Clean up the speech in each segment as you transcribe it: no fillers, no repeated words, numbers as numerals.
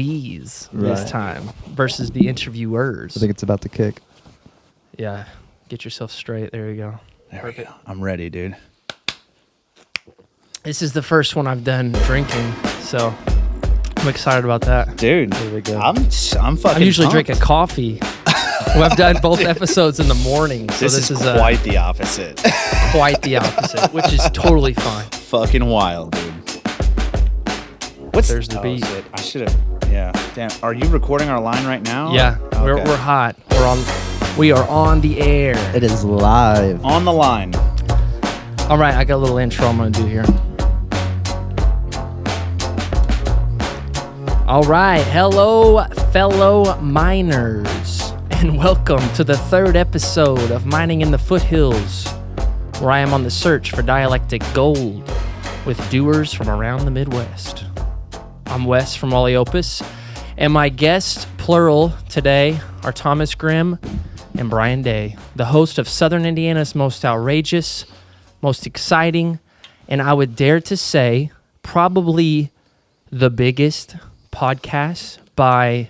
interviewees this time versus the interviewers. I think it's about to kick. Yeah. Get yourself straight. There you go. There we go. I'm ready, dude. This is the first one I've done drinking, so I'm excited about that. Dude, There we go. I'm fucking I'm usually pumped. drinking coffee. Well, I've done both episodes in the morning, so This is quite quite the opposite. the opposite, which is totally fine. Fucking wild, dude. There's the beat. Shit. I should have. Yeah. Damn. Are you recording our line right now? Yeah, Okay. we're hot. We are on the air. It is live. On the line. All right, I got a little intro I'm gonna do here. All right, hello, fellow miners, and welcome to the third episode of Mining in the Foothills, where I am on the search for dialectic gold with doers from around the Midwest. I'm Wes from Wally Opus, and my guests, plural, today are Thomas Grimm and Brian Day, the host of Southern Indiana's most outrageous, most exciting, and I would dare to say probably the biggest podcast by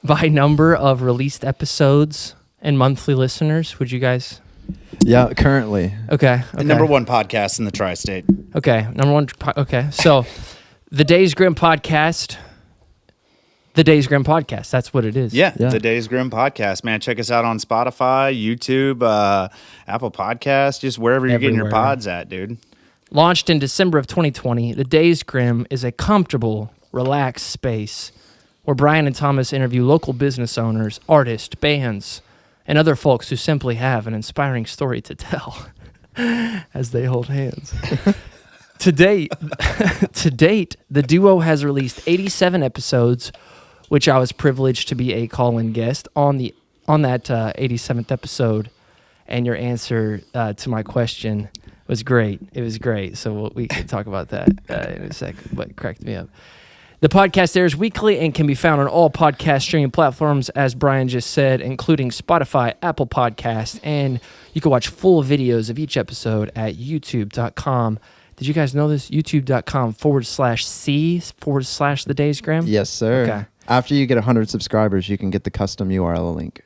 number of released episodes and monthly listeners. Would you guys? Yeah, currently. Okay. The number one podcast in the tri-state. Okay, number one. Okay, so the Days Grimm Podcast. The Days Grimm Podcast. That's what it is. Yeah, Yeah. the Days Grimm Podcast, man. Check us out on Spotify, YouTube, Apple Podcasts, just wherever you're getting your Everywhere. pods at, dude. Launched in December of 2020, the Days Grimm is a comfortable, relaxed space where Brian and Thomas interview local business owners, artists, bands, and other folks who simply have an inspiring story to tell as they hold hands. To date, the duo has released 87 episodes, which I was privileged to be a call-in guest on that 87th episode, and your answer to my question was great. It was great, so we can talk about that in a second, but it cracked me up. The podcast airs weekly and can be found on all podcast streaming platforms, as Brian just said, including Spotify, Apple Podcasts, and you can watch full videos of each episode at youtube.com. Did you guys know this? youtube.com/C/The Days Grimm? Yes, sir. Okay. After you get 100 subscribers, you can get the custom URL link.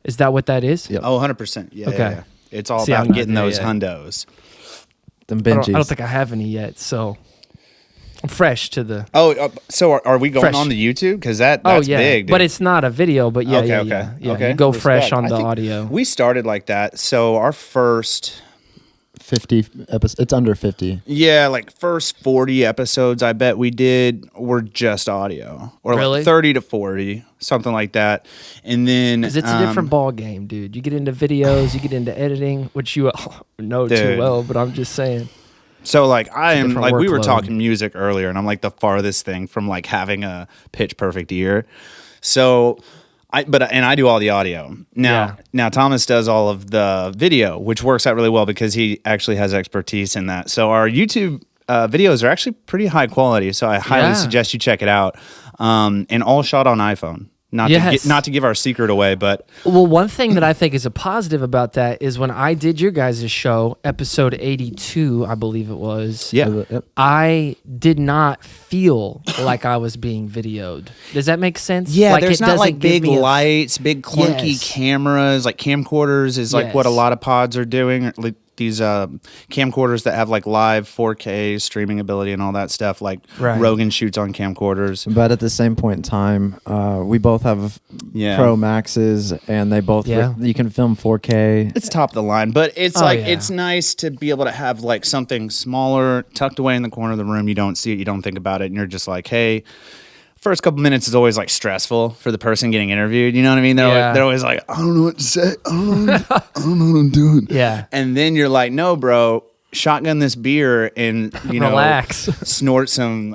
Is that what that is? Yep. Oh, 100%. Yeah, Okay. yeah. It's all See, I'm about not getting there those yet. hundos. Them I Benjis. don't think I have any yet, so I'm fresh to the... Oh, so are we going Fresh. on the YouTube? Because that's yeah, big, dude. but it's not a video, but yeah, Okay. yeah. Okay. You go Respect. fresh on I the think audio. We started like that. So our first... 50 episodes. It's under 50. Yeah, like first 40 episodes I bet we did were just audio. Or Really? like 30 to 40, something like that. And then... Because it's a different ball game, dude. You get into videos, you get into editing, which you know too Dude. well, but I'm just saying. So like I It's a am different like we were workload. talking music earlier, and I'm like the farthest thing from like having a pitch perfect ear. So I do all the audio. Now Thomas does all of the video, which works out really well because he actually has expertise in that. So our YouTube videos are actually pretty high quality. So I highly Yeah. suggest you check it out. And all shot on iPhone. Yes. Not to give our secret away, but Well, one thing that I think is a positive about that is when I did your guys' show, episode 82, I believe it was. yeah. Yep. I did not feel like I was being videoed. Does that make sense? Yeah, Like, there's it not doesn't like give big me a- lights, big clunky Yes. cameras, like camcorders is like what a Yes. lot of pods are doing. Like these camcorders that have like live 4K streaming ability and all that stuff. Like Right. Rogan shoots on camcorders. But at the same point in time, we both have Yeah. Pro Maxes, and they both Yeah. you can film 4K. It's top of the line, but it's Oh, like yeah. it's nice to be able to have like something smaller tucked away in the corner of the room. You don't see it, you don't think about it, and you're just like, hey. First couple minutes is always like stressful for the person getting interviewed. You know what I mean? They're always like, I don't know what to say. I don't know what I'm doing. Yeah. And then you're like, no, bro, shotgun this beer and, Relax. snort some,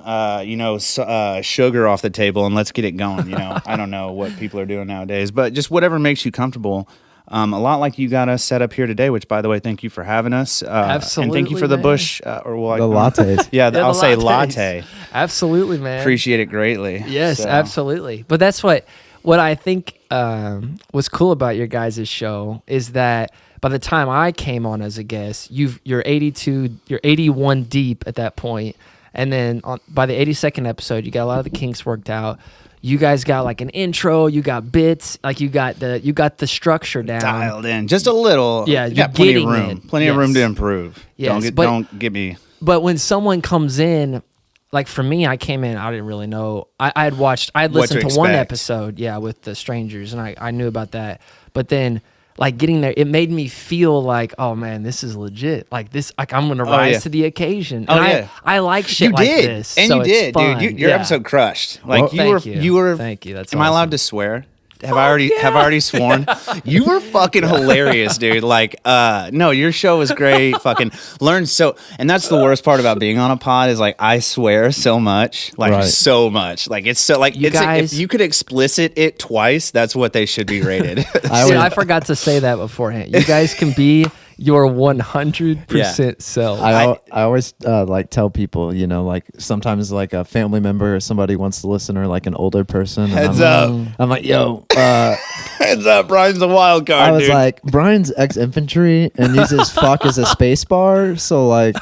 sugar off the table and let's get it going. I don't know what people are doing nowadays, but just whatever makes you comfortable. A lot like you got us set up here today, which, by the way, thank you for having us. Absolutely, And thank you for the man. Bush, The lattes. Yeah, Yeah, I'll the say lattes. latte. Absolutely, man. Appreciate it greatly. Yes, So- absolutely. But that's what I think was cool about your guys' show is that by the time I came on as a guest, you're 81 deep at that point, and then by the 82nd episode, you got a lot of the kinks worked out. you guys got like an intro, you got bits, like you got the structure down. Dialed in just a little. Yeah, you got plenty of getting room. it. Plenty of room to improve. Yes, Don't get me. But when someone comes in, like for me, I came in, I didn't really know. I had listened to one episode, with the strangers, and I knew about that. But then, like getting there, it made me feel like, oh man, this is legit. Like this, like I'm gonna rise to the occasion. And I like shit like this. And so you did, it's fun. dude. Your episode crushed. Like Well, you were. Thank you. That's Am I allowed to swear? Have I already sworn? You were fucking hilarious, dude. Like, no, your show was great. Fucking learned so, and that's the worst part about being on a pod is like I swear so much, like so much, like it's so like it's like, if you could explicit it twice, that's what they should be rated. I forgot to say that beforehand. You guys can be your 100% self. I always like tell people, you know, like sometimes like a family member or somebody wants to listen or like an older person. Heads up. I'm like, yo, heads up, Brian's a wild card. I was dude. like, Brian's ex-infantry and uses fuck as a space bar. So like,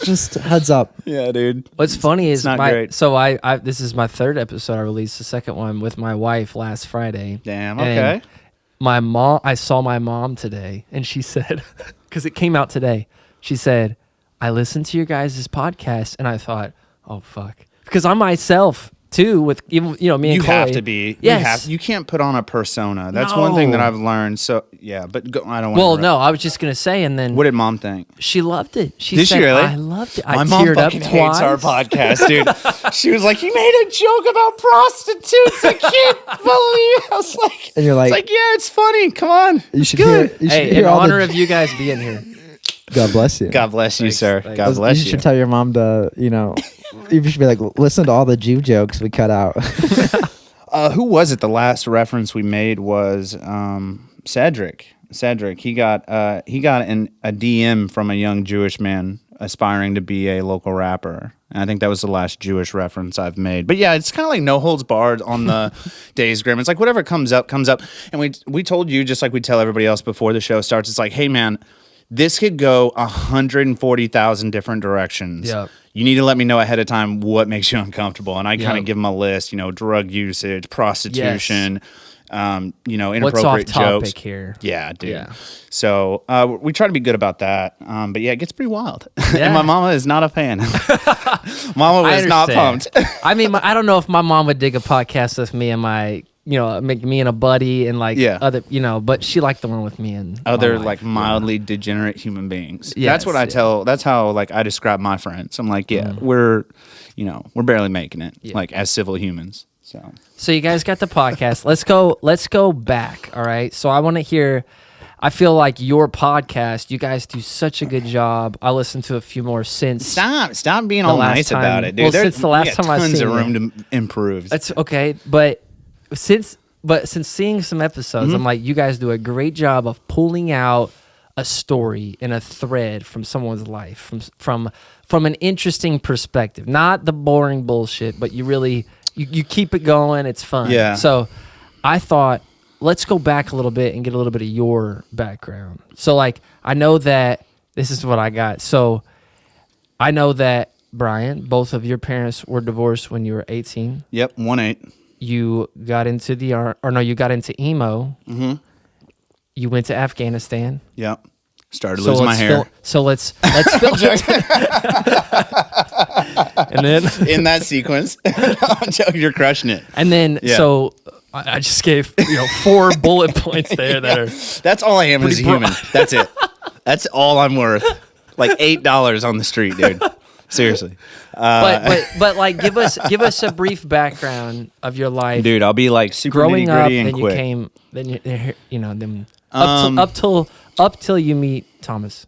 just heads up. Yeah, dude. What's funny is great. So I this is my third episode. I released the second one with my wife last Friday. Damn. Okay. And I saw my mom today, and she said, because it came out today, she said, I listened to your guys' podcast, and I thought, oh fuck, because I'm myself too. With me and you Chloe. have to be. Yes. You can't put on a persona. That's one thing that I've learned. So yeah, but I don't want. Well, no, I was just gonna say, and then what did Mom think? She loved it. She did said, she really? I loved it. I My mom teared up fucking twice. hates our podcast, dude. She was like, "You made a joke about prostitutes. I can't believe." I was like, and you're like, it's like, yeah, it's funny. Come on, you should good. Hear in honor of you guys being here. God bless you. God bless you, Thanks, sir. thanks. God bless you. You should tell your mom to, you know, you should be like, listen to all the Jew jokes we cut out. Who was it? The last reference we made was Cedric. He got a DM from a young Jewish man aspiring to be a local rapper. And I think that was the last Jewish reference I've made. But yeah, it's kind of like no holds barred on the Days Grimm. It's like whatever comes up. And we told you, just like we tell everybody else before the show starts, it's like, hey man, this could go 140,000 different directions. Yep. You need to let me know ahead of time what makes you uncomfortable. And I kind of give them a list, drug usage, prostitution, inappropriate What's off topic jokes. here? Yeah, dude. Yeah. So we try to be good about that. But yeah, it gets pretty wild. Yeah. And my mama is not a fan. Mama was not pumped. I mean, I don't know if my mom would dig a podcast with me and my, make me and a buddy and like other, but she liked the one with me and other like mildly degenerate human beings. Yes, that's what I tell. That's how like I describe my friends. I'm like, we're barely making it like as civil humans. So you guys got the podcast. Let's go back. All right. So I want to hear. I feel like your podcast, you guys do such a good job. I listened to a few more since. Stop being all nice about it, dude. Well, since the last time I seen tons of room to improve. That's okay, but since seeing some episodes, I'm like, you guys do a great job of pulling out a story and a thread from someone's life, from an interesting perspective, not the boring bullshit, but you really you keep it going. It's fun. Yeah. So I thought, let's go back a little bit and get a little bit of your background. So like, I know that this is what I got. So I know that Brian, both of your parents were divorced when you were 18. Yep, 1-8. You got into you got into emo. Mm-hmm. You went to Afghanistan. Yep. Started losing my hair. Let's fill and then in that sequence, you're crushing it. And then so I just gave 4 bullet points there that are. That's all I am as a human. That's it. That's all I'm worth. Like $8 on the street, dude. Seriously. But like give us a brief background of your life, dude. I'll be like super growing up, and then quick. you came, then up till you meet Thomas.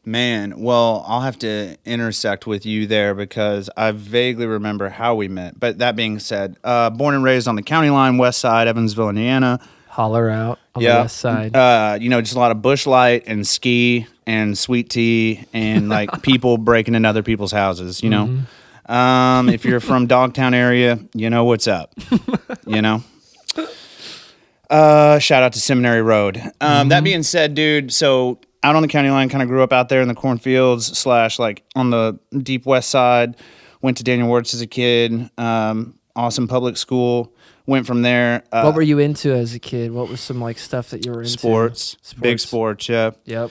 Man, well, I'll have to intersect with you there because I vaguely remember how we met. But that being said, born and raised on the county line, west side, Evansville, Indiana. Holler out on the west side. Just a lot of bush light and ski and sweet tea and like people breaking into other people's houses, Mm-hmm. If you're from Dogtown area, you know what's up, Shout out to Seminary Road. That being said, dude, so out on the county line, kind of grew up out there in the cornfields / like on the deep west side. Went to Daniel Wirtz as a kid. Awesome public school. Went from there. What were you into as a kid? What was some like stuff that you were into? Sports. Big sports, yeah. Yep.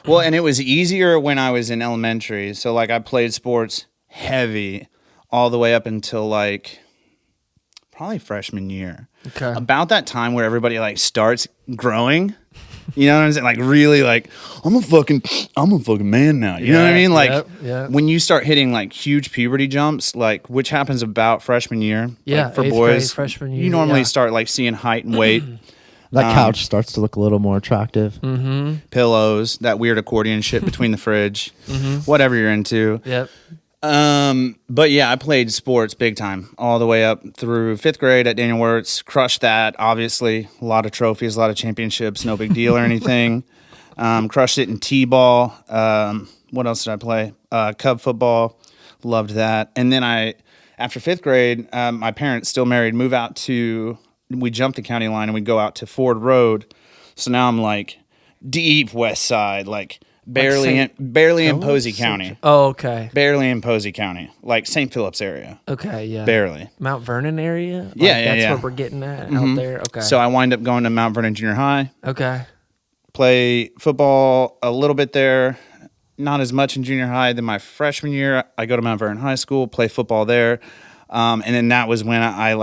Well, and it was easier when I was in elementary. So like I played sports heavy all the way up until like probably freshman year. Okay. About that time where everybody like starts growing. You know what I'm saying? Like really like I'm a fucking man now. You know what I mean? Like when you start hitting like huge puberty jumps, like which happens about freshman year. Yeah, like, for 8th boys. grade, freshman year. You normally start like seeing height and weight. That couch starts to look a little more attractive. Mm-hmm. Pillows, that weird accordion shit between the fridge, whatever you're into. Yep. But yeah, I played sports big time all the way up through 5th grade at Daniel Wirtz. Crushed that, obviously. A lot of trophies, a lot of championships, no big deal or anything. Crushed it in T-ball. What else did I play? Cub football. Loved that. And then after 5th grade, my parents, still married, move out to, we jumped the county line and we'd go out to Ford Road. So now I'm like deep west side, like barely in Posey County. Oh, okay. Barely in Posey County, like St. Phillips area. Okay, yeah. Barely. Mount Vernon area? Like, Yeah. That's what we're getting at out there? Okay. So I wind up going to Mount Vernon Junior High. Okay. Play football a little bit there. Not as much in junior high. Then my freshman year, I go to Mount Vernon High School, play football there. And then that was when I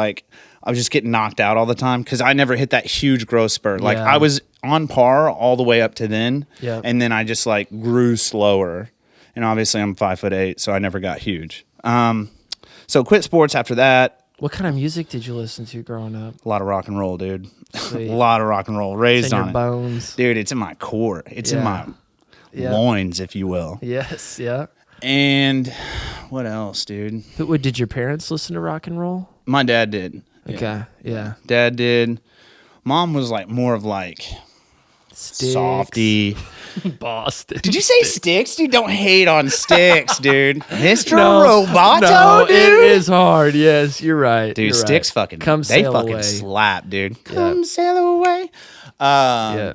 was just getting knocked out all the time because I never hit that huge growth spurt. Like I was on par all the way up to then. Yeah. And then I just like grew slower. And obviously I'm 5'8", so I never got huge. So quit sports after that. What kind of music did you listen to growing up? A lot of rock and roll, dude. Sweet. A lot of rock and roll. Raised It's in on your it. bones. Dude, it's in my core. It's in my loins, if you will. Yes, yeah. And what else, dude? Did your parents listen to rock and roll? My dad did. Okay, yeah. Dad did. Mom was like more of like Sticks. softy. Boston. Did you say Sticks? Dude, don't hate on Sticks, dude. Mr. No, Roboto, no, dude. it is hard. Yes, you're right. Dude, you're Sticks right. fucking, Come they sail fucking away. slap, dude. Come sail away.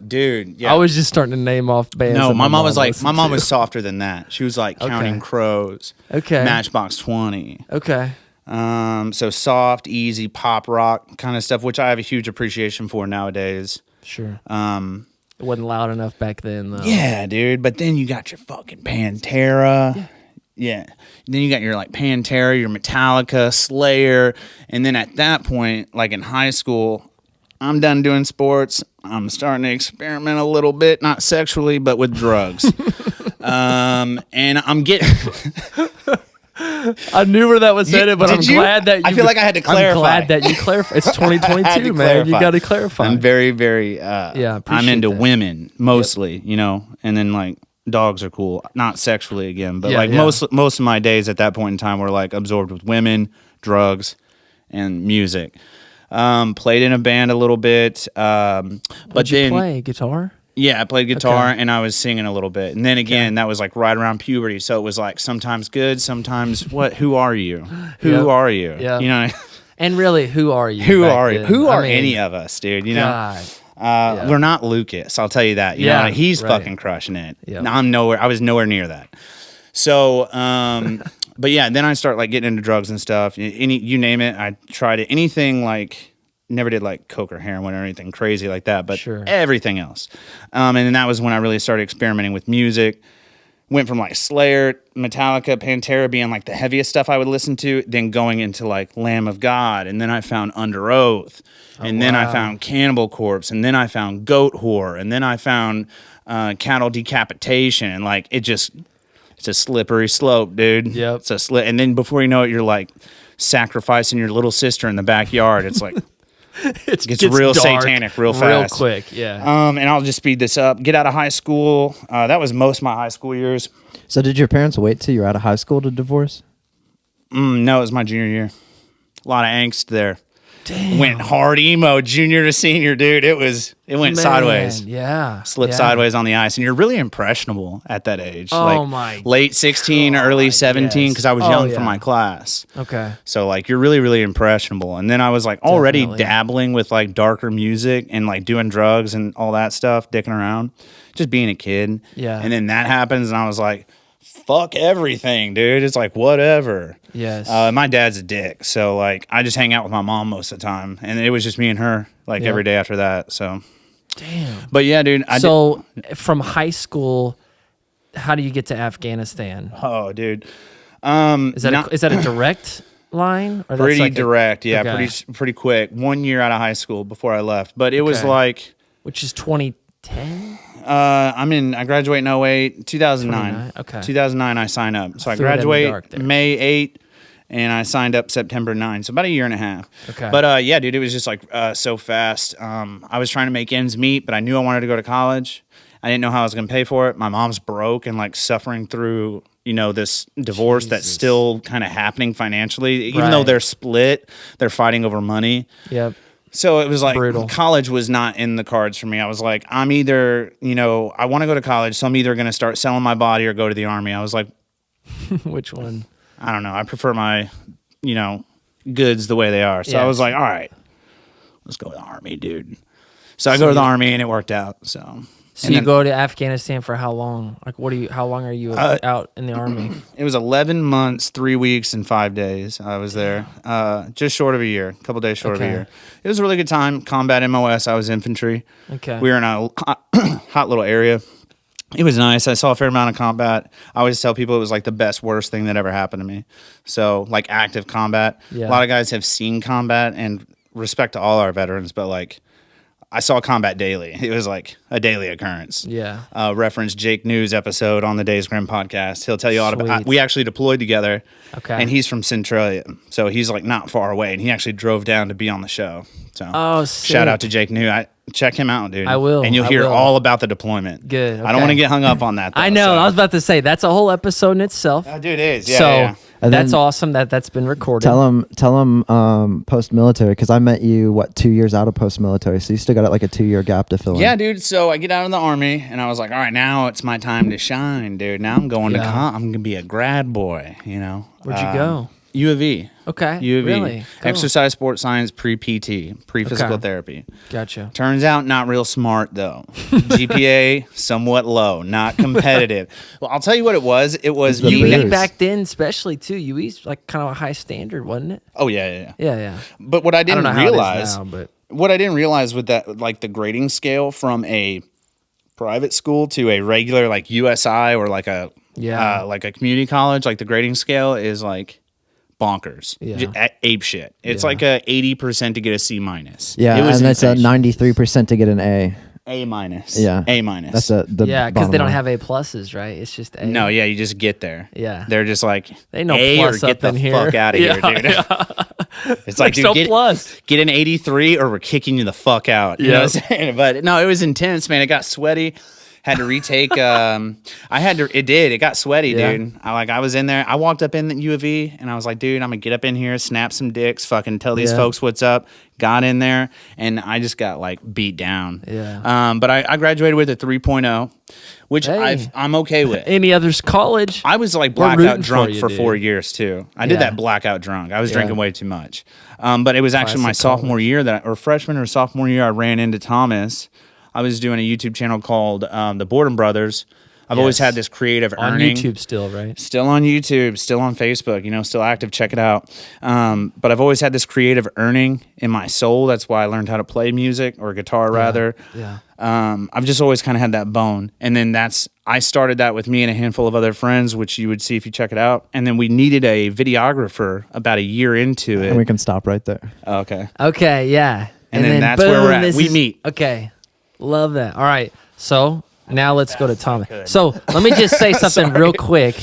Dude, yeah. I was just starting to name off bands. No, that my mom was like, listened my mom to. was softer than that. She was like Counting Crows. Okay. Matchbox 20. Okay. So soft, easy pop rock kind of stuff, which I have a huge appreciation for nowadays. Sure. It wasn't loud enough back then, though. Yeah, dude. But then you got your fucking Pantera. Yeah. Then you got your like Pantera, your Metallica, Slayer. And then at that point, like in high school, I'm done doing sports. I'm starting to experiment a little bit, not sexually, but with drugs. And I'm getting... I knew where that was headed, but glad that you... I feel like I had to clarify. I'm glad that you clarified. It's 2022, man. You got to clarify. I'm very, very... I'm into that. women, mostly, you know, and then like dogs are cool. Not sexually again, but most of my days at that point in time were like absorbed with women, drugs, and music. Played in a band a little bit. What'd you play? Guitar? Yeah, I played guitar and I was singing a little bit. And then again, that was like right around puberty. So it was like sometimes good, sometimes what? Who are you? Who are you? Yeah. You know? And really, who are you? Who are you? Who are any of us, dude? You know? God. We're not Lucas, I'll tell you that. You know, he's fucking crushing it. Yep. I was nowhere near that. So, but yeah, then I start like getting into drugs and stuff. You name it, I tried it. Anything like, never did like coke or heroin or anything crazy like that, but everything else. And then that was when I really started experimenting with music. Went from like Slayer, Metallica, Pantera being like the heaviest stuff I would listen to, then going into like Lamb of God, and then I found Under Oath, and then I found Cannibal Corpse, and then I found Goat Whore, and then I found Cattle Decapitation, and like it's a slippery slope, dude. Yep. It's a and then before you know it, you're like sacrificing your little sister in the backyard. It's like it gets real dark, satanic real fast. Real quick, yeah. And I'll just speed this up. Get out of high school. That was most of my high school years. So did your parents wait till you were out of high school to divorce? No, it was my junior year. A lot of angst there. Damn. Went hard emo, junior to senior, dude. It went sideways. Yeah. Slipped sideways on the ice. And you're really impressionable at that age. Oh, my late 16, early 17, because I was young for my class. Okay. So, like, you're really, really impressionable. And then I was, like, already dabbling with, like, darker music and, like, doing drugs and all that stuff, dicking around, just being a kid. Yeah. And then that happens, and I was like, fuck everything, dude. It's like, whatever. Yes. My dad's a dick. So, like, I just hang out with my mom most of the time. And it was just me and her, like, every day after that. So, damn. But yeah, dude. From high school, how do you get to Afghanistan? Oh, dude. Is that a direct line? Or pretty like direct, pretty quick. 1 year out of high school before I left. But it was like... Which is 2010? I graduate in 08, 2009. Okay. 2009 I sign up. So I graduate May 8 and I signed up September 9. So about a year and a half. Okay. But yeah, dude, it was just like so fast. I was trying to make ends meet, but I knew I wanted to go to college. I didn't know how I was going to pay for it. My mom's broke and like suffering through, this divorce that's still kind of happening financially. Even though they're split, they're fighting over money. Yep. So it was like brutal. College was not in the cards for me. I was like, I'm either, I want to go to college, so I'm either going to start selling my body or go to the Army. I was like, which one? I don't know. I prefer my, goods the way they are. So I was like, all right, let's go to the Army, dude. So I go to the Army and it worked out. So you go to Afghanistan for how long? Like, how long are you out in the Army? It was 11 months, 3 weeks, and 5 days. I was there, just short of a year, a couple days short of a year. It was a really good time. Combat MOS. I was infantry. Okay. We were in a hot little area. It was nice. I saw a fair amount of combat. I always tell people it was like the best, worst thing that ever happened to me. So like active combat. Yeah. A lot of guys have seen combat, and respect to all our veterans, but like, I saw combat daily. It was like a daily occurrence. Yeah. Reference Jake News episode on the Days Grimm podcast. He'll tell you all about. We actually deployed together. Okay. And he's from Centralia, so he's like not far away, and he actually drove down to be on the show. So shout out to Jake News. Check him out, dude. I will. And you'll hear all about the deployment. Good. Okay. I don't want to get hung up on that, though, I know. So. I was about to say, that's a whole episode in itself. Oh, dude, it is. Yeah, that's awesome that's been recorded. Tell them post-military, because I met you, 2 years out of post-military, so you still got like a 2 year gap to fill in. Yeah, dude. So I get out of the Army, and I was like, all right, now it's my time to shine, dude. Now I'm going I'm going to be a grad boy, Where'd you go? U of E. Okay. U of E. Really? Cool. Exercise, sports science, pre-PT, pre-physical therapy. Gotcha. Turns out not real smart, though. GPA, somewhat low, not competitive. Well, I'll tell you what it was. It was UE back then, especially, too. UE's like kind of a high standard, wasn't it? Oh, yeah. Yeah. But what I didn't realize, what I didn't realize with that, like the grading scale from a private school to a regular like USI or like a community college, like the grading scale is like bonkers. Ape shit. It's like a 80% to get a C minus. Yeah, and that's a 93% to get an A. A minus. Yeah. A minus. That's because they don't have A pluses, right? It's just A. No, yeah, you just get there. Yeah. They're just like, they know A plus or get the fuck out of here, dude. Yeah. It's like, dude, get an 83 or we're kicking you the fuck out. You know what I'm saying? But no, it was intense, man. It got sweaty. Had to retake. It got sweaty, dude. I was in there. I walked up in the U of E and I was like, dude, I'm gonna get up in here, snap some dicks, fucking tell these folks what's up. Got in there and I just got like beat down. Yeah. But I graduated with a 3.0, which I'm okay with. Any others college? I was like blackout drunk for 4 years too. I did that blackout drunk. I was drinking way too much. But it was actually my sophomore year or freshman or sophomore year, I ran into Thomas. I was doing a YouTube channel called The Boredom Brothers. I've always had this creative earning. On YouTube still, right? Still on YouTube, still on Facebook, still active. Check it out. But I've always had this creative earning in my soul. That's why I learned how to play music or guitar, rather. Yeah. I've just always kind of had that bone. And then I started that with me and a handful of other friends, which you would see if you check it out. And then we needed a videographer about a year into it. And we can stop right there. Okay. Okay, yeah. And then that's where we're at. We meet. Okay. Love that. All right. So now let's go to Thomas. So let me just say something real quick.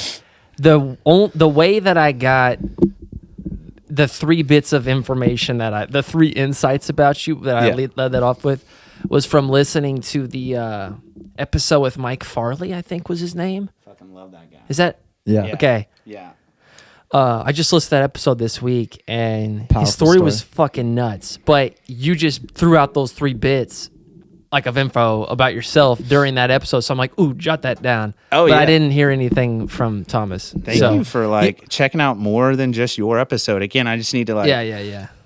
The way that I got the 3 bits of information the 3 insights about you that I led that off with was from listening to the episode with Mike Farley, I think was his name. Fucking love that guy. Is that? Yeah. Okay. Yeah. I just listened to that episode this week, and his story was fucking nuts. But you just threw out those 3 bits of info about yourself during that episode. So I'm like, ooh, jot that down. Oh, but I didn't hear anything from Thomas. Thank you for checking out more than just your episode. Again, I just need to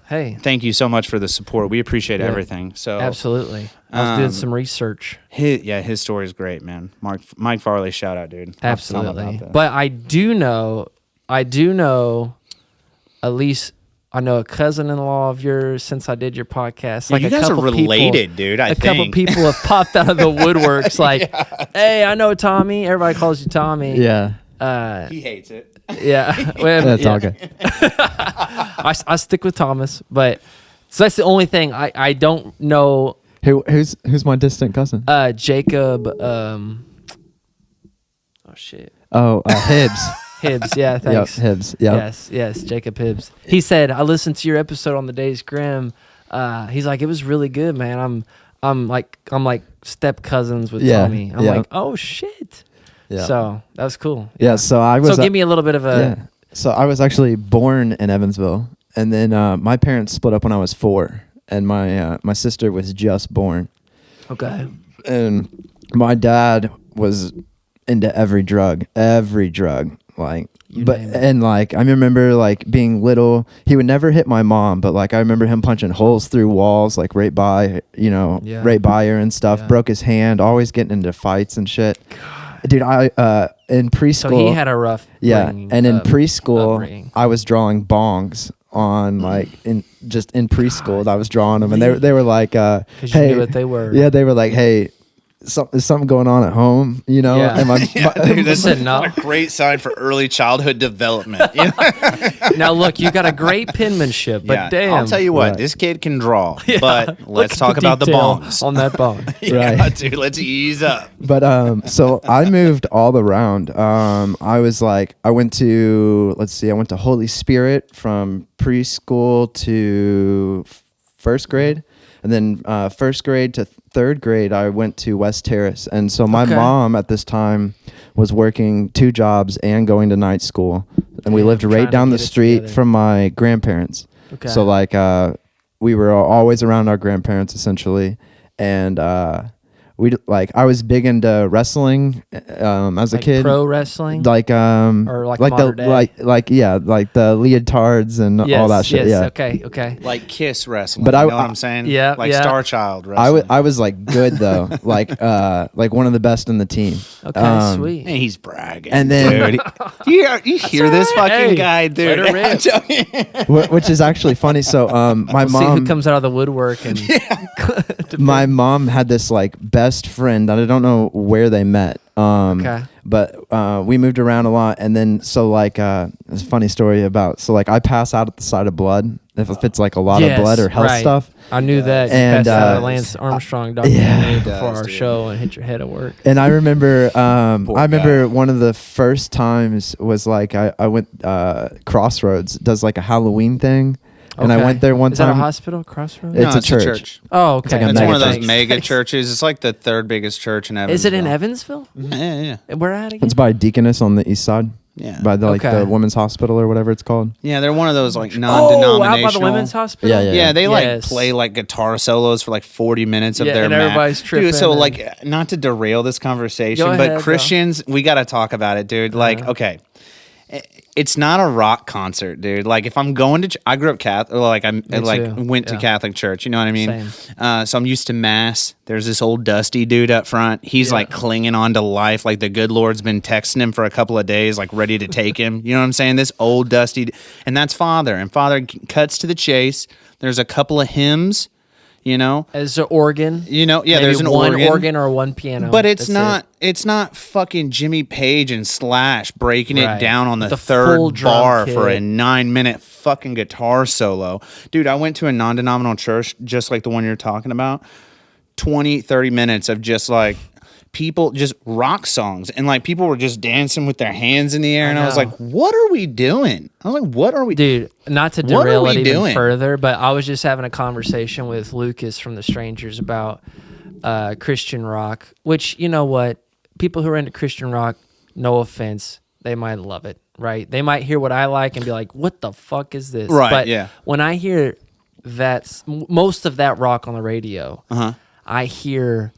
Hey, thank you so much for the support. We appreciate everything. So absolutely. I was doing some research. His story is great, man. Mike Farley, shout out, dude. I'll tell him Absolutely. about that. But I do know, at least I know a cousin-in-law of yours since I did your podcast. Yeah, Like you a guys are couple related, people, dude. I a think. couple people have popped out of the woodworks like, hey, I know Tommy. Everybody calls you Tommy. Yeah. He hates it. Yeah. Well, That's all good. I stick with Thomas, but so that's the only thing I don't know. Who's my distant cousin? Jacob. Hibbs. Hibbs. Yeah, thanks. Yep, Hibbs. Yep. Yes, Jacob Hibbs. He said, I listened to your episode on the Days Grimm. He's like, it was really good, man. I'm like step cousins with Tommy. I'm like, oh shit. Yeah. So that was cool. Yeah. So I was. So give me a little bit of a. Yeah. So I was actually born in Evansville, and then my parents split up when I was 4, and my sister was just born. Okay. And my dad was into every drug, like. I remember like being little. He would never hit my mom, but like I remember him punching holes through walls, like right by her and stuff. Yeah. Broke his hand, always getting into fights and shit. Dude, I in preschool. So he had a rough. And in preschool, upbringing. I was drawing bongs on like in preschool. I was drawing them, and they were like, because you hey, knew what they were. Yeah, they were like, hey. Is something going on at home, you know? Yeah. And Dude, that's Listen, a great sign for early childhood development. You know? Now look, you got a great penmanship, but damn. I'll tell you what, Right. this kid can draw, Yeah. but Look let's at talk about the detail bongs. on that bong. Yeah, Right. dude, let's ease up. But so I moved all around. I went to Holy Spirit from preschool to first grade, and then first grade to third grade I went to West Terrace. And so my mom at this time was working 2 jobs and going to night school, and we lived trying right to down the get it street together. from my grandparents. Okay. So like we were always around our grandparents essentially, and I was big into wrestling as a Like kid. pro wrestling? Or like the modern day? like the leotards and all that shit. Yes, Yeah. okay. Like Kiss wrestling. But you I- know what I'm saying? Yeah, Like yeah. Star Child wrestling. I was like good though, like one of the best in the team. Okay, sweet. Hey, he's bragging. And then- dude, you hear this all right. fucking Hey, guy, dude? let her rip. I'm telling you. Which is actually funny. So my We'll see mom who comes out of the woodwork and my mom had this like best friend that I don't know where they met. Okay. But we moved around a lot, and then so like it's a funny story about I pass out at the sight of blood if it's like a lot of Yes, blood or health right. stuff. I knew that. You And, passed out a uh, Lance Armstrong documentary yeah. before Does, our dude. show and hit your head at work. And I remember, guy. one of the first times was like I went Crossroads does like a Halloween thing, and I Okay. went there one Is time. that a hospital? Crossroads? It's No, a church. Oh, okay. like a It's mega one of those church. mega churches. It's like the 3rd biggest church in Evansville. Is it in Evansville? Yeah. Where at again? It's by Deaconess on the east side, Yeah. by the Okay. the women's hospital or whatever it's called. Yeah, they're one of those like Oh, non-denominational. out by the women's hospital? Yeah, yeah. Yeah, they Yes. like play like guitar solos for like 40 minutes of Yeah, their and mat. everybody's tripping Dude, so and- like not to derail this conversation, Go but ahead, Christians, we got to talk about it, dude. Like, okay. It's not a rock concert, dude. Like if I'm going to, I grew up Catholic, or like I too. went to Yeah. Catholic church. You know what I mean? Same. So I'm used to mass. There's this old dusty dude up front. He's Yeah. like clinging on to life. Like the good Lord's been texting him for a couple of days, like ready to take him. You know what I'm saying? This old dusty, and that's Father. And Father cuts to the chase. There's a couple of hymns. You know, As an organ. yeah. Maybe There's an one organ or one piano. but it's That's not. it. It's not fucking Jimmy Page and Slash breaking Right. it down on the The third full drum bar for a kit. 9-minute fucking guitar solo, dude. I went to a non-denominational church just like the one you're talking about. 20-30 minutes of just like people, just rock songs, and like people were just dancing with their hands in the air, and I was know. like, "What are we doing?" I was like, "What are we?" Dude, not to What are derail we it even doing? further, but I was just having a conversation with Lucas from The Strangers about Christian rock, which, you know what? People who are into Christian rock, no offense, they might love it, right? They might hear what I like and be like, what the fuck is this? Right, But yeah. when I hear most of that rock on the radio, I hear,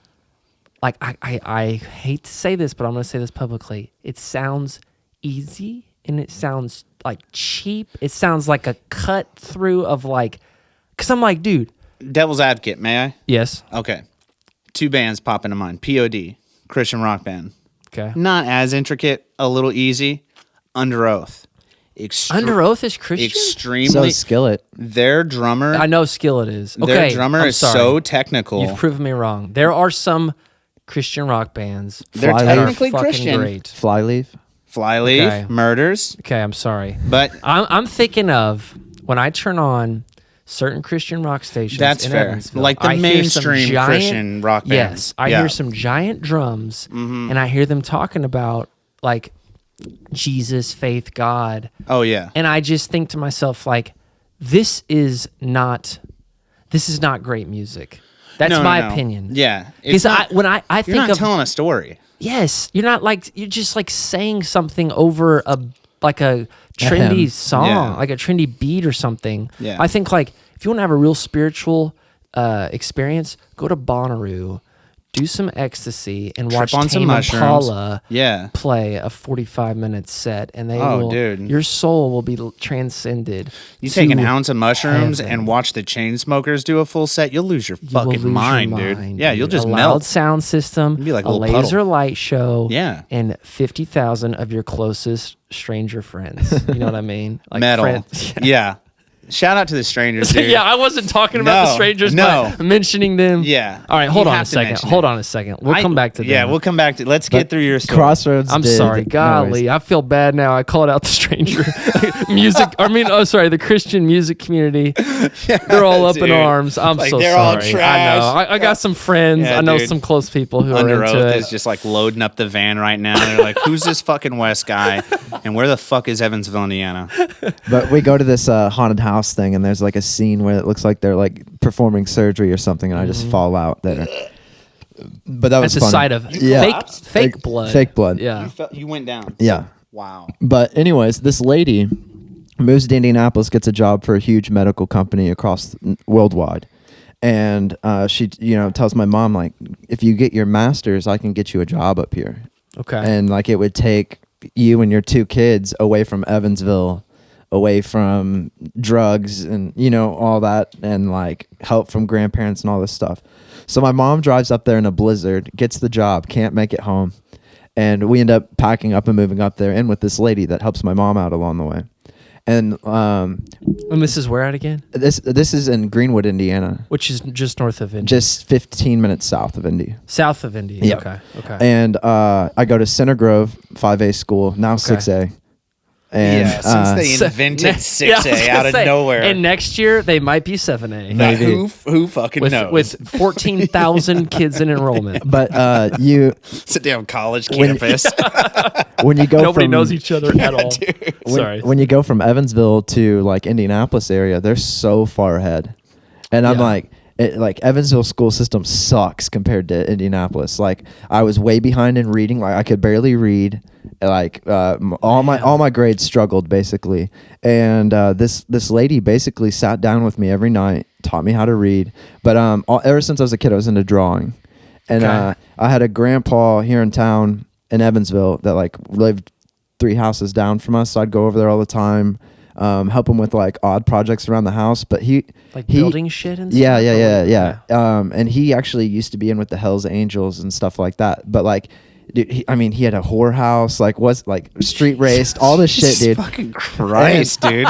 like, I hate to say this, but I'm going to say this publicly. It sounds easy and it sounds like cheap. It sounds like a cut through of like Because I'm like, dude. Devil's advocate, may I? Yes. Okay. 2 bands pop into mind. POD, Christian rock band. Okay. Not as intricate, a little easy. Under Oath. Under Oath is Christian? Extremely. So Skillet. Their drummer. I know Skillet is. Okay, Their drummer I'm is sorry. so technical. You've proven me wrong. There are some Christian rock bands They're Flyleaf. that are technically fucking Christian. great. Flyleaf. Flyleaf, Okay. Murders. Okay, I'm sorry. But I'm thinking of when I turn on certain Christian rock stations. That's in fair. Evansville, Like the I hear some mainstream Christian rock band. Yes, I Yeah. hear some giant drums, and I hear them talking about like Jesus, faith, God, oh yeah. and I just think to myself like, this is not great music. That's No, my no. opinion. Yeah. Because It's not- when I You're think not of telling a story. yes, you're just like saying something over a trendy hymn. song, Yeah. like a trendy beat or something. Yeah. I think like if you want to have a real spiritual experience, go to Bonnaroo, do some ecstasy, and watch on some Tame mushrooms. Impala Yeah. play a 45-minute set, and they Oh, will. dude. Your soul will be transcended. You take an to ounce of mushrooms heaven. and watch the Chainsmokers do a full set, you'll lose your You will fucking lose your mind, dude. Yeah, you'll just a loud melt. sound system, You'll be like a a little laser puddle. light show, Yeah. and 50,000 of your closest stranger friends. You know what I mean? Like Metal. friends. Yeah. Shout out to the strangers, dude. Yeah, I wasn't talking about the No, strangers, no. but mentioning them. Yeah. All right, hold You on a have to second. mention Hold it. on a second. We'll come back to that. Yeah, we'll come back to. Let's get through your story. Crossroads. I'm did- sorry. no Golly, worries. I feel bad now. I called out the stranger music. The Christian music community. They're all up in dude. arms. I'm Like, so they're all sorry. trash. I know. I got some friends. Yeah, I know dude. some close people who Under are into Oath it. is just like loading up the van right now. They're like, "Who's this fucking West guy? And where the fuck is Evansville, Indiana?" But we go to this haunted house thing, and there's like a scene where it looks like they're like performing surgery or something, and I just fall out there. But that At was the funny. sight of Yeah. fake blood. Fake blood. Yeah. You went down. Yeah. Wow. But anyways, this lady moves to Indianapolis, gets a job for a huge medical company across worldwide. And she, tells my mom, like, if you get your master's, I can get you a job up here. Okay. And like, it would take you and your 2 kids away from Evansville, away from drugs and, all that, and like help from grandparents and all this stuff. So my mom drives up there in a blizzard, gets the job, can't make it home. And we end up packing up and moving up there in with this lady that helps my mom out along the way. And And this is where at again? this is in Greenwood, Indiana, Which is just north of Indy. just 15 minutes south of Indy. South of Indy. Yeah. Okay. And I go to Center Grove 5A school, now 6A. And Yeah, since they invented 6A out of nowhere. And next year they might be 7A. Maybe. Who fucking knows? With 14,000 kids in enrollment. but it's a damn college campus. when you go Nobody from, knows each other at all. Sorry. when you go from Evansville to like Indianapolis area, they're so far ahead. And I'm Yeah. like Evansville school system sucks compared to Indianapolis. Like I was way behind in reading. Like I could barely read. Like all my grades struggled basically. And this lady basically sat down with me every night, taught me how to read. But ever since I was a kid, I was into drawing. And Okay. I had a grandpa here in town in Evansville that like lived 3 houses down from us. So I'd go over there all the time, help him with like odd projects around the house. But he building shit and stuff? yeah. And he actually used to be in with the Hells Angels and stuff like that. But like, dude, he had a whorehouse, like was like street raced, all this shit, dude. Fucking Christ, dude.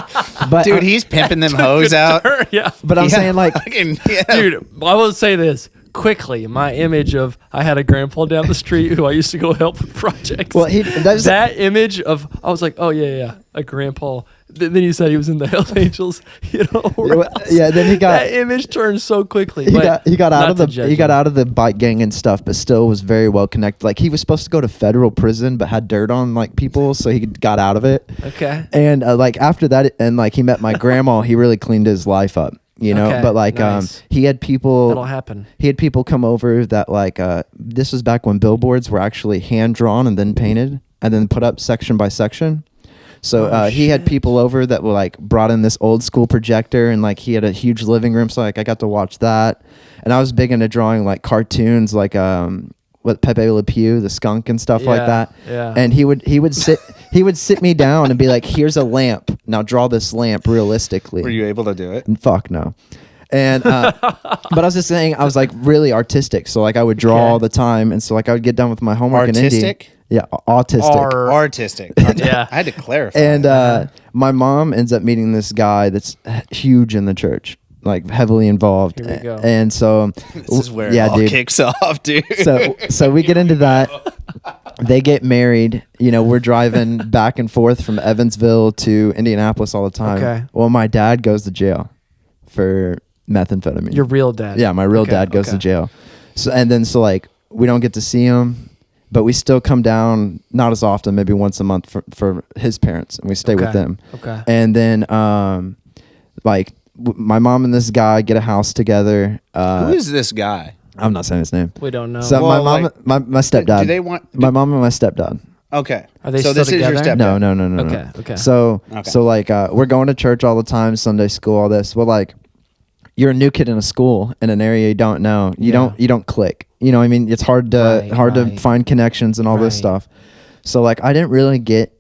But Dude, he's pimping them hoes out. Yeah. but I'm Yeah, saying like, fucking, yeah. Dude, I will say this quickly. My image of I had a grandpa down the street who I used to go help with projects. well, that image of I was like, oh yeah, a grandpa. Then you said he was in the Hells Angels. yeah. Then he got that image turned so quickly. he got out not of to the judge he got him. out of the bike gang and stuff, but still was very well connected. Like he was supposed to go to federal prison, but had dirt on like people, so he got out of it. Okay. And like after that, and like he met my grandma, he really cleaned his life up, Okay, But like nice. he had people. That'll happen. He had people come over that like this was back when billboards were actually hand drawn and then painted and then put up section by section. So he had people over that were like brought in this old school projector, and like he had a huge living room, so like I got to watch that. And I was big into drawing like cartoons, like what Pepe Le Pew, the skunk and stuff like that. Yeah. And he would sit me down and be like, "Here's a lamp. Now draw this lamp realistically." Were you able to do it? And fuck no. And but I was just saying, I was like really artistic. So like I would draw all the time, and so like I would get done with my homework in Indy. Yeah, autistic. Artistic. Yeah. I had to clarify. And my mom ends up meeting this guy that's huge in the church, like heavily involved. Here we go. And so this is where it all kicks off, dude. So we get into that. They get married. You know, we're driving back and forth from Evansville to Indianapolis all the time. Okay. Well, my dad goes to jail for methamphetamine. Your real dad. Yeah, my real dad goes to jail. So like we don't get to see him, but we still come down, not as often, maybe once a month for his parents, and we stay with them. Okay. And then my mom and this guy get a house together. Who is this guy? I'm not saying his name. We don't know. So Well, my mom, my stepdad. Do they want? my mom and my stepdad. Okay. Are they so still this is your together? stepdad? No. Okay. So Okay. so like we're going to church all the time, Sunday school, all this. Well, like you're a new kid in a school in an area you don't know. You don't click. You know what I mean? It's hard to find connections and all this stuff. So like I didn't really get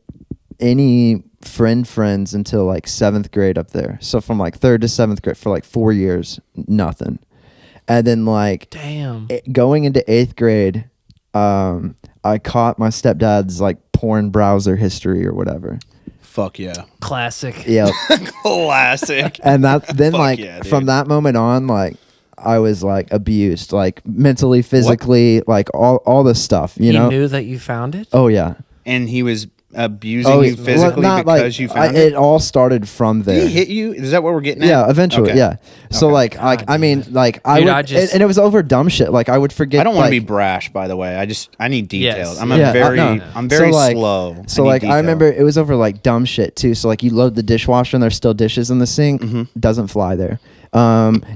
any friends until like 7th grade up there. So from like 3rd to 7th grade for like 4 years, nothing. And then like damn, going into 8th grade, I caught my stepdad's like porn browser history or whatever. Fuck yeah. classic. Yeah. Classic. And that then Fuck like yeah, dude. from that moment on, like I was like abused, like mentally, physically, like all this stuff, you He know? knew that you found it. Oh yeah. And he was abusing you physically not because you found it all started from there. Did he hit you? Is that what we're getting at? Yeah, eventually, Okay. yeah. So Okay. like I mean, like I Dude, would, I just- and it was over dumb shit. Like I would forget. I don't want to like, be brash, by the way. I need details. Yes. I'm Yeah, very no. I'm very So, like- slow. So need like detail. I remember it was over like dumb shit too. So like you load the dishwasher and there's still dishes in the sink. Mm-hmm. Doesn't fly there.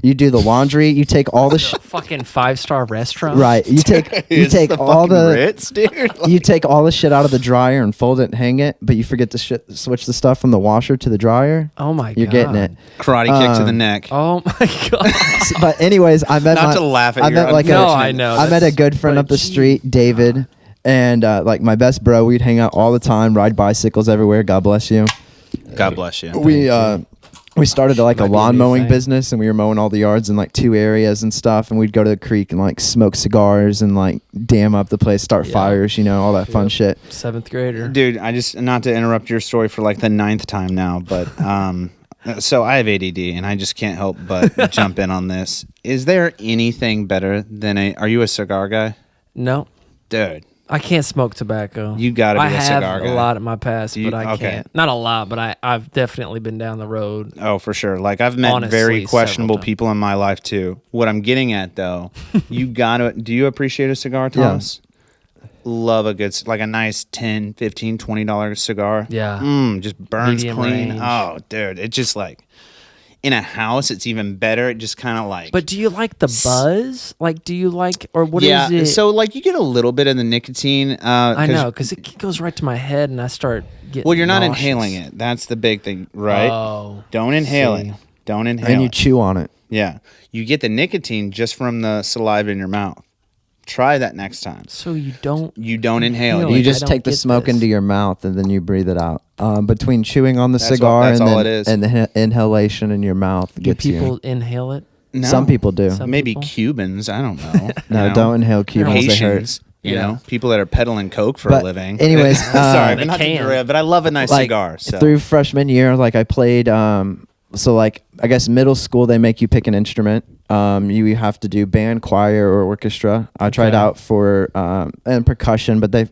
You do the laundry. You take all the shit. Fucking 5-star restaurant. Right. You take It's the all fucking the Ritz, dude. you take all the shit out of the dryer and fold it and hang it, but you forget to switch the stuff from the washer to the dryer. Oh my god. You're getting it. Karate kick to the neck. Oh my god. But anyways, I met Not to laugh at I your met like No, a, I know. I met a That's- good friend but up the gee. street, David, and like my best bro. We'd hang out all the time, ride bicycles everywhere. God bless you. God bless you. We started like a Might be a lawn new mowing thing. business, and we were mowing all the yards in like 2 areas and stuff. And we'd go to the creek and like smoke cigars and like dam up the place, start Yeah. fires, you know, all that fun Yep. shit. 7th grader. Dude, I just not to interrupt your story for like the 9th time now, but so I have ADD and I just can't help but jump in on this. Is there anything better than are you a cigar guy? No, Dude, I can't smoke tobacco. You gotta be I a have cigar guy. a lot in my past, You- but I okay. can't. Not a lot, but I've definitely been down the road. oh, for sure. Like I've met Honestly, very questionable several times. people in my life too. What I'm getting at though, do you appreciate a cigar, Thomas? Love a good, like a nice $10, $15, $20 cigar. Yeah. Just burns Medium clean. range. Oh, dude. It just like, in a house, it's even better. It just kind of like. But do you like the buzz? Like, do you like, or what is yeah, it? so like you get a little bit of the nicotine. I know, because it goes right to my head and I start getting Well, you're not nauseous. inhaling it. That's the big thing, right? Oh. Don't inhale See. it. Don't inhale And you it. chew on it. Yeah. You get the nicotine just from the saliva in your mouth. Try that next time. So you don't. You don't inhale Inhale it. it. You I just don't take the get smoke this. into your mouth and then you breathe it out. Between chewing on the That's cigar that's and all then it is. and the inhalation in your mouth Do gets people you. inhale it? No. Some people do. Some Maybe people? Cubans. I don't know. No, You know? don't inhale Cubans. They hurt. Haitians. You Yeah. know, people that are peddling coke for a But living. anyways, sorry, They but not to can. derail, but I love a nice like cigar. So. through freshman year, like I played. So like I guess middle school they make you pick an instrument. You have to do band, choir, or orchestra. I tried Okay. out for and percussion, but they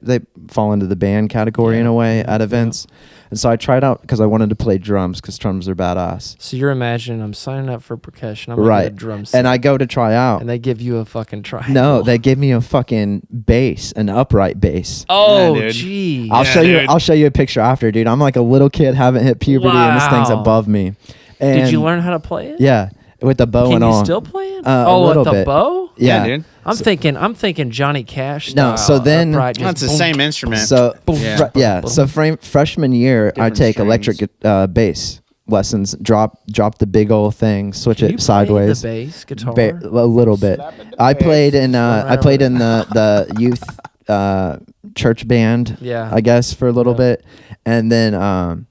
fall into the band category in a way at events. And so I tried out because I wanted to play drums because drums are badass. So you're imagining I'm signing up for percussion. I'm gonna Right. get a drum set. And I go to try out. And they give you a fucking triangle. No, they give me a fucking bass, an upright bass. Oh, Yeah, dude. gee. I'll Yeah, show you. dude. I'll show you a picture after, dude. I'm like a little kid, haven't hit puberty, and this thing's Wow. above me. And Did you learn how to play it? Yeah, with the bow Can and you all. still play it? A Oh, little with the bit. bow? Yeah, dude. I'm thinking Johnny Cash. No, style, so then- upright, just That's the boom. same instrument. So Yeah. yeah, so freshman year, I Different take strings. electric bass lessons. Drop the big old thing, switch Can it you play sideways. the bass guitar. A little bit. I played in Going I played in around. the youth church band. Yeah. I guess for a little Yeah. bit, and then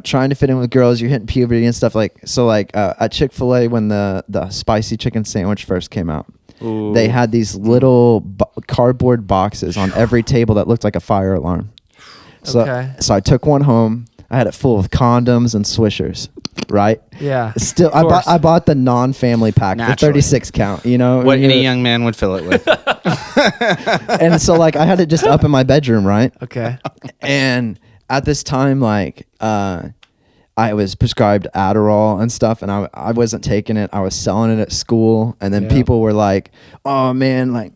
trying to fit in with girls. You're hitting puberty and stuff like. So like at Chick-fil-A when the spicy chicken sandwich first came out, Ooh. they had these little cardboard boxes on every table that looked like a fire alarm. So I took one home. I had it full of condoms and swishers, right? Yeah. Still, I bought the non-family pack, the 36 count. What any young man would fill it with. And so like I had it just up in my bedroom, right? Okay. And at this time, like I was prescribed Adderall and stuff, and I wasn't taking it. I was selling it at school, and then people were like, "Oh man, like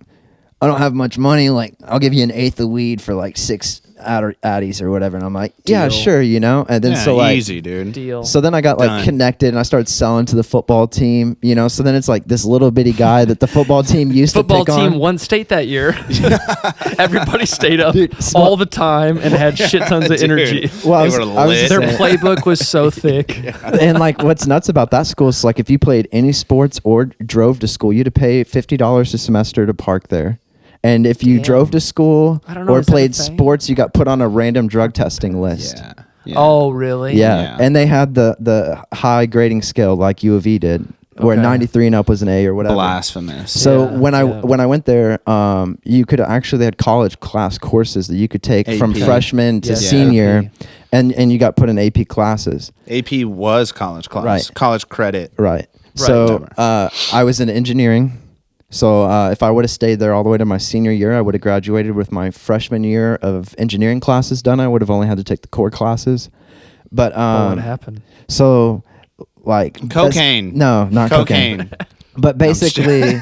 I don't have much money. Like I'll give you an eighth of weed for like 6 Addies or whatever." And I'm like, "Yeah, sure, And then so like easy, dude. Deal. So then I got like connected, and I started selling to the football team, So then it's like this little bitty guy that the football team used to pick on. Football team won state that year. Everybody stayed up all the time and had shit tons of energy. Well, their playbook was so thick. And like what's nuts about that school is like if you played any sports or drove to school, you had to pay $50 a semester to park there. And if you drove to school or played sports, you got put on a random drug testing list. Yeah. Oh, really? Yeah. And they had the high grading scale like U of E did, where 93 and up was an A or whatever. Blasphemous. So when I went there, you could actually, they had college class courses that you could take AP. from freshman to senior, and you got put in AP classes. AP was college class. Right. College credit. Right. So I was in engineering. So if I would have stayed there all the way to my senior year, I would have graduated with my freshman year of engineering classes done. I would have only had to take the core classes. But what happened? So like cocaine. No, not cocaine. But basically,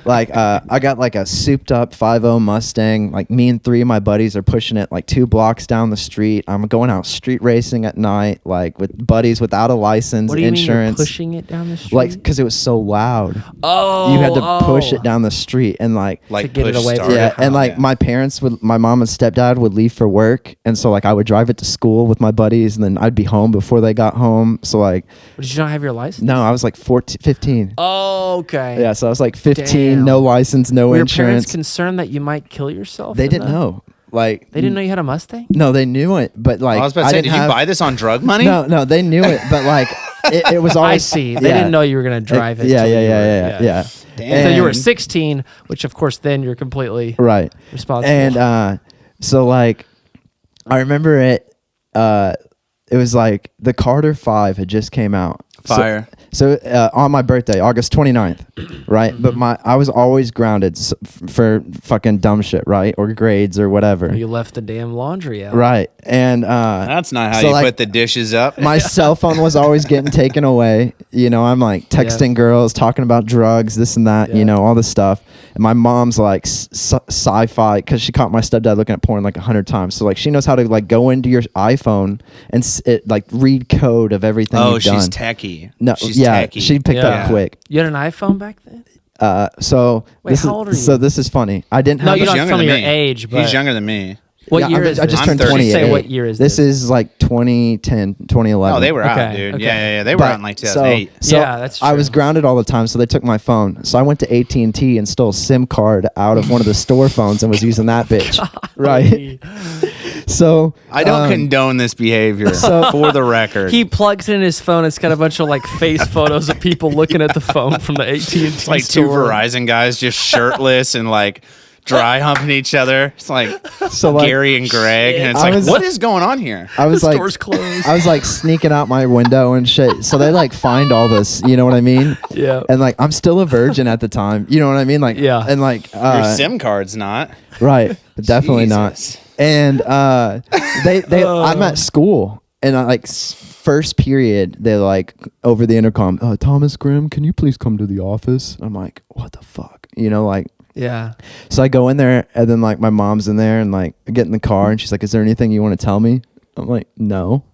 like I got like a souped up 5.0 Mustang. Like me and 3 of my buddies are pushing it like 2 blocks down the street. I'm going out street racing at night, like with buddies without a license, what do you insurance. Mean you're pushing it down the street? Like because it was so loud. Oh, you had to push it down the street and like to get it away. Yeah, and like my parents would, my mom and stepdad would leave for work, and so like I would drive it to school with my buddies, and then I'd be home before they got home. So like, did you not have your license? No, I was like 15. Oh. Okay. Yeah, so I was like 15, Damn. no license, no Were your insurance. parents concerned that you might kill yourself? They didn't know. Like they didn't know you had a Mustang? No, they knew it, but like I was about to say, did you buy this on drug money? No, they knew it, but like it was always. I see. They didn't know you were gonna drive it. Yeah. Damn. So you were 16, which of course then you're completely responsible. And so like I remember it. It was like the Carter 5 had just came out. Fire. So on my birthday, August 29th, right? But I was always grounded for fucking dumb shit, right? Or grades or whatever. You left the damn laundry out. Right. And that's not how you put the dishes up. My cell phone was always getting taken away. I'm like texting girls, talking about drugs, this and that, all this stuff. And my mom's like sci-fi, because she caught my stepdad looking at porn like 100 times. So like she knows how to like go into your iPhone and like read code of everything you've done. Oh, she's techie. No, she's techie. She picked up quick. You had an iPhone back then? So wait, how old are you? So this is funny. I didn't have. No, you don't tell me your age. But he's younger than me. What year is I just turned 28. Say what year is this? This is like 2010, 2011. Oh, they were out, dude. Okay. Yeah. They were out in like 2008. So yeah, that's true. I was grounded all the time, so they took my phone. So I went to AT&T and stole a SIM card out of one of the store phones and was using that bitch. Right. So I don't condone this behavior. For the record, he plugs it in his phone. It's got a bunch of like face photos of people looking at the phone from the AT&T it's like store. 2 Verizon guys just shirtless and like dry humping each other. It's like Gary and Greg, and it's like, what is going on here? I was like, store's closed. I was like sneaking out my window and shit. So they like find all this, you know what I mean? Yeah. And like I'm still a virgin at the time, you know what I mean? Like and like your SIM card's not right, definitely not. And they I'm at school, and I like first period they're like over the intercom, Thomas Grimm, can you please come to the office? I'm like, what the fuck, like. Yeah. So I go in there, and then like my mom's in there, and like I get in the car, and she's like, "Is there anything you want to tell me?" I'm like, "No."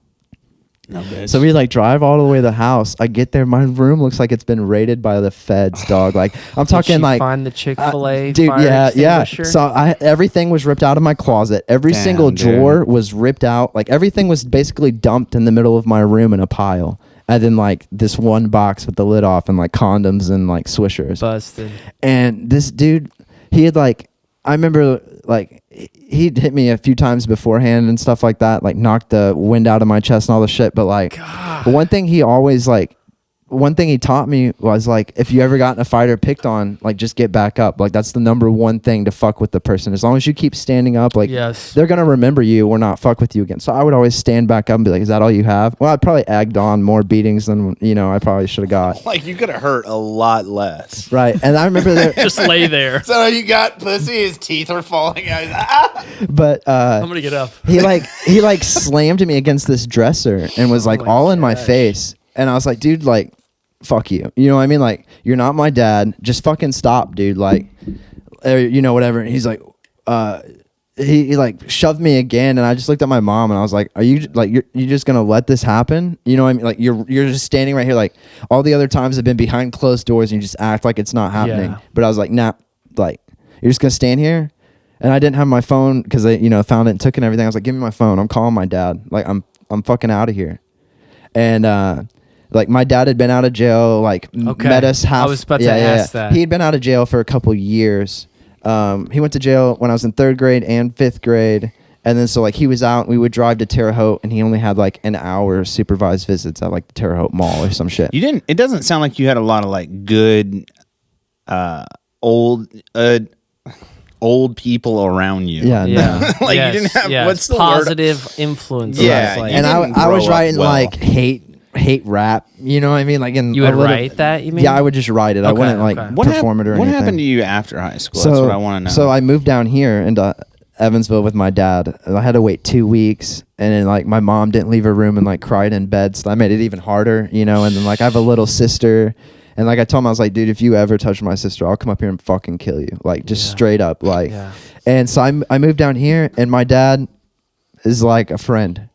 No, bitch. So we like drive all the way to the house. I get there, my room looks like it's been raided by the feds, dog. Like I'm talking Did she like find the Chick-fil-A dude, fire yeah. extinguisher? So everything was ripped out of my closet. Every single drawer was ripped out. Like everything was basically dumped in the middle of my room in a pile. And then like this one box with the lid off and like condoms and like swishers. Busted. And this dude, he had like, I remember like he'd hit me a few times beforehand and stuff like that, like knocked the wind out of my chest and all the shit. But like, one thing he taught me was like, if you ever got in a fight or picked on, like just get back up. Like that's the number one thing to fuck with the person. As long as you keep standing up, like they're gonna remember you or not fuck with you again. So I would always stand back up and be like, is that all you have? Well, I'd probably egged on more beatings than I probably should have got. Like you could have hurt a lot less. Right. And I remember that Just lay there. So you got pussy, his teeth were falling out. but I'm gonna get up. he slammed me against this dresser and was like all in my face. And I was like, dude, like, fuck you. You know what I mean? Like, you're not my dad. Just fucking stop, dude. Like, whatever. And he's like, he like shoved me again. And I just looked at my mom and I was like, are you like, you're just going to let this happen? You know what I mean? Like, you're just standing right here. Like, all the other times have been behind closed doors and you just act like it's not happening. Yeah. But I was like, nah, like, you're just going to stand here? And I didn't have my phone because they, found it and took it and everything. I was like, give me my phone. I'm calling my dad. Like, I'm fucking out of here. And, like my dad had been out of jail, like met us half. I was about to ask that. He had been out of jail for a couple years. He went to jail when I was in 3rd grade and 5th grade. And then so like he was out, we would drive to Terre Haute and he only had like an hour supervised visits at like the Terre Haute Mall or some shit. It doesn't sound like you had a lot of like good, old people around you. Yeah. No. Like you didn't have, what's the positive influence. Yeah. Like, And I was writing well. like hate rap, you know what I mean? Like you would write that, you mean? Yeah, I would just write it. I wouldn't like perform it or anything. What happened to you after high school? That's what I want to know. So I moved down here into Evansville with my dad. I had to wait 2 weeks, and then like my mom didn't leave her room and like cried in bed, so that made it even harder, And then like I have a little sister, and like I told him, I was like, dude, if you ever touch my sister, I'll come up here and fucking kill you, like just straight up, like. Yeah. And so I moved down here, and my dad is like a friend,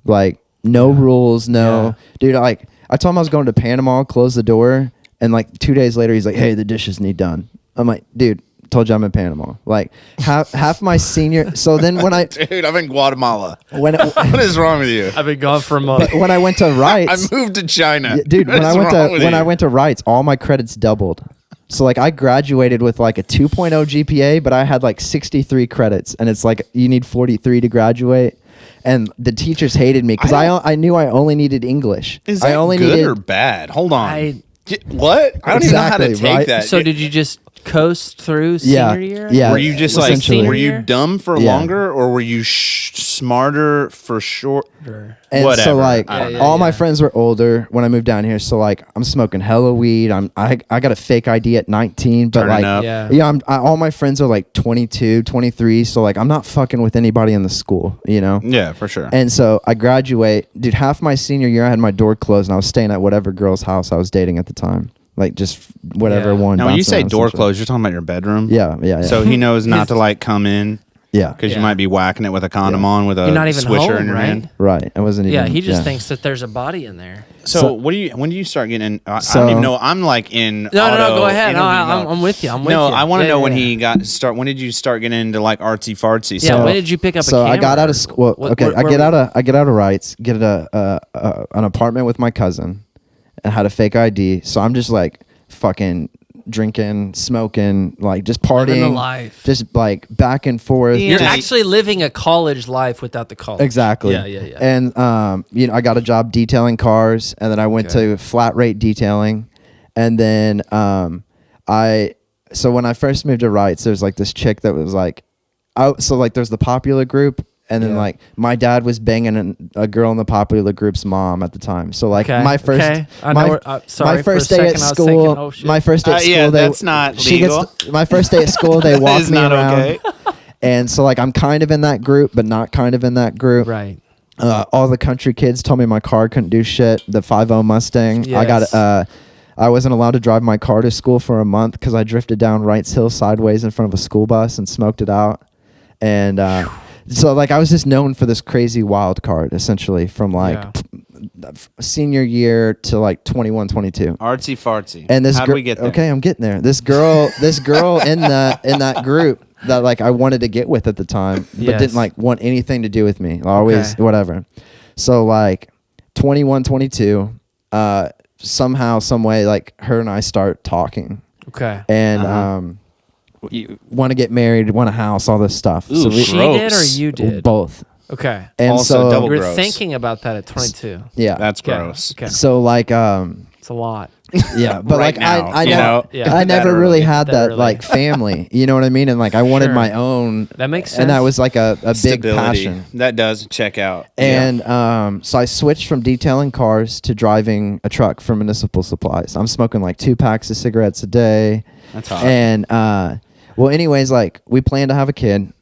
like no rules, dude. Like I told him I was going to Panama, close the door, and like 2 days later, he's like, hey, the dishes need done. I'm like, dude. Told you I'm in Panama. Like half my senior. So then when dude, I'm in Guatemala. What is wrong with you? I've been gone for a month. When I went to Wrights, I moved to China, dude. When I went to Wrights, all my credits doubled. So like I graduated with like a 2.0 GPA, but I had like 63 credits, and it's like you need 43 to graduate. And the teachers hated me because I knew I only needed English. Is that good or bad? Hold on. What? I don't even know how to take that. So did you just coast through senior year? Yeah. Were you just like, were you dumb for longer, or were you smarter for shorter? And whatever. So like all my friends were older when I moved down here. So like I'm smoking hella weed. I got a fake ID at 19, but Turning like up. all my friends are like 22, 23. So like I'm not fucking with anybody in the school, Yeah, for sure. And so I graduate, dude. Half my senior year, I had my door closed, and I was staying at whatever girl's house I was dating at the time. Like just whatever one. Now when you say door closed, you're talking about your bedroom. Yeah. So he knows not to like come in. Yeah, because you might be whacking it with a condom on with a You're not even switcher home, in your right? hand. Right. I wasn't even. Yeah, he just thinks that there's a body in there. So when do you start getting in? I don't even know. I'm like in. No, go ahead. No, I'm with you. I want to know when he got start. When did you start getting into like artsy fartsy? Yeah. So, when did you pick up a So camera? I got out of school. Okay, I get out of Wrights, get an apartment with my cousin, and had a fake ID. So I'm just like fucking drinking, smoking, like just partying, Living the life. just like back and forth. You're Just- actually living a college life without the college. Exactly. Yeah. And I got a job detailing cars, and then I went to flat rate detailing, and then so when I first moved to Wrights, there's like this chick that was like, so like there's the popular group. And then like my dad was banging a girl in the popular group's mom at the time. So like my first my first day at school, my first day at school, that's not legal. My first day at school, they walked me around. Okay. And so like I'm kind of in that group, but not kind of in that group. Right. All the country kids told me my car couldn't do shit. The 5.0 Mustang. Yes. I wasn't allowed to drive my car to school for a month because I drifted down Wrights Hill sideways in front of a school bus and smoked it out. And so like I was just known for this crazy wild card essentially from like senior year to like 21, 22. Artsy fartsy. And this how do we get there? Okay, I'm getting there. This girl in that group that like I wanted to get with at the time, but didn't like want anything to do with me. Always whatever. So like 21, 22, somehow, some way, like her and I start talking. Okay. And want to get married, want a house, all this stuff. Ooh, She did or gross. you did? Both. Okay. And Also so double You were gross. thinking about that at 22. yeah, That's Okay, gross. Okay. so like It's a lot. yeah, but Right like now, I you never, know? Yeah. I never That really early. had That that early. like family. You know what I mean? And like I wanted Sure. my own. That makes sense. And that was like a big Stability. passion. That does check out. And so I switched from detailing cars to driving a truck for municipal supplies. I'm smoking like 2 packs of cigarettes a day. That's hot. And well, anyways, like we plan to have a kid.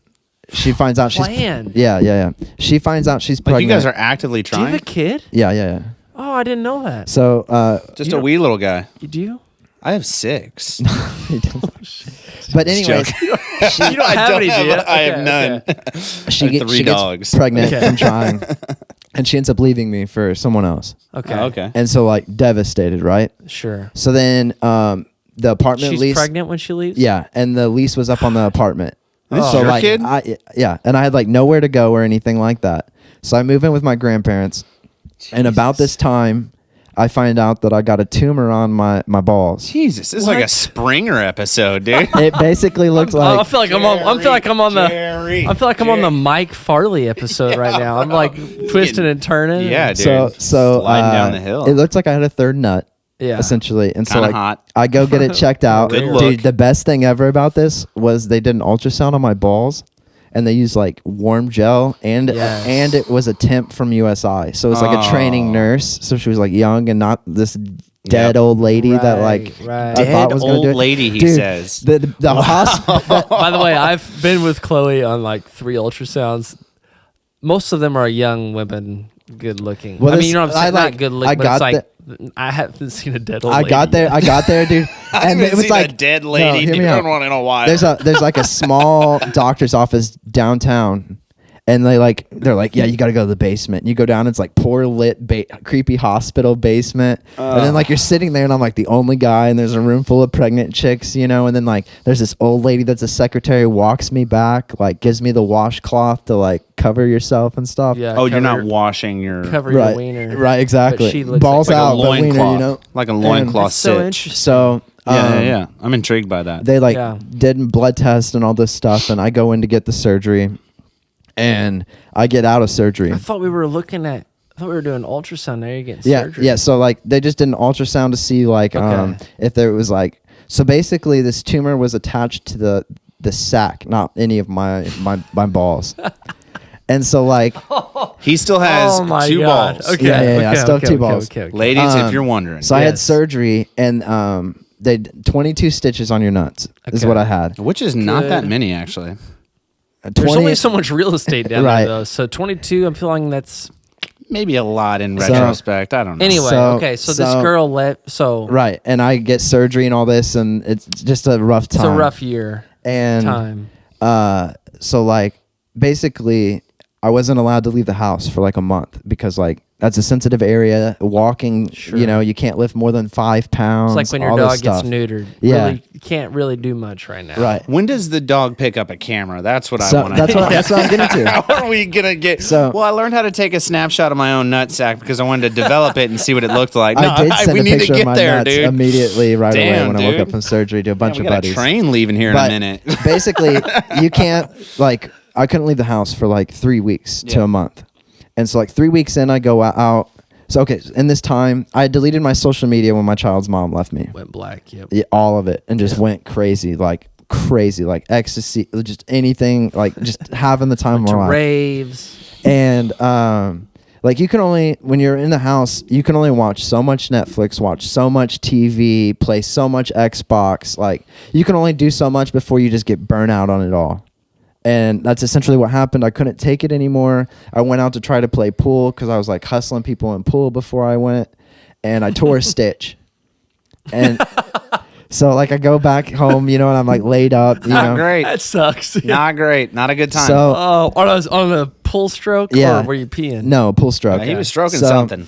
She finds out she's Plan? yeah. She finds out she's Like pregnant. you guys are actively Do you have trying. a kid? yeah. Oh, I didn't know that. So Just You a don't- wee little guy. You do? I have 6. but anyways, You don't I have don't any, do you? have. I have Okay, none. okay. she, I have 3 she dogs. gets pregnant Okay. from trying, and she ends up leaving me for someone else. Okay. Oh, okay. And so like devastated, right? Sure. So then the apartment She's lease. pregnant when she leaves? Yeah, and the lease was up on the apartment. This is so your like, kid? and I had like nowhere to go or anything like that. So I move in with my grandparents, and about this time, I find out that I got a tumor on my balls. Jesus, this is like a What? Springer episode, dude. It basically looked I like feel like I'm on. I feel like I'm on the. Jerry, I feel like I'm on the Mike Farley episode right now. I'm like twisting and turning. Yeah, dude. so Sliding down the hill. It looked like I had a third nut. Yeah. Essentially, and so Kinda like hot. I go get it checked out. Good look. Dude, the best thing ever about this was they did an ultrasound on my balls, and they used like warm gel, and Yes. and it was a temp from USI, so it was like a training Oh. nurse. So she was like young and not this dead Yep. old lady that Right, like right. I thought Dead was gonna old do it. lady, he Dude, says. the hospital. By the way, I've been with Chloe on like 3 ultrasounds. Most of them are young women, good looking. Well, I mean, this- you know what I'm I saying? like- Not good I looking, but got it's like I haven't seen a dead old I lady got there. yet. I got there, dude, and haven't it was seen like a dead no, lady. hear me dude, out. one in a while. There's like a small doctor's office downtown, and they're like yeah, you got to go to the basement. You go down, it's like poor lit creepy hospital basement, and then like you're sitting there, and I'm like the only guy, and there's a room full of pregnant chicks, you know, and then like there's this old lady that's a secretary, walks me back, like gives me the washcloth to like cover yourself and stuff. Yeah, oh, you're cover not your- washing your cover right, your wiener. right, exactly. But she looks Balls like like out, a but wiener, loincloth, you know, like a And- loincloth That's so sit. interesting. So Yeah. I'm intrigued by that. they like Yeah. did blood tests and all this stuff, and I go in to get the surgery, and I get out of surgery. I thought we were looking at. I thought we were doing ultrasound. Now you're getting Yeah, surgery. yeah. So like they just did an ultrasound to see like Okay. if there was like, so basically this tumor was attached to the sac, not any of my balls. And so like He still has Oh my 2 God. balls. Okay. Yeah, I still have 2 balls. Okay. Ladies, if you're wondering. so I had Yes. surgery, and they 22 stitches on your nuts is Okay. what I had. Which is not that Good. many, actually. There's only so much real estate down Right. there, though. So 22, I'm feeling that's. Maybe a lot in So- retrospect. I don't know. Anyway, So- okay. So this so- girl let. So Right, and I get surgery and all this, and it's just a rough it's time. a rough year. and time. So like basically I wasn't allowed to leave the house for like a month because like that's a sensitive area. Walking, Sure. you know, you can't lift more than 5 pounds. It's like when your all this dog gets stuff. neutered. Yeah. Really, you can't really do much right now. Right. When does the dog pick up a camera? That's what I So want that's what I'm getting to. How are we gonna get? So- well, I learned how to take a snapshot of my own nutsack because I wanted to develop it and see what it looked like. No, I did send we a need to picture get of my there, nuts dude. immediately right away Damn, when I woke dude. up from surgery to a bunch we of got buddies. a train leaving here in But a minute. basically, you can't like I couldn't leave the house for like 3 weeks to Yeah. a month, and so like 3 weeks in, I go out. So okay, in this time, I deleted my social media when my child's mom left me. Went black. Yep. Yeah, all of it, and just went crazy, like ecstasy, just anything, like just having the time of To my life. raves. And like you can only, when you're in the house, you can only watch so much Netflix, watch so much TV, play so much Xbox. Like you can only do so much before you just get burnt out on it all. And that's essentially what happened. I couldn't take it anymore. I went out to try to play pool because I was like hustling people in pool before I went, and I tore a stitch. And so like I go back home, you know, and I'm like laid up, you Not know. great. That sucks. Not great. Not a good time. So Oh, on a pull stroke? Yeah. Or were you peeing? no, pool stroke. he was stroking So- something.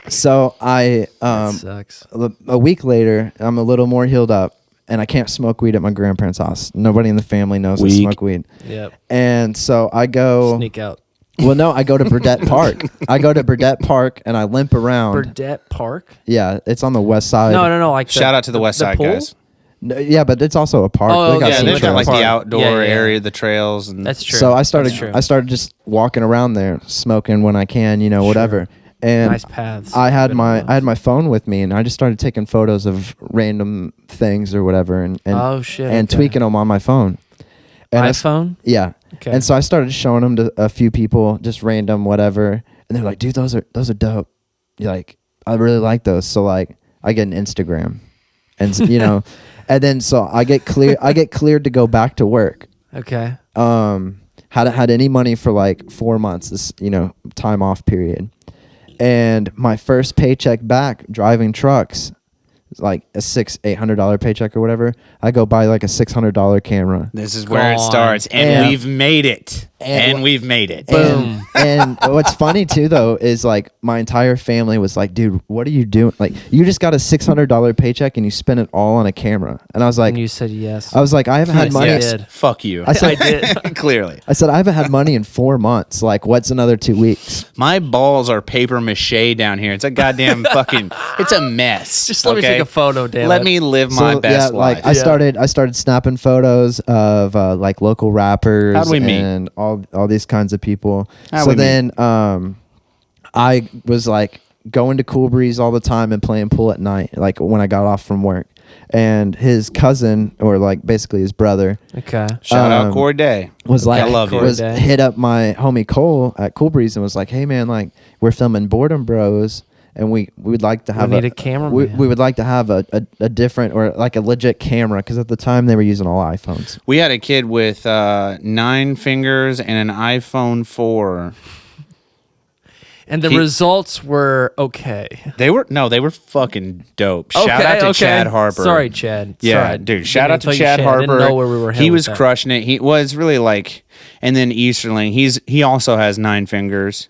So I That sucks. a week later, I'm a little more healed up, and I can't smoke weed at my grandparents' house. Nobody in the family knows I Weak. smoke weed. Yep. And so I go. Sneak out. Well, no, I go to Burdett Park. I go to Burdett Park and I limp around. Burdett Park? Yeah, it's on the west side. No. Like Shout out to the West Side pool? guys. No, yeah, but it's also a park. Oh, They got Yeah, some they've got trails. like the Park. outdoor Yeah, yeah. area, the trails, and That's true. So I That's true. started just walking around there, smoking when I can, whatever. And Nice paths. I had Good my ones. phone with me, and I just started taking photos of random things or whatever, and Oh, shit, and okay. tweaking them on my phone. And iPhone? yeah. Okay. And so I started showing them to a few people, just random whatever, and they're like, "Dude, those are dope. Like, I really like those." So like, I get an Instagram, and and then so I get cleared to go back to work. Okay. Hadn't had any money for like 4 months. This time off period, and my first paycheck back driving trucks. Like a $800 paycheck or whatever. I go buy like a $600 camera. this is where it Gone. starts. And And- we've made it. and- And we've made it. Boom. And what's funny too though is like my entire family was like, "Dude, what are you doing? Like, you just got a $600 paycheck and you spent it all on a camera." And I was like, And you said yes. I haven't had money. Yes. Yes. did. Fuck you. I said, Clearly. I said I haven't had money in 4 months. Like, what's another 2 weeks? My balls are paper mache down here. It's a goddamn fucking. It's a mess. Just let me take a photo, damn Let it. me live my So, best like life. I started snapping photos of like local rappers How'd we meet? and all these kinds of people. How'd So we meet? then I was like going to Cool Breeze all the time and playing pool at night, like when I got off from work. And his cousin, or like basically his brother, Okay. Shout out um, Corday. was I like love you. was Corday. hit up my homie Cole at Cool Breeze and was like, "Hey man, like we're filming Boredom Bros, and we would like to have need a cameraman." We would like to have a different or like a legit camera, because at the time they were using all iPhones." We had a kid with 9 fingers and an iPhone 4. And the He- results were okay. They were fucking dope. Shout out to Chad Harper. Sorry, Chad. Yeah, Sorry. dude. Shout out to Didn't tell you Chad shit. Harper. I didn't know where we were headed He with was that. crushing it. He was really like, and then Easterling. He also has 9 fingers.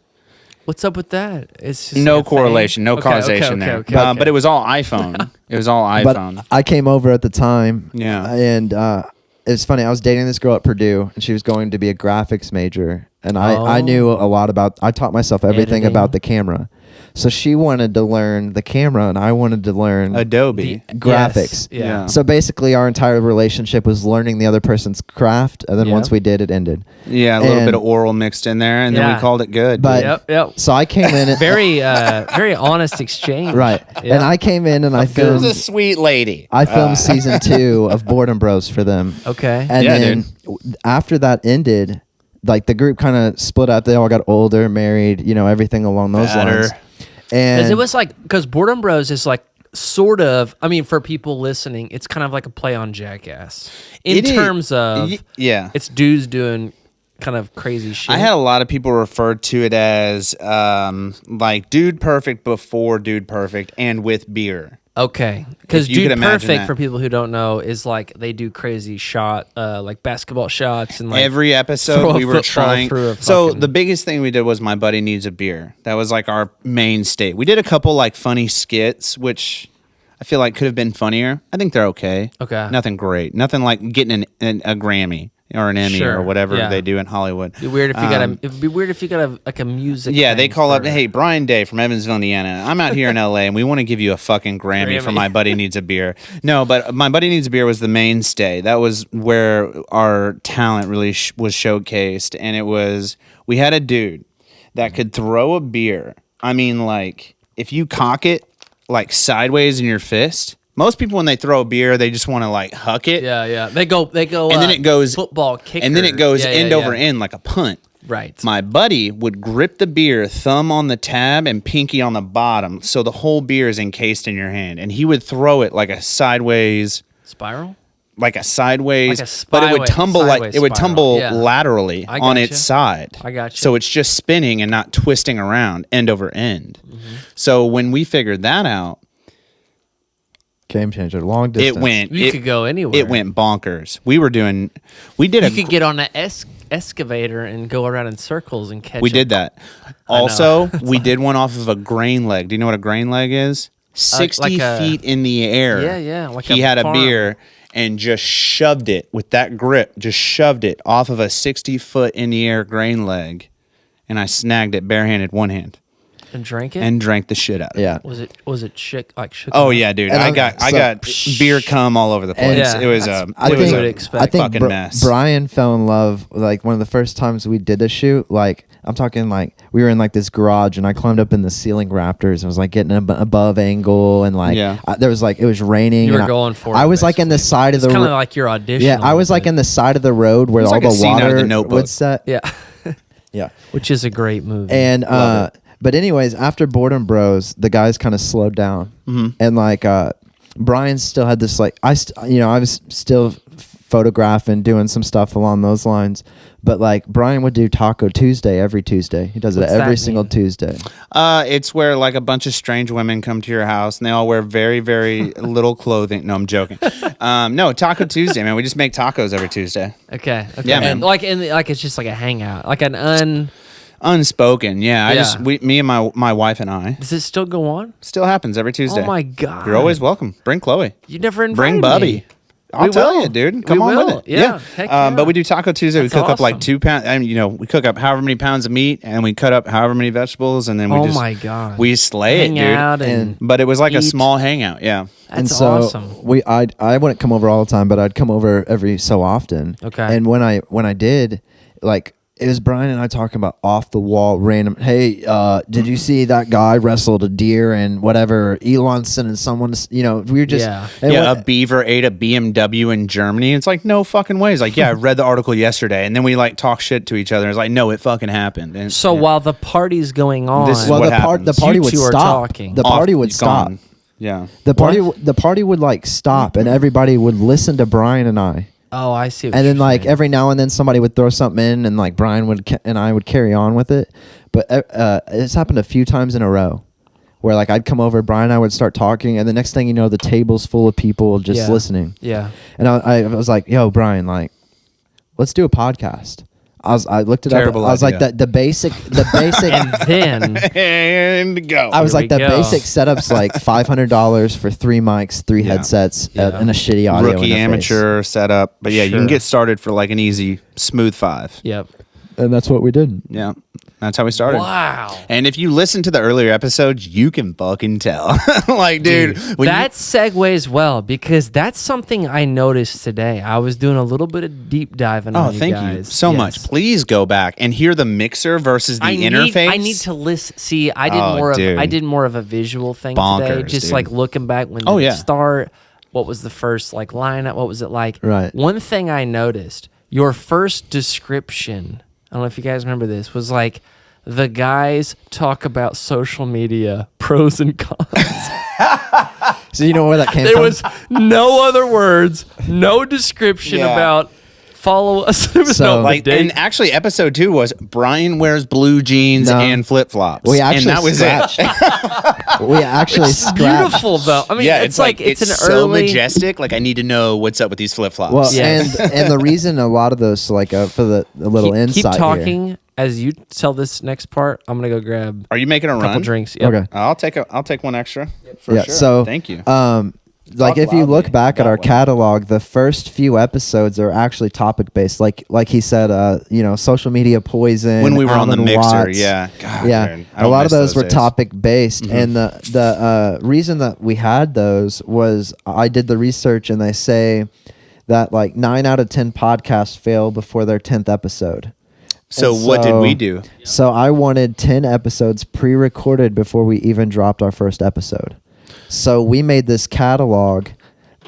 What's up with that? It's just No like a thing? correlation, no Okay, causation there. But it was all iPhone. It was all iPhone. But I came over at the time, Yeah. and it's funny. I was dating this girl at Purdue, and she was going to be a graphics major, and I knew a lot about. I taught myself everything Editing. about the camera. So she wanted to learn the camera, and I wanted to learn Adobe. graphics. Yes, yeah. So basically, our entire relationship was learning the other person's craft, and then Yep. once we did, it ended. Yeah, a little And- bit of oral mixed in there, and then Yeah. we called it good. But Yep. so I came in, and, Very, very honest exchange. right, Yeah. and I came in and I it was a filmed. sweet lady. I filmed season 2 of Boredom Bros for them. Okay. And Yeah, then after that ended, like the group kind of split up. They all got older, married, everything along those Better. lines. And Because it was like, because Boredom Bros is like sort of, I mean, for people listening, it's kind of like a play on Jackass in It is. terms of, Yeah. it's dudes doing kind of crazy shit. I had a lot of people refer to it as like Dude Perfect before Dude Perfect and with beer. Okay, because If you could Dude imagine Perfect, that. for people who don't know, is like they do crazy shot, like basketball shots and like Every throw episode a we were football trying. through a So fucking- the biggest thing we did was My Buddy Needs a Beer. That was like our mainstay. We did a couple like funny skits, which I feel like could have been funnier. I think they're okay. Okay. Nothing great. Nothing like getting a Grammy or an Emmy Sure, or whatever yeah. they do in Hollywood. It'd be weird if you got a. It'd be weird if you got a music. Yeah, they thing call up, for- hey, Brian Day from Evansville, Indiana. I'm out here in LA and we want to give you a fucking Grammy for Grammy. My Buddy Needs a Beer. No, but My Buddy Needs a Beer was the mainstay. That was where our talent really was showcased. And it was, we had a dude that could throw a beer. I mean, like, if you cock it like sideways in your fist, most people when they throw a beer, they just want to like huck it. Yeah. They go. And then it goes football kicker, and then it goes Yeah, end yeah, over yeah. end like a punt. Right. My buddy would grip the beer, thumb on the tab and pinky on the bottom, so the whole beer is encased in your hand, and he would throw it like a sideways, Spiral. but it would sideways tumble like it would spiral. tumble Yeah. laterally I on gotcha. its side. I gotcha. So it's just spinning and not twisting around end over end. Mm-hmm. So when we figured that out, game changer, long distance. You could go anywhere. It went bonkers. We did You could get on an excavator and go around in circles and catch. We them. did that. Also, we did one off of a grain leg. Do you know what a grain leg is? 60 like a- feet in the air. Yeah, like he a had a farm. beer and just shoved it with that grip, just shoved it off of a 60-foot in the air grain leg, and I snagged it barehanded one hand. And drank it? and drank the shit out of it. Yeah. Was it shook shook Oh it up? yeah, dude. And I I'm- got beer cum all over the place. Yeah, it was that's- I it was think- a expect. I think fucking mess. Brian fell in love like one of the first times we did a shoot. Like I'm talking like we were in like this garage and I climbed up in the ceiling rafters. I was like getting above angle and like Yeah. there was like it was raining. You were and going for it, I was like in the basically. side of It's the kind of like your audition. yeah. I was like in the side of the road where It was all like a the scene out of water The Notebook. would set. Yeah. Yeah. Which is a great movie. And Love but anyways, after Boredom Bros, the guys kind of slowed down, and like Brian still had this like I was still photographing, doing some stuff along those lines, but like Brian would do Taco Tuesday every Tuesday. He does What's it every that single mean? Tuesday. It's where like a bunch of strange women come to your house and they all wear very, very little clothing. No, I'm joking. No, Taco Tuesday, man. We just make tacos every Tuesday. okay. Yeah, man. And like it's just like a hangout, like Unspoken, yeah. Yeah. Me and my wife and I. Does it still go on? Still happens every Tuesday. Oh my god! You're always welcome. Bring Chloe. You never invited Bring Bubby. me. I'll We tell will. you, dude. We Come on will. with it. Yeah. Heck yeah. But we do Taco Tuesday. That's we cook up like awesome. 2 pounds, and we cook up however many pounds of meat, and we cut up however many vegetables, and then we Oh just my god! we slay hang it, dude. out and But it was like a eat. small hangout, yeah. That's and so awesome. I wouldn't come over all the time, but I'd come over every so often. Okay. And when I did, like it was Brian and I talking about off the wall random. Hey, did you see that guy wrestled a deer and whatever? Elon sending someone. We were just Yeah. and Yeah, when- a beaver ate a BMW in Germany. It's like, no fucking way. It's like, yeah, I read the article yesterday, and then we like talk shit to each other. It's like, no, it fucking happened. And, So yeah. while the party's going on, This is well, what the happens. party You would two are stop. talking. The Off- party would stop. gone. Yeah. The party would like stop, and everybody would listen to Brian and I. oh, I see. What And then you're like saying. every now and then somebody would throw something in, and like Brian and I would carry on with it. But it's happened a few times in a row, where like I'd come over, Brian and I would start talking, and the next thing you know, the table's full of people just Yeah. listening. Yeah. And I was like, "Yo, Brian, like, let's do a podcast." I looked it Terrible up. I was like, idea. the basic. And then And go. I was Here like, we the go. basic setup's like $500 for 3 mics, 3 Yeah. headsets, Yeah. and a shitty audio rookie interface. amateur setup. But yeah, you Sure. can get started for like an easy smooth 5. yep. And that's what we did. Yeah. That's how we started. Wow. And if you listen to the earlier episodes, you can fucking tell. Like, dude, when that segues well because that's something I noticed today. I was doing a little bit of deep diving Oh, on you thank guys. you so Yes. much. Please go back and hear the mixer versus the interface. I need to listen. See, I did Oh, dude. I did more of a visual thing today. Bonkers, Just dude. like looking back when Oh, did it yeah. start. What was the first like lineup? What was it like? Right. One thing I noticed, your first description, I don't know if you guys remember this, was like the guys talk about social media pros and cons. So you know where that came There from? was no other words, no description Yeah. about follow us. There was So, no Like, date. and actually, episode 2 was Brian wears blue jeans No. and flip flops. We actually and that was scratched. it. We actually It's scratched. beautiful though. I mean, Yeah, it's like it's an so early. majestic. Like, I need to know what's up with these flip flops. Well, Yeah. and the reason a lot of those like for the a little keep insight here. talking as you tell this next part. I'm gonna go grab are you making a a couple run? drinks. Yep. Okay. I'll take one extra. For Yeah. sure. So thank you. Like Talk if you look loudly back at that our way. catalog, the first few episodes are actually topic based. Like he said, social media poison. When we were on the Alan mixer, Watts. yeah. God, Yeah, man, I a don't lot of miss those were days. Mm-hmm. topic based, and the reason that we had those was I did the research, and they say that like 9 out of 10 podcasts fail before their 10th episode. So And what did we do? So I wanted 10 episodes pre-recorded before we even dropped our first episode. So we made this catalog,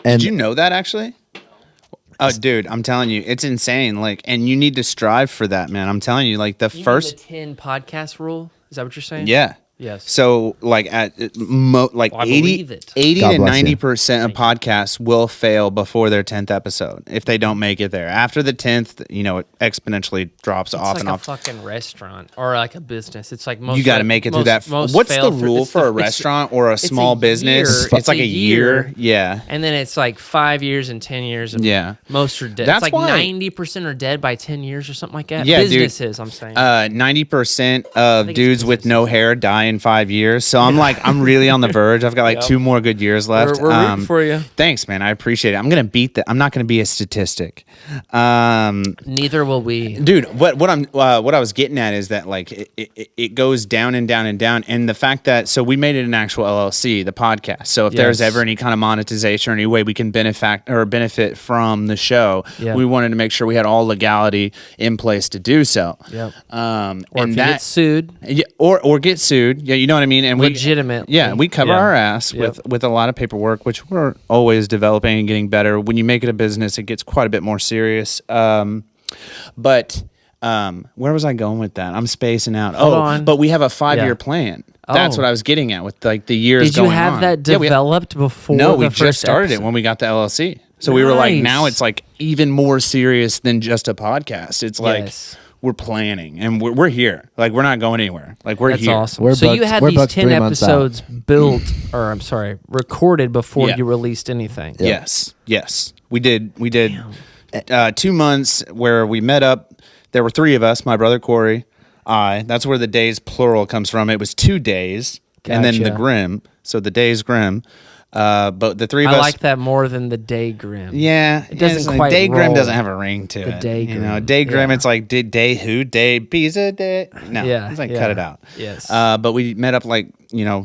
and Did you know that actually? Oh, dude, I'm telling you, it's insane. Like, and you need to strive for that, man. I'm telling you, like the You first, mean the 10 podcast rule. Is that what you're saying? yeah. Yes. So, like at like Oh, I 80, believe it. 80 God to bless you. 90% of podcasts will fail before their 10th episode if they don't make it there. After the 10th, it exponentially drops It's off like and a off. fucking restaurant or like a business. It's like most. You got to make it through that. most What's fail the rule it's for a it's- restaurant or a it's small business? year. It's like a year. Yeah. And then it's like 5 years and 10 years. And Yeah. most are dead. That's it's like why- 90% are dead by 10 years or something like that. Yeah, dude. Businesses, I'm saying. 90% of think it's dudes with no hair die in 5 years. So I'm really on the verge. I've got like 2 more good years left. We're rooting for you. Thanks, man. I appreciate it. I'm gonna beat that. I'm not gonna be a statistic. Neither will we, Dude, what I was getting at is that like it goes down and down and down, and the fact that so we made it an actual LLC, the podcast. So if there's ever any kind of monetization or any way we can benefit from the show, we wanted to make sure we had all legality in place to do so. Yep. Or if you get sued, or get sued. Yeah, you know what I mean. And legitimate. we cover our ass with a lot of paperwork, which we're always developing and getting better. When you make it a business, it gets quite a bit more serious. But where was I going with that? I'm spacing out. Hold on. But we have a 5-year plan. That's what I was getting at with like the years. Did you going have on. that developed before? No, the we first just started episode? it when we got the LLC. So we were like, now it's like even more serious than just a podcast. It's like we're planning and we're here. Like we're not going anywhere. Like we're That's here. awesome. We're So booked- you had we're these booked 10 3 months out. episodes recorded before you released anything. Yes. We did 2 months where we met up. There were 3 of us, my brother Corey, I. That's where the days plural comes from. It was 2 days. And then the Gotcha. Grimm. So the Days Grimm. But the 3 of us. I like that more than the Day Grimm. Yeah, It doesn't it's like quite Day Grimm roll. doesn't have a ring to it. Day You know, Grimm, Day Grimm. yeah. It's like day who? Day pizza day. No, Yeah, it's like yeah. cut it out. Yes. But we met up like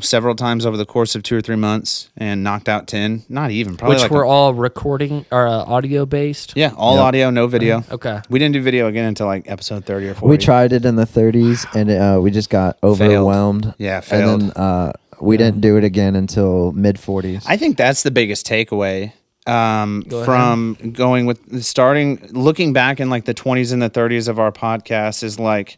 several times over the course of 2 or 3 months and knocked out 10. Not even probably. Which like were all recording or audio based. all audio, no video. Okay. We didn't do video again until like episode 30 or 40. We tried it in the 30s, and we just got overwhelmed. Yeah, failed. And then we didn't do it again until mid 40s. I think that's the biggest takeaway Go from going with looking back in like the 20s and the 30s of our podcast is like,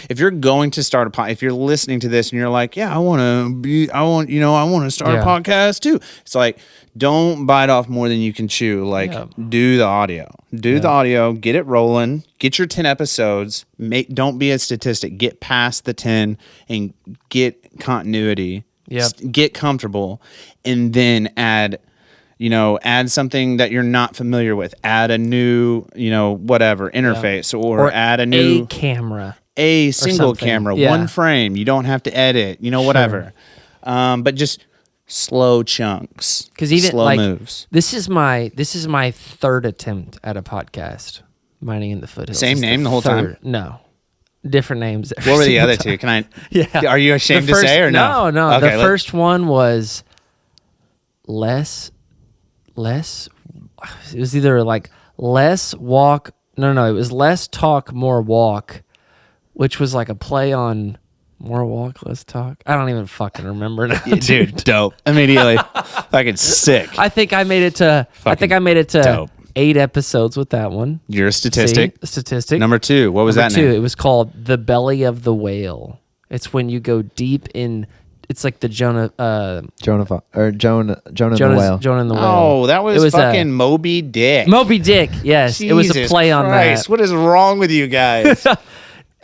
if you're going to start if you're listening to this and you're like, I want to start a podcast too. It's like, don't bite off more than you can chew. Like, do the audio, the audio, get it rolling, get your 10 episodes, don't be a statistic, get past the 10 and get continuity. Get comfortable, and then add something that you're not familiar with. Add a new, whatever interface, or add a new camera, a single something. camera, one frame. You don't have to edit, whatever. But just slow chunks, because even slow like moves. this is my 3rd attempt at a podcast, Mining in the Foothills. Same It's name the whole time? No, different names. What were the other 2? Can I? Yeah. Are you ashamed The to say or no? No. Okay, the first one was less. It was either like less walk. No. It was less talk, more walk, which was like a play on more walk, less talk. I don't even fucking remember now, dude, dope. Immediately, fucking sick. I think I made it to. dope. 8 episodes with that one. You're a statistic. See? A statistic. Number 2. What was Number that 2, name? it was called The Belly of the Whale. It's when you go deep in. It's like the Jonah and the Whale. Jonah and the Whale. Oh, that was, It was fucking Moby Dick. Moby Dick. Yes, it was a Jesus play on Christ, that. What is wrong with you guys?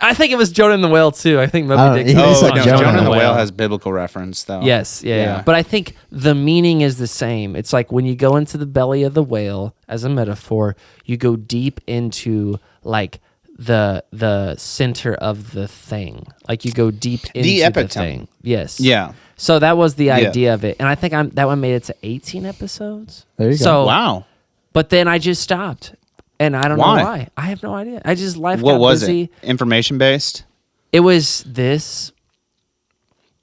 I think it was Jonah and the Whale too. I think Oh, Moby Dick. he Oh, said no, Jonah Jonah and and the the Whale Whale. has biblical reference, though. Yes, yeah. But I think the meaning is the same. It's like when you go into the belly of the whale as a metaphor, you go deep into like the center of the thing. Like you go deep into the epitome. thing. Yes. Yeah. So that was the idea of it, and I think that one made it to 18 episodes. There you go. So Wow. but then I just stopped, and I don't Why? know why. I have no idea. I just life What got was busy. it? Information based? It was this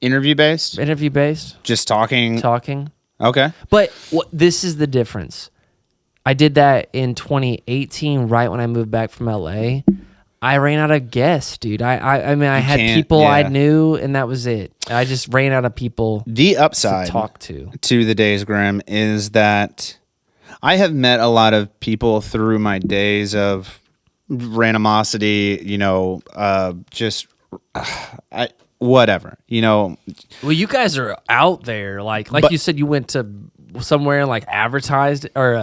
Interview based? interview based Just talking? talking. Okay. But this is the difference. I did that in 2018, right when I moved back from LA. I ran out of guests, dude. I mean, I had can't- people I yeah. knew, and that was it. I just ran out of people The to upside talk to. to the Days Grimm is that I have met a lot of people through my days of randomosity, whatever, Well, you guys are out there, like But- you said, you went to somewhere and like advertised or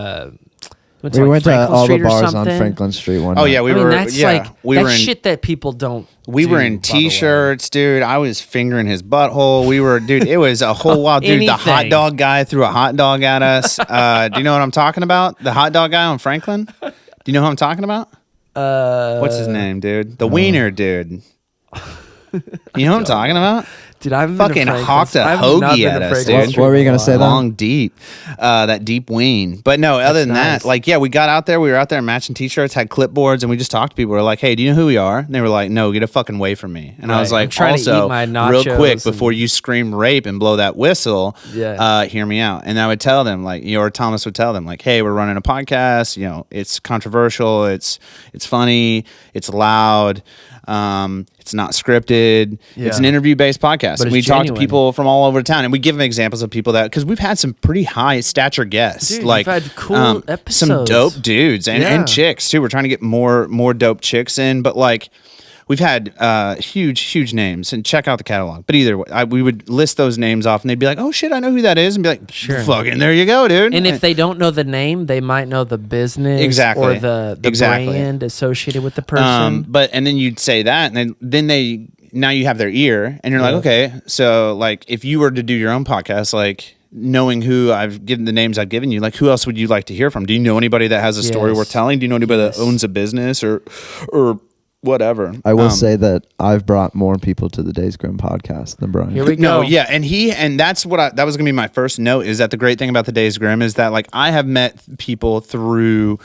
went We like, went to Franklin all the Street or bars on something? Franklin Street one Oh night. yeah, we I mean, were. that's yeah, like we that's were in. shit that people don't. We were do, in by the way. t-shirts, dude. I was fingering his butthole. We were, dude. It was a whole wild, dude. The hot Anything. dog guy threw a hot dog at us. Do you know what I'm talking about? The hot dog guy on Franklin. Do you know who I'm talking about? What's his name, dude? The wiener dude. You know what I'm talking about? Dude, I've fucking hawked a hoagie at us, dude. What were you gonna say then? Long deep, that deep ween. But no, other than nice. that, like, yeah, we got out there. We were out there matching t-shirts, had clipboards, and we just talked to people. We're like, hey, do you know who we are? And they were like, no, get a fucking way from me. And I was Right. I'm like, trying to also, eat my real nachos quick, and- before you scream rape and blow that whistle, hear me out. And I would tell them, like, or Thomas would tell them, like, hey, we're running a podcast. You know, it's controversial. It's funny. It's loud. It's not scripted. It's an interview-based podcast. But And we it's talk to genuine. people from all over town, and we give them examples of people that, because we've had some pretty high stature guests, Dude, like you've had cool some episodes. dope dudes and Yeah. chicks too. We're trying to get more dope chicks in, but like we've had huge names, and check out the catalog. But either way, we would list those names off, and they'd be like, "Oh shit, I know who that is," and be like, Sure. "Fucking there you go, dude." And if they don't know the name, they might know the business Exactly. or the Exactly. brand associated with the person. But and then you'd say that, and then they now you have their ear, and you're like, Yeah. okay, so like if you were to do your own podcast, like knowing who I've given the names I've given you, like who else would you like to hear from? Do you know anybody that has a story Yes. worth telling? Do you know anybody Yes. that owns a business or whatever? I will say that I've brought more people to the Days Grimm podcast than Brian. Here we go. No, yeah, and that's what that was gonna be my first note. Is that the great thing about the Days Grimm is that like I have met people through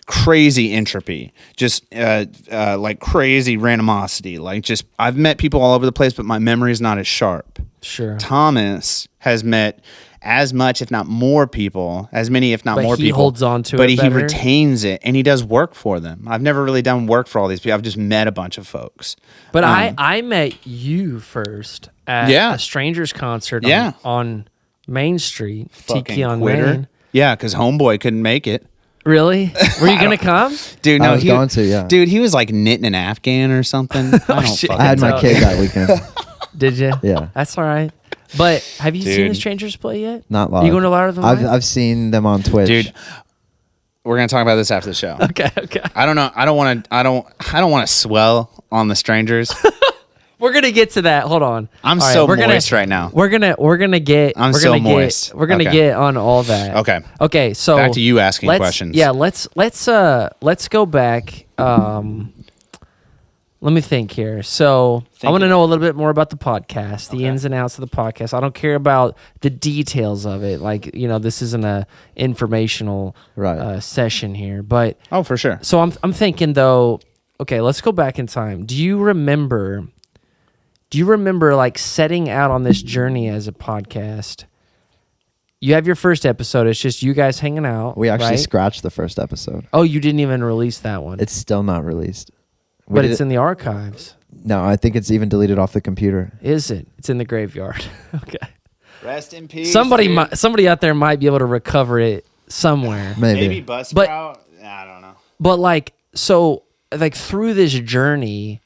crazy entropy, just like crazy randomosity. Like just I've met people all over the place, but my memory is not as sharp. Sure. Thomas has met as much, if not more people, as many, if not But more he people. holds on to but it he better. retains it, and he does work for them. I've never really done work for all these people. I've just met a bunch of folks. But I met you first at Yeah. a Strangers concert Yeah. on Main Street, Fucking Tiki on quitter. Main. Yeah, because Homeboy couldn't make it. Really? Were you going to come? Dude, I no, was going to, yeah. Dude, he was like knitting an Afghan or something. I don't shit. fucking I had my know. kid that weekend. Did you? Yeah. That's all right. But have you seen Dude. the Strangers play yet? Not live. You going to louder than live? I've seen them on Twitch. Dude, we're gonna talk about this after the show. Okay. I don't know. I don't want to swell on the Strangers. We're gonna get to that. Hold on. I'm All so we're moist right now. We're gonna get. I'm we're so gonna moist. Get, we're gonna Okay. get on all that. Okay. Okay. So Back to you asking let's- questions. Yeah. Let's go back. Let me think here. So I want to know a little bit more about the podcast, the ins and outs of the podcast. I don't care about the details of it. Like, this isn't a informational session here, but Oh, for sure. so I'm thinking though, okay, let's go back in time. Do you remember like setting out on this journey as a podcast? You have your first episode. It's just you guys hanging out. We actually right? scratched the first episode. Oh, you didn't even release that one. It's still not released. We but did it's it- in the archives. No, I think it's even deleted off the computer. Is it? It's in the graveyard. Okay. Rest in peace. Somebody out there might be able to recover it somewhere. Maybe. Buzzsprout. But- I don't know. But like through this journey,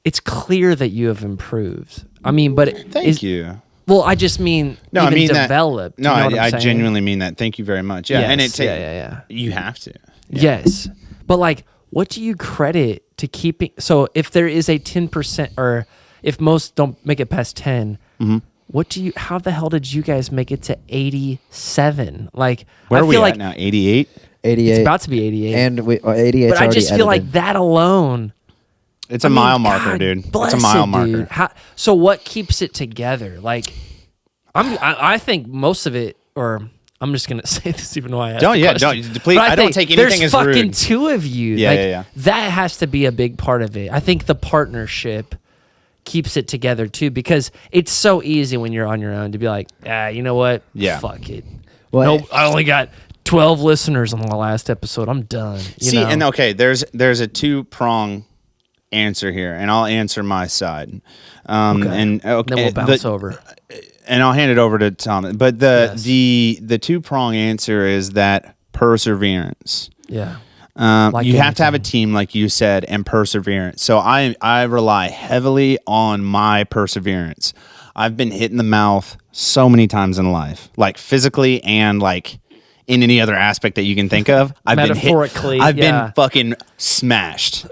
it's clear that you have improved. I mean, but Thank you. Well, I just mean No, even I mean developed. that. No, you know what I I'm saying? genuinely mean that. Thank you very much. Yeah, Yes, and it yeah. You have to. Yes, but like, what do you credit to keeping? So, if there is a 10%, or if most don't make it past 10, how the hell did you guys make it to 87? Like, Where I are we feel at like now? 88. 88. it's about to be 88, And 88. but I just feel like that alone. It's a I mean, mile marker, God dude. It's bless a mile it, marker. dude. So what keeps it together? Like, I think most of it, or I'm just gonna say this even though I asked Don't- the yeah, question. don't- please, But I don't think take anything there's as fucking rude. two of you. Yeah, like, yeah. That has to be a big part of it. I think the partnership keeps it together too, because it's so easy when you're on your own to be like, you know what? Yeah. Fuck it. Well, Nope, I only got 12 listeners on the last episode. I'm done. You know? And okay, there's a 2-prong answer here, and I'll answer my side. And then we'll bounce over. and I'll hand it over to Tom. But the 2-prong answer is that perseverance. Yeah. You Like have to have a anything. team, like you said, and perseverance. So I rely heavily on my perseverance. I've been hit in the mouth so many times in life, like physically and like in any other aspect that you can think of. I've Metaphorically, I've yeah. been fucking smashed.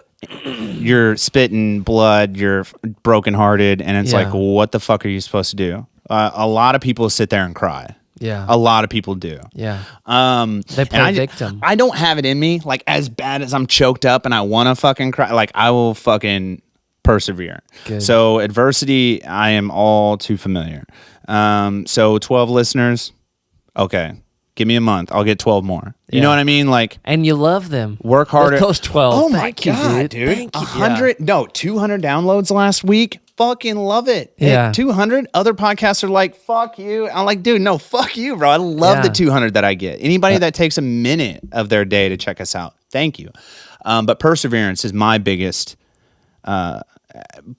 You're spitting blood. You're brokenhearted, and it's Yeah. like, what the fuck are you supposed to do? A lot of people sit there and cry. Yeah. A lot of people do. Yeah. They And play victim. I don't have it in me. Like, as bad as I'm choked up and I want to fucking cry, like, I will fucking persevere. Good. So adversity, I am all too familiar. So 12 listeners, okay, give me a month. I'll get 12 more. You know what I mean? Like, and you love them. work harder. Those 12. Oh my Thank you, God, dude. Thank you. 100, no, 200 downloads last week. Fucking love it. Yeah. 200. Other podcasts are like, fuck you. I'm like, dude, no, fuck you, bro. I love the 200 that I get. Anybody that takes a minute of their day to check us out, thank you. But perseverance is my biggest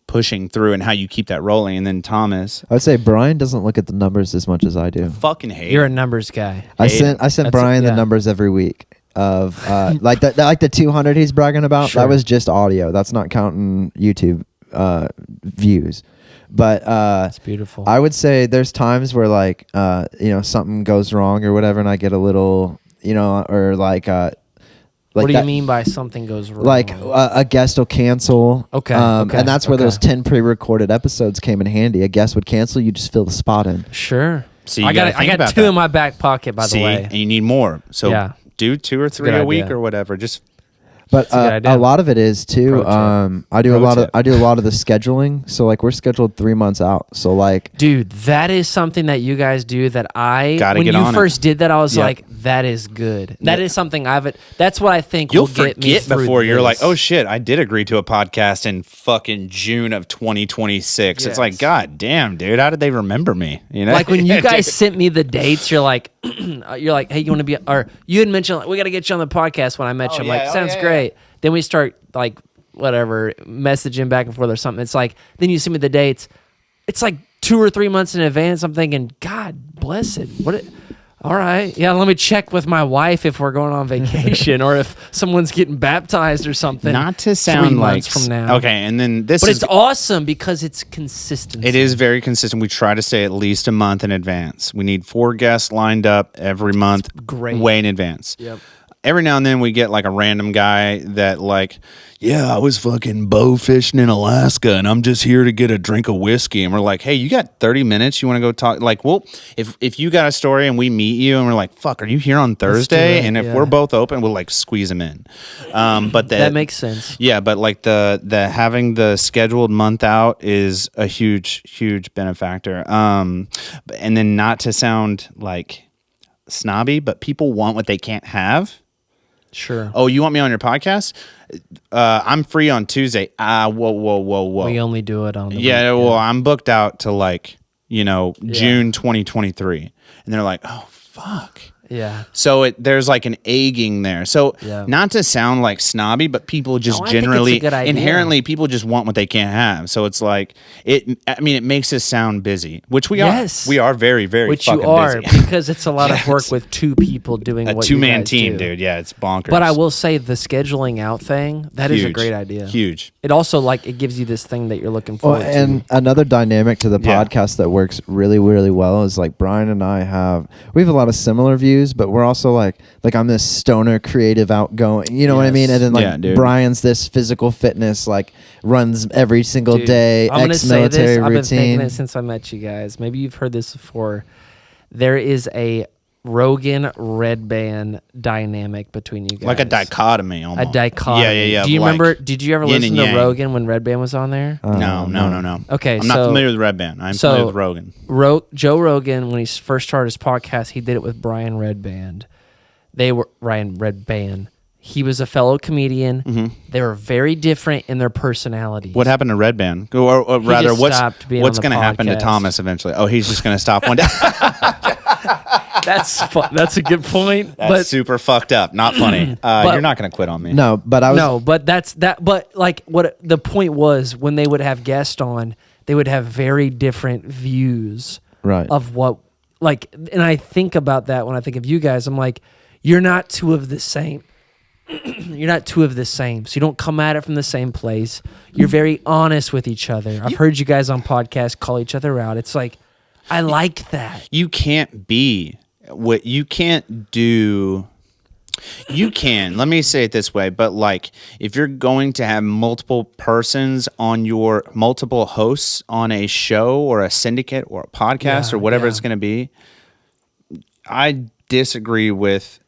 pushing through, and how you keep that rolling. And then Thomas, I would say Brian doesn't look at the numbers as much as I do. fucking hate. You're a numbers guy. I sent Brian the numbers every week of like the 200 he's bragging about. Sure. That was just audio. That's not counting YouTube views. But That's beautiful. I would say there's times where like something goes wrong or whatever, and I get a little or like what do that, you mean by something goes wrong? like a guest will cancel. Okay, and that's where okay. those 10 pre-recorded episodes came in handy. A guest would cancel, you just fill the spot in. Sure. So you I gotta got think about 2 that. in my back pocket, by the See, way. and you need more. So Yeah. do 2 or 3 good a week idea. or whatever. Just But a good idea. a lot of it is too. Pro tip. I do Pro a lot tip. of the scheduling. So like we're scheduled 3 months out. So like Dude, that is something that you guys do that Gotta when get you on it. first did that, I was Yep. like, that is good. That Yep. is something that's what I think you'll will get me forget through before you're like, this. oh shit, I did agree to a podcast in fucking June of 2026. It's like, Yes. God damn, dude, how did they remember me? You know, Like when you Yeah, guys dude. sent me the dates, you're like, hey, you want to be, or you had mentioned, like, we got to get you on the podcast when I met you. I'm like, sounds great. Then we start like, whatever, messaging back and forth or something. It's like, then you send me the dates. It's like 2 or 3 months in advance. I'm thinking, God bless it. All right. Yeah, let me check with my wife if we're going on vacation or if someone's getting baptized or something. Not to 3 sound like months from now. Okay, and then this But is it's awesome because it's consistent. it is very consistent. We try to stay at least a month in advance. We need 4 guests lined up every month, great. way in advance. Yep. Every now and then we get like a random guy that like, yeah, I was fucking bow fishing in Alaska and I'm just here to get a drink of whiskey. And we're like, hey, you got 30 minutes? You want to go talk? Like, well, if you got a story and we meet you and we're like, fuck, are you here on Thursday? it, And if yeah. we're both open, we'll like squeeze them in. But That makes sense. yeah, but like the having the scheduled month out is a huge benefactor. And then not to sound like snobby, but people want what they can't have. Sure. Oh, you want me on your podcast? I'm free on Tuesday. Whoa. We only do it on the Yeah, weekend. well, I'm booked out to like, June 2023. And they're like, oh, fuck. Yeah. So there's like an egging there. So Yeah. not to sound like snobby, but people just No, I think it's a generally, good idea. inherently, people just want what they can't have. So it's like, it makes us sound busy, which we Yes. are. We are very, very Which fucking you are busy. because it's a lot of work with 2 people doing A what you 2-man guys team, do. dude. Yeah, it's bonkers. But I will say the scheduling out thing, that is a Huge. great idea. Huge. It also like it gives you this thing that you're looking Well, forward and to. another dynamic to the Yeah. podcast that works really, really well is like Brian and I have a lot of similar views, but we're also like I'm this stoner, creative, outgoing. You know what I mean? And then like Yeah, dude. Brian's this physical fitness, like runs every single Dude, day, I'm gonna say ex-military this. I've been thinking routine. it since I met you guys. Maybe you've heard this before. There is a Rogan Red Band dynamic between you guys. Like a dichotomy almost. A dichotomy. Yeah. Do you like remember? Did you ever yin listen and to yang. Rogan when Red Band was on there? No. Okay, I'm not so- familiar with Red Band. I'm so- familiar with Rogan. Joe Rogan, when he first started his podcast, he did it with Brian Red Band. Ryan Red Band. He was a fellow comedian. They were very different in their personalities. What happened to Red Band? Or rather, just stopped being what's on the going to happen to podcast. Thomas eventually? Oh, he's just going to stop one day. That's a good point. That's but super fucked up. Not funny. You're not going to quit on me. No, but I was no, but that's that. But like what the point was when they would have guests on, they would have very different views right. of what like. And I think about that when I think of you guys. I'm like, you're not 2 of the same. You're not 2 of the same. So you don't come at it from the same place. You're very honest with each other. I've heard you guys on podcasts call each other out. It's like, I like that. You can't be what you can't do. You can. Let me say it this way. But like, if you're going to have multiple persons on your multiple hosts on a show or a syndicate or a podcast Yeah, or whatever yeah. it's going to be, I disagree with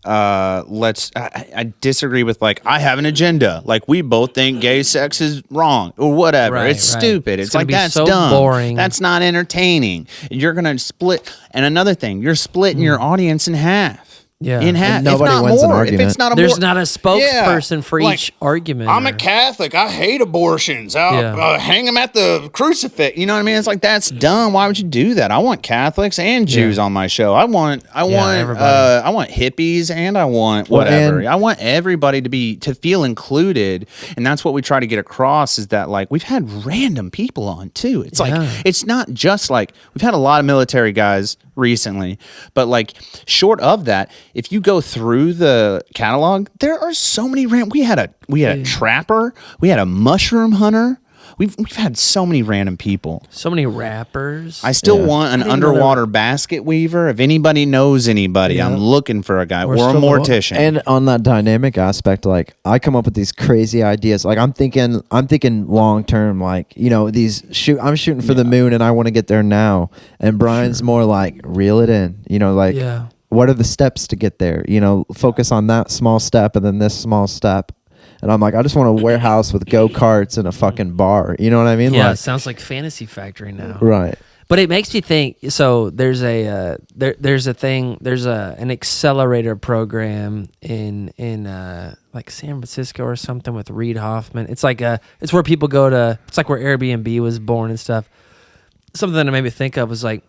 I disagree with like I have an agenda. Like we both think gay sex is wrong or whatever. Right, it's right. stupid. It's It's gonna like be that's so dumb. boring. That's not entertaining. You're gonna split. And another thing, you're splitting your audience in half. Yeah. In half. And nobody if not wins an more. If argument. it's not a There's more, not a spokesperson for like, each argument. I'm a Catholic. I hate abortions. I'll hang them at the crucifix. You know what I mean? It's like that's dumb. Why would you do that? I want Catholics and Jews on my show. I want hippies and I want whatever. I want everybody to feel included, and that's what we try to get across. Is that like we've had random people on too. It's like it's not just like we've had a lot of military guys recently, but like short of that, if you go through the catalog, there are so many we had a trapper, we had a mushroom hunter. We've had so many random people. So many rappers. I still want an underwater basket weaver. If anybody knows anybody, I'm looking for a guy or a mortician. And on that dynamic aspect, like I come up with these crazy ideas. Like I'm thinking long term. Like I'm shooting for the moon, and I want to get there now. And Brian's more like reel it in. What are the steps to get there? Focus on that small step, and then this small step. And I'm like, I just want a warehouse with go-karts and a fucking bar. You know what I mean? Yeah, like, it sounds like Fantasy Factory now. Right. But it makes me think. So there's an accelerator program in like San Francisco or something with Reid Hoffman. It's like it's where people go to. It's like where Airbnb was born and stuff. Something that it made me think of was like,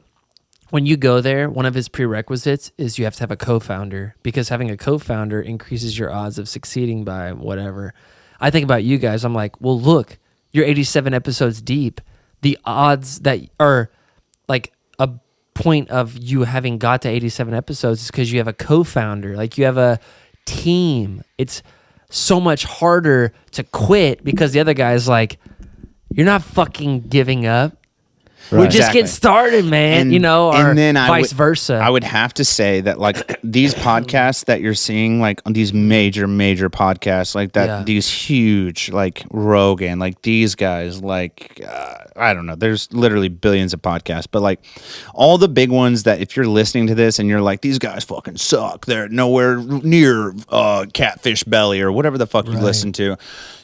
when you go there, one of his prerequisites is you have to have a co-founder, because having a co-founder increases your odds of succeeding by whatever. I think about you guys. I'm like, well, look, you're 87 episodes deep. The odds that are like a point of you having got to 87 episodes is because you have a co-founder. Like you have a team. It's so much harder to quit because the other guy's like, you're not fucking giving up. Right. We just get started, man, or and then vice versa. I would have to say that like these podcasts that you're seeing, like on these major podcasts, like that, these huge, like Rogan, like these guys, like, I don't know, there's literally billions of podcasts, but like all the big ones that if you're listening to this and you're like, these guys fucking suck, they're nowhere near Catfish Belly or whatever the fuck you listen to,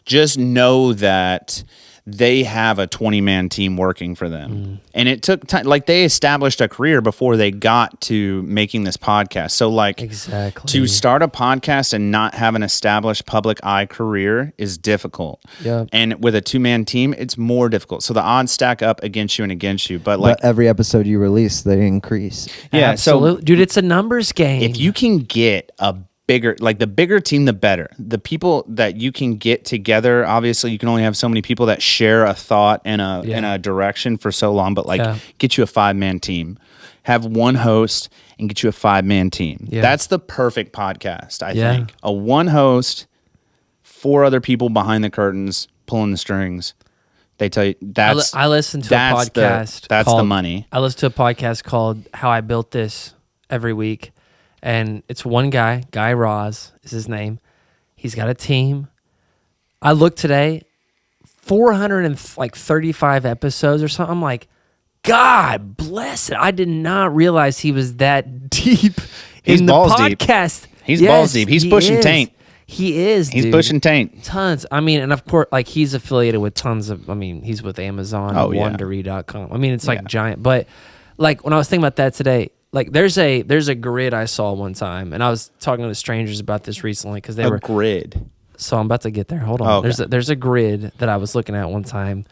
just know that they have a 20-man team working for them. And it took time. Like they established a career before they got to making this podcast. So like to start a podcast and not have an established public eye career is difficult. Yeah. And with a 2-man team, it's more difficult. So the odds stack up against you and against you. But like every episode you release, they increase. Yeah. Absolutely. Dude, it's a numbers game. If you can get the bigger team, the better. The people that you can get together, obviously you can only have so many people that share a thought and a direction for so long, but get you a 5-man team. Have one host and get you a 5-man team. Yeah. That's the perfect podcast, I think. A one host, 4 other people behind the curtains pulling the strings. They tell you that's I listen to a podcast. That's the money. I listen to a podcast called How I Built This every week. And it's one guy, Guy Raz is his name. He's got a team. I looked today, 435 episodes or something. I'm like, God bless it. I did not realize he was that deep in the podcast. Deep. He's balls deep. He's pushing taint. He is. He's pushing taint. Tons. I mean, and of course, like he's affiliated with tons of. I mean, he's with Amazon, Wondery.com. I mean, it's like giant. But like when I was thinking about that today. Like there's a grid I saw one time, and I was talking to strangers about this recently because they were grid. So I'm about to get there. Hold on. Okay. There's a grid that I was looking at one time,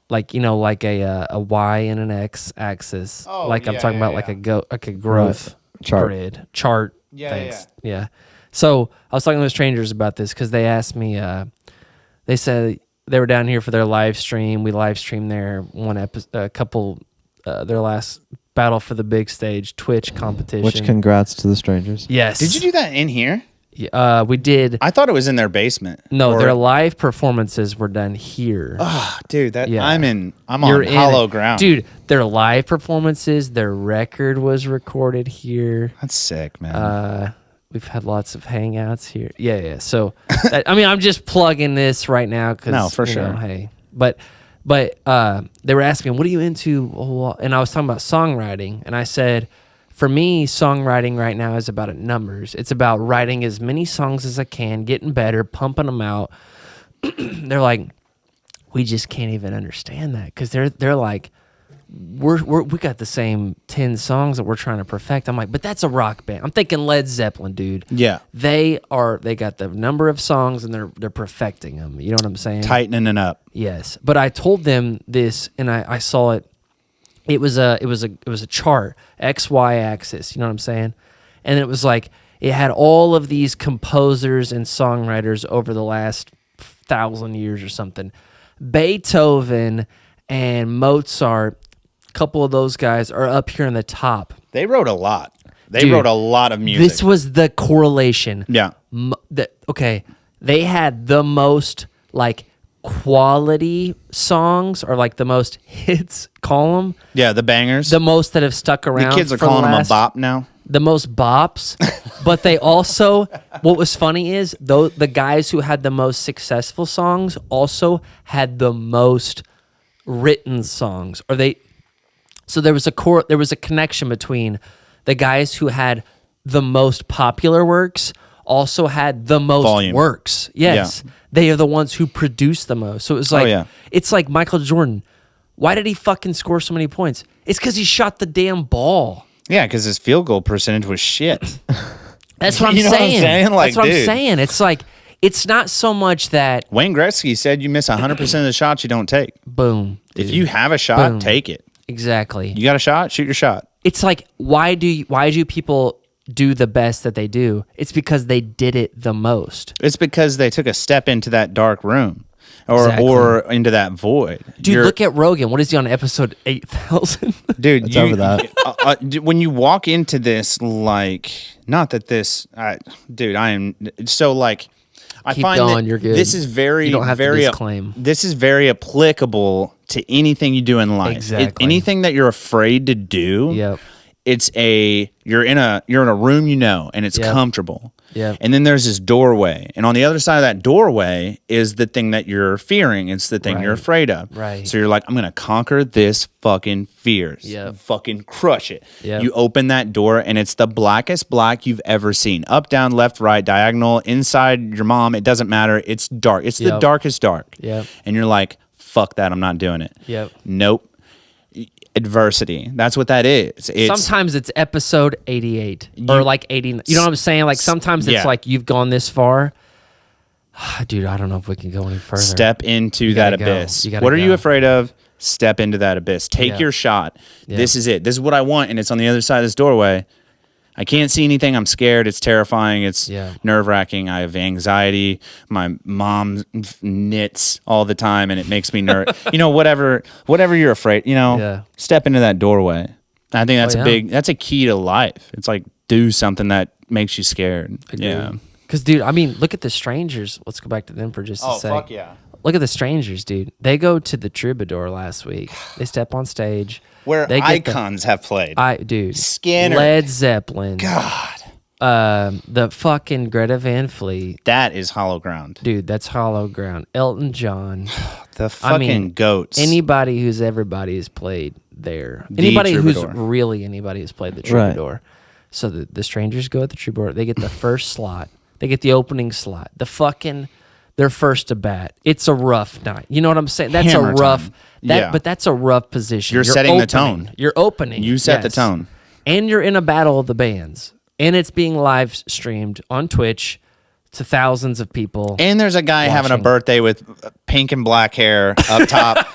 like like a Y and an X axis. I'm talking about like a growth chart. Yeah. So I was talking to strangers about this because they asked me. They said they were down here for their live stream. We live streamed their their last Battle for the Big Stage Twitch competition. Which congrats to the strangers. Yes. Did you do that in here? We did. I thought it was in their basement. No, their live performances were done here. Oh, dude, I'm on hollow ground. Dude, their live performances, their record was recorded here. That's sick, man. We've had lots of hangouts here. Yeah. So, I mean, I'm just plugging this right now because no, for sure. Hey, but they were asking, "What are you into?" And I was talking about songwriting, and I said, for me, songwriting right now is about numbers. It's about writing as many songs as I can, getting better, pumping them out. They're like, we just can't even understand that because they're like, we got the same 10 songs that we're trying to perfect. I'm like, but that's a rock band. I'm thinking Led Zeppelin, dude. Yeah. They got the number of songs and they're perfecting them. You know what I'm saying? Tightening it up. Yes. But I told them this and I saw it. It was a chart, XY axis, you know what I'm saying? And it was like it had all of these composers and songwriters over the last 1,000 years or something. Beethoven and Mozart, a couple of those guys are up here in the top. They wrote a lot. They Dude, wrote a lot of music. This was the correlation. Yeah. Okay, they had the most like quality songs or like the most hits, call them. Yeah, the bangers. The most that have stuck around. The kids are for calling the them a last- bop now. The most bops, but they also, what was funny is though the guys who had the most successful songs also had the most written songs, so there was a connection between the guys who had the most popular works also had the most Volume. works. Yes, they are the ones who produced the most. So it was like, it's like Michael Jordan. Why did he fucking score so many points? It's because he shot the damn ball. Yeah, because his field goal percentage was shit. That's what I'm You know what I'm saying. saying? Like, That's what I'm dude. saying. It's like, it's not so much that Wayne Gretzky said you miss 100% of the shots you don't take. boom. If dude. you have a shot, Boom. take it. Exactly. You got a shot, shoot your shot. It's like, why do people do the best that they do? It's because they did it the most. It's because they took a step into that dark room Exactly. or into that void. Dude, look at Rogan. What is he on episode 8,000? Dude, It's over that. When you walk into this, like, not that this, dude, I am so like, I Keep find going, that you're good. this is very, You don't have to very, disclaim. this is very applicable to anything you do in life. Exactly. Anything that you're afraid to do. Yep. You're in a room, and it's Yep. comfortable. Yep. And then there's this doorway. And on the other side of that doorway is the thing that you're fearing. It's the thing you're Right. afraid of. Right. So you're like, I'm going to conquer this fucking fears. Yep. Fucking crush it. Yep. You open that door and it's the blackest black you've ever seen. Up, down, left, right, diagonal, inside your mom. It doesn't matter. It's dark. It's the Yep. darkest dark. Yep. And you're like, fuck that. I'm not doing it. Yep. Nope. Adversity. That's what that is. Sometimes it's episode 88 or like 80. You know what I'm saying? Like sometimes it's Yeah. like you've gone this far. Dude, I don't know if we can go any further. Step into that gotta go. abyss. You gotta What are you go. afraid of? Step into that abyss. Take Yeah. your shot. Yeah. This is it. This is what I want, and it's on the other side of this doorway. I can't see anything. I'm scared. It's terrifying. It's Yeah. nerve-wracking. I have anxiety. My mom knits all the time, and it makes me nervous. Whatever you're afraid, Yeah. step into that doorway. I think that's Oh, yeah. that's a key to life. It's like do something that makes you scared. Yeah. Because, dude, I mean, look at the Strangers. Let's go back to them for just a sec. yeah. Look at the Strangers, dude. They go to the Troubadour last week. They step on stage. Where they get icons have played. dude. Skinner. Led Zeppelin. God. The fucking Greta Van Fleet. That is hollow ground. Dude, that's hollow ground. Elton John. The fucking goats. Anybody who's everybody has played there. The Anybody who's Troubadour. really anybody has played the Right. Troubadour. So the Strangers go at the Troubadour. They get the first slot. They get the opening slot. They're first to bat. It's a rough night. You know what I'm saying? That's Hammer a rough. time. That, Yeah. But that's a rough position. You're setting the opening. tone. You're opening. You set the yes. tone. And you're in a battle of the bands, and it's being live streamed on Twitch to thousands of people. And there's a guy having a watching. birthday with pink and black hair up top.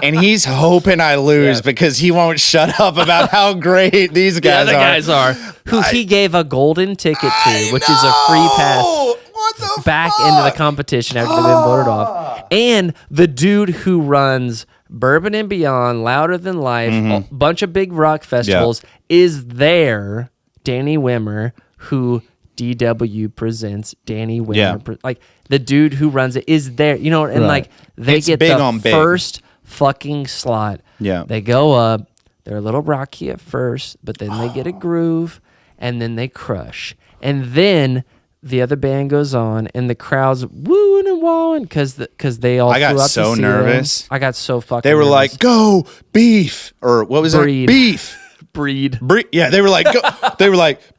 And he's hoping I lose Yeah. because he won't shut up about how great these guys the are. guys are who he gave a golden ticket to, which is a free pass What the back fuck? into the competition after they've been voted off. And the dude who runs Bourbon and Beyond, Louder Than Life, a bunch of big rock festivals, is there. Danny Wimmer, who DW presents. Danny Wimmer, Yeah. like the dude who runs it, is there. And Right. like they It's get big the on big. first fucking slot. Yeah. They go up. They're a little rocky at first, but then they get a groove, and then they crush. And then the other band goes on, and the crowd's wooing and wowing because they all. I got flew out so to see them. nervous. I got so fucking. They were nervous. like, go beef. Or what was Breed. it? Beef. Breed. Yeah, they were like,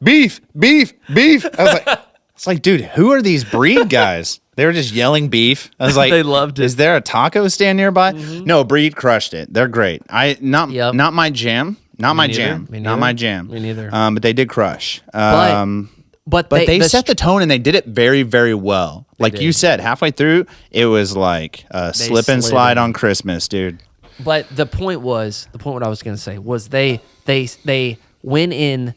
beef, beef, beef. I was like, it's like, dude, who are these Breed guys? They were just yelling beef. I was like, They loved it. Is there a taco stand nearby? No, Breed crushed it. They're great. Not my jam. Not my jam. Not my jam. Me neither. But they did crush. But they set the tone and they did it very, very well. Like you said, halfway through, it was like a slip and slide on Christmas, dude. But the point what I was going to say was they went in,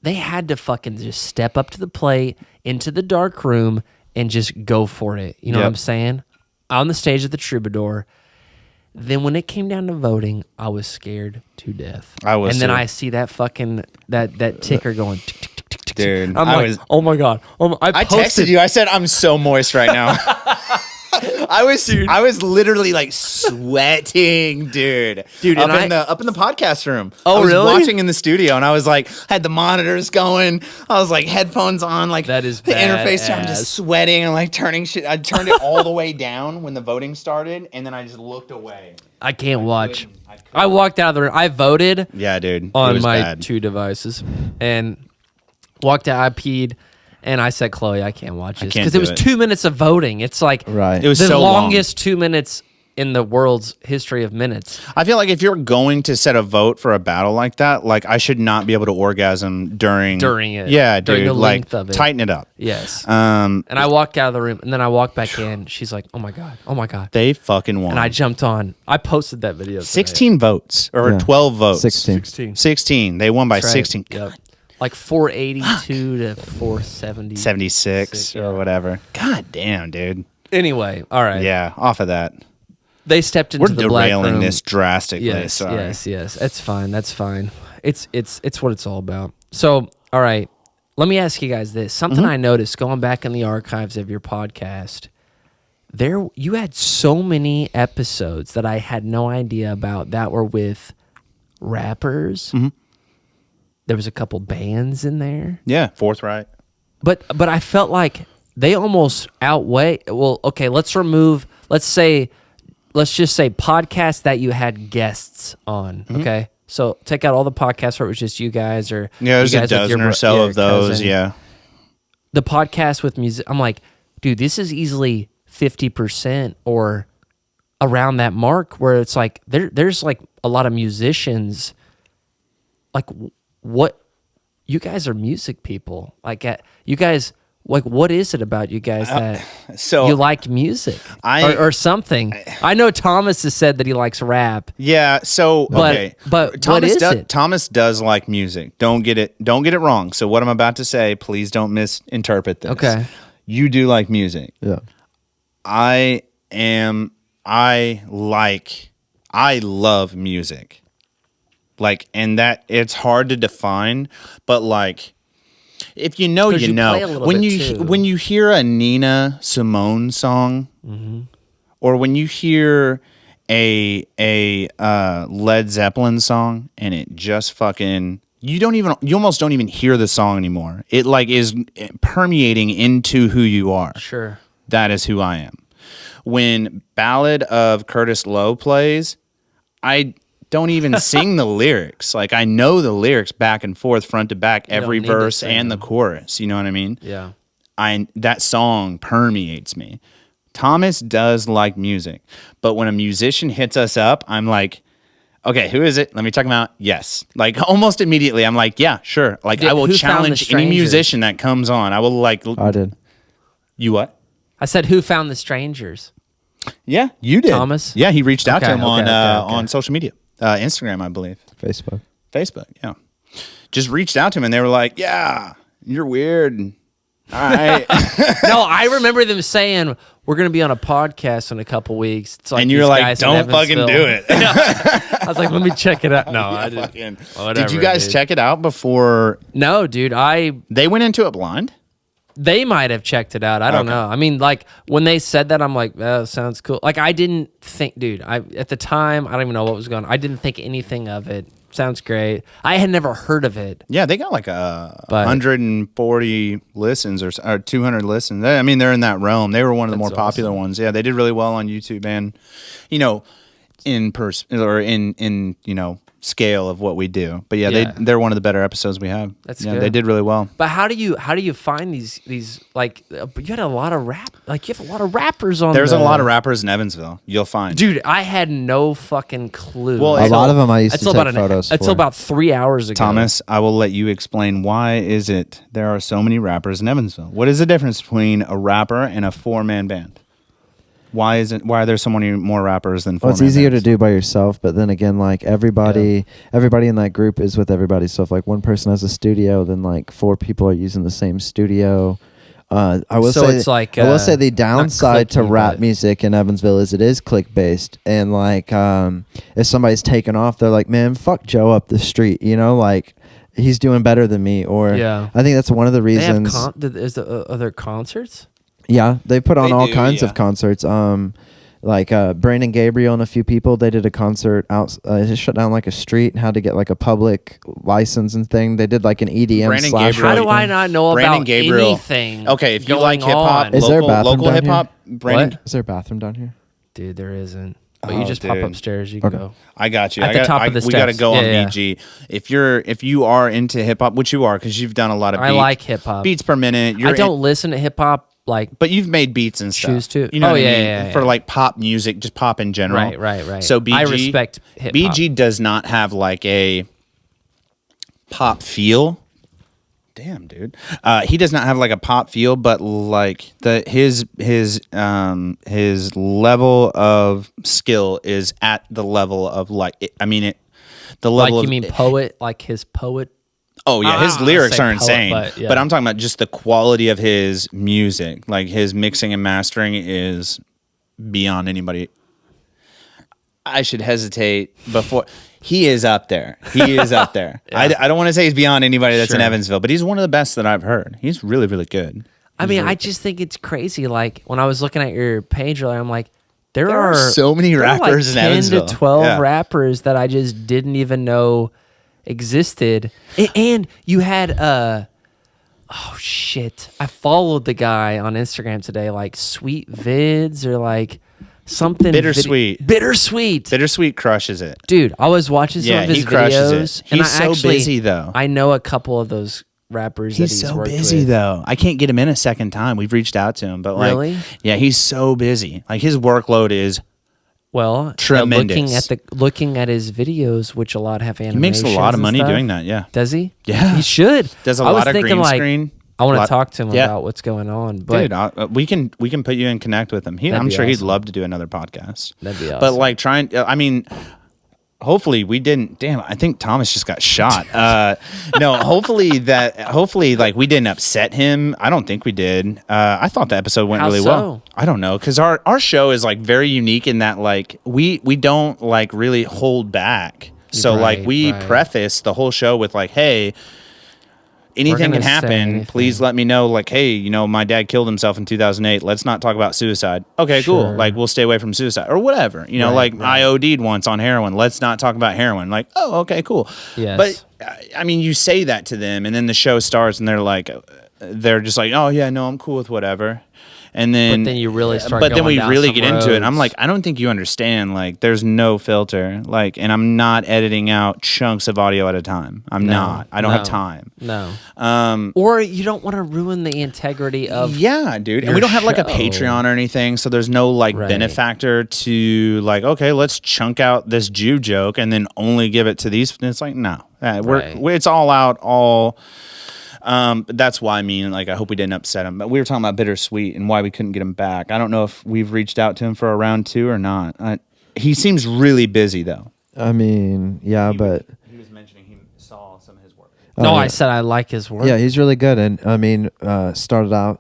they had to fucking just step up to the plate, into the dark room, and just go for it. You know what I'm saying? On the stage at the Troubadour. Then when it came down to voting, I was scared to death. I was And then too. I see that fucking, that ticker going, tick, tick, tick, tick, tick. Dude, I'm like, oh my God. I texted you. I said, I'm so moist right now. I was literally like sweating, dude. Up in the podcast room. Oh, I was really? watching in the studio, and I was like, had the monitors going. I was like, headphones on, like That is the interface. I'm badass. just sweating and like turning shit. I turned it all the way down when the voting started, and then I just looked away. I can't watch. I walked out of the room. I voted. Yeah, dude. On it was my bad. 2 devices, and walked out. I peed, and I said, "Chloe, I can't watch this can't because it do was it. 2 minutes of voting. It's like Right. It was the so long. longest 2 minutes in the world's history of minutes. I feel like if you're going to set a vote for a battle like that, like I should not be able to orgasm during it. Yeah, During dude. the Like length of it. tighten it up. Yes. And I walked out of the room, and then I walked back in. She's like, "Oh my God, oh my God!" they fucking won. And I jumped on. I posted that video. today. 16 votes or Yeah. 12 votes. 16. 16. They won by That's right. 16. Yep. Like 482 to 470. 76 yeah. or whatever. God damn, dude. Anyway, all right. Yeah, off of that. They stepped into We're the black derailing room. this drastically. Yes, Sorry. yes. That's fine. That's fine. It's what it's all about. So, all right. Let me ask you guys this. Something I noticed going back in the archives of your podcast. You had so many episodes that I had no idea about that were with rappers. There was a couple bands in there. Yeah, forthright. But I felt like they almost outweigh. Well, okay, let's just say podcasts that you had guests on. Okay, so take out all the podcasts where it was just you guys or Yeah, there's you a guys with dozen your or so your of those. cousin. Yeah. The podcast with music. I'm like, dude, this is easily 50% or around that mark where it's like there's like a lot of musicians. Like, what? You guys are music people. Like, you guys. Like, what is it about you guys that so you like music or something? I know Thomas has said that he likes rap. Yeah, so But- okay. but Thomas what is does, it? Thomas does like music. Don't get it wrong. So what I'm about to say, please don't misinterpret this. Okay. You do like music. Yeah. I love music. Like, and that it's hard to define, but like, if you know, 'Cause you you know. play a little When bit you too. when you hear a Nina Simone song, or when you hear a Led Zeppelin song, and it just fucking you almost don't even hear the song anymore. It like is permeating into who you are. Sure. That is who I am. When Ballad of Curtis Lowe plays, I don't even sing the lyrics. Like, I know the lyrics back and forth, front to back, every need to verse sing and the them. chorus. You know what I mean? Yeah. That song permeates me. Thomas does like music, but when a musician hits us up, I'm like, okay, who is it? Let me check him out. Yes. Like, almost immediately, I'm like, yeah, sure. Like, Did- I will who found the challenge any Strangers? musician that comes on. I will like, I did. you what? I said, who found the strangers? Yeah, you did. Thomas? Yeah, he reached out to Okay, him okay, okay. on social media. Instagram, I believe. Facebook. Facebook, yeah. Just reached out to him and they were like, yeah, you're weird. All right. No, I remember them saying, we're going to be on a podcast in a couple weeks. It's like And you're these like, guys in don't fucking Evansville. do it. I was like, let me check it out. No, I didn't. Fucking- Whatever, Did you guys dude. check it out before No, dude, they went into it blind? they might have checked it out. I don't Okay. know. I mean, like, when they said that, I'm like, oh, sounds cool. Like, I didn't think, dude, at the time, I don't even know what was going on. I didn't think anything of it. Sounds great. I had never heard of it. Yeah, they got like a But- 140 listens or 200 listens. I mean, they're in that realm. They were one of the more That's popular ones. Yeah, they did really well on YouTube and, you know, in person or in scale of what we do. But yeah, Yeah. they're one of the better episodes we have. That's yeah, good. they did really well. But how do you find these like? You had a lot of rap. Like you have a lot of rappers on. There's a lot of rappers in Evansville. You'll find. Dude, I had no fucking clue. Well, A lot of them I used to take photos Until for. about 3 hours ago. Thomas, I will let you explain why is it there are so many rappers in Evansville. What is the difference between a rapper and a 4-man band? Why are there so many more rappers than 4-man Well, it's easier bands? to do by yourself, but then again, like everybody in that group is with everybody. So if like one person has a studio, then like 4 people are using the same studio. I will So say it's like, I will say the not downside to clicky, rap but- music in Evansville is it is click based, and like if somebody's taken off, they're like, man, fuck Joe up the street, you know, like he's doing better than me. Or Yeah. I think that's one of the They have reasons. are there concerts? Yeah, they put on They all do, kinds yeah. of concerts. Like Brandon Gabriel and a few people, they did a concert out. They shut down like a street and had to get like a public license and thing. They did like an EDM Brandon slash. Gabriel- How do I not know Brandon about Gabriel. anything? Okay, if you going like hip hop, on? Is there a bathroom local down hip hop, Brandon. What? Is there a bathroom down here? Dude, there isn't. But Oh, you just pop dude. upstairs. You can Okay. go. I got you. At the top of the we got to steps. go on Yeah, yeah. BG. If you are into hip hop, which you are, because you've done a lot of I like hip hop. beats per minute. I don't listen to hip hop like. but you've made beats and stuff. Choose to. You know Oh, what yeah, I mean? yeah, yeah. For like pop music, just pop in general. Right. So BG, I respect hip hop. BG does not have like a pop feel. Damn, dude. He does not have like a pop feel, but like his level of skill is at the level of like the level Like of you mean poet? Like his poet? Oh yeah, his I lyrics say are poet, insane. but, yeah. But I'm talking about just the quality of his music. Like his mixing and mastering is beyond anybody. I should hesitate before. He is up there. He is up there. Yeah. I don't want to say he's beyond anybody that's in Sure. Evansville, but he's one of the best that I've heard. He's really, really good. I mean, I just think it's crazy. Like when I was looking at your page earlier, I'm like, there are so many there are rappers in like 10 Evansville. to 12 Yeah. rappers that I just didn't even know existed. And you had oh shit, I followed the guy on Instagram today, like Sweet Vids or like something Bittersweet. Bittersweet, crushes it. dude. I was watching some Yeah, of his he crushes it. videos, and He's I so actually, busy, though. I know a couple of those rappers that He's he's so worked busy with. though. I can't get him in a second time. We've reached out to him, but like, Really? yeah, he's so busy. Like his workload is. Well, Tremendous. looking at his videos, which a lot have He animations. makes a lot of and money stuff. doing that. Yeah. Does he? Yeah. he should. Does a I was lot of thinking, green like, screen. I want to Lot- talk to him yeah. about what's going on. But Dude, we can put you in connect with him. That'd I'm be sure he'd awesome. love to do another podcast. That'd be But awesome. like I mean, hopefully we didn't. Damn, I think Thomas just got shot. No, hopefully like we didn't upset him. I don't think we did. I thought the episode went How really so? well. I don't know, because our show is like very unique in that like we don't like really hold back. So like Right, we right. preface the whole show with like, hey, anything gonna can say happen. anything. Please let me know. Like, hey, my dad killed himself in 2008. Let's not talk about suicide. Okay, cool. Sure. Like, we'll stay away from suicide or whatever. Right, I OD'd once on heroin. Let's not talk about heroin. Like, oh, okay, cool. Yes. But I mean, you say that to them, and then the show starts, and they're just like, oh yeah, no, I'm cool with whatever. And then, But then you really start But then going we down really some get into it. And I'm roads. like, I don't think you understand. Like, there's no filter. Like, and I'm not editing out chunks of audio at a time. I'm not. I don't have time. No. Um, Or you don't want to ruin the integrity of. yeah, dude. And your we don't have like a show. Patreon or anything, so there's no like Right. benefactor to like, okay, let's chunk out this Jew joke and then only give it to these. It's like, no, Right. it's all out, all. But that's why like I hope we didn't upset him. But we were talking about Bittersweet and why we couldn't get him back. I don't know if we've reached out to him for a round 2 or not. He seems really busy though. I mean, yeah, but He was mentioning he saw some of his work. No, yeah. I said I like his work. Yeah, he's really good. And I mean, started out,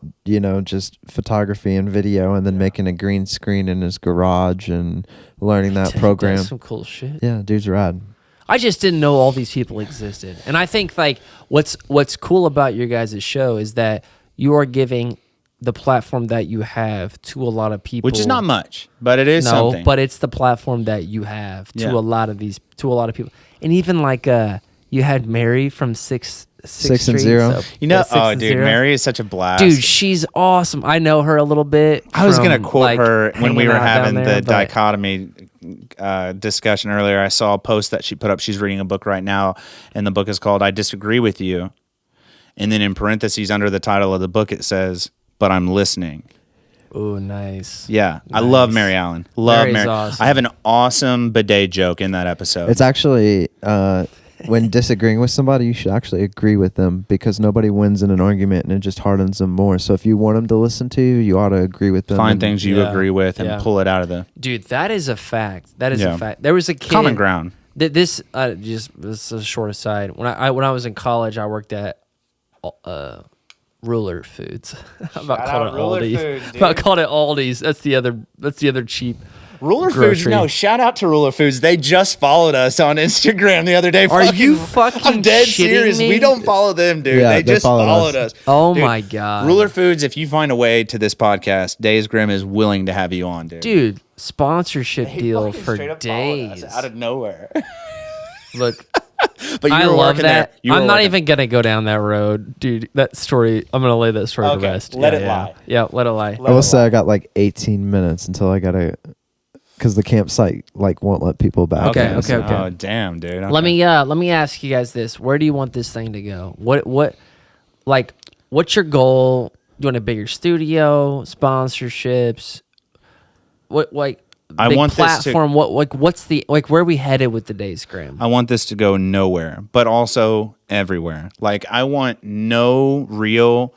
just photography and video, and then making a green screen in his garage and learning that Dude, program. that's some cool shit. Yeah, dude's rad. I just didn't know all these people existed. And I think like what's cool about your guys' show is that you are giving the platform that you have to a lot of people. Which is not much, but it is No, something. but it's the platform that you have to Yeah. a lot of people. And even like you had Mary from Six 6th 6-0. Street, You know, 6-0. Mary is such a blast. Dude, she's awesome. I know her a little bit. I was gonna from, quote like, her when we hanging were out down having there, the but- dichotomy discussion earlier. I saw a post that she put up. She's reading a book right now, and the book is called "I Disagree with You," and then in parentheses under the title of the book it says, "But I'm listening." Oh, nice. Yeah, I Nice. love Mary Allen. Love Mary's Mary. awesome. I have an awesome bidet joke in that episode. It's actually when disagreeing with somebody, you should actually agree with them because nobody wins in an argument and it just hardens them more. So if you want them to listen to you, you ought to agree with them. Find and- things you Yeah. agree with and Yeah. pull it out of the Dude, that is a fact. That is Yeah. a fact. There was a kid. common ground. This this is a short aside. When I was in college, I worked at Ruler Foods. I'm about Shout called out it Ruler Aldi's. Foods, dude. About called it Aldi's. That's the other cheap. Ruler Foods, grocery. no, shout out to Ruler Foods. They just followed us on Instagram the other day. Are you fucking I'm dead shitting serious. me? We don't follow them, dude. Yeah, they they just followed followed us. us. Oh Dude, my God. Ruler Foods, if you find a way to this podcast, Days Grimm is willing to have you on, dude. Dude, sponsorship They deal fucking for straight up followed us days. out of nowhere. Look, But you I were love working that. there. You were I'm not working- even gonna go down that road, dude. That story. I'm gonna lay that story to Okay, rest. let Yeah, it yeah. lie. Yeah, let it lie. I will say I got like 18 minutes until I gotta, because the campsite like won't let people back. Okay, in, okay, so- okay. Oh, damn, dude. Okay. Let me ask you guys this: where do you want this thing to go? What's your goal? Do you want a bigger studio, sponsorships? What I big want this to- platform? What's the where are we headed with the Days Grimm? I want this to go nowhere, but also everywhere. Like, I want no real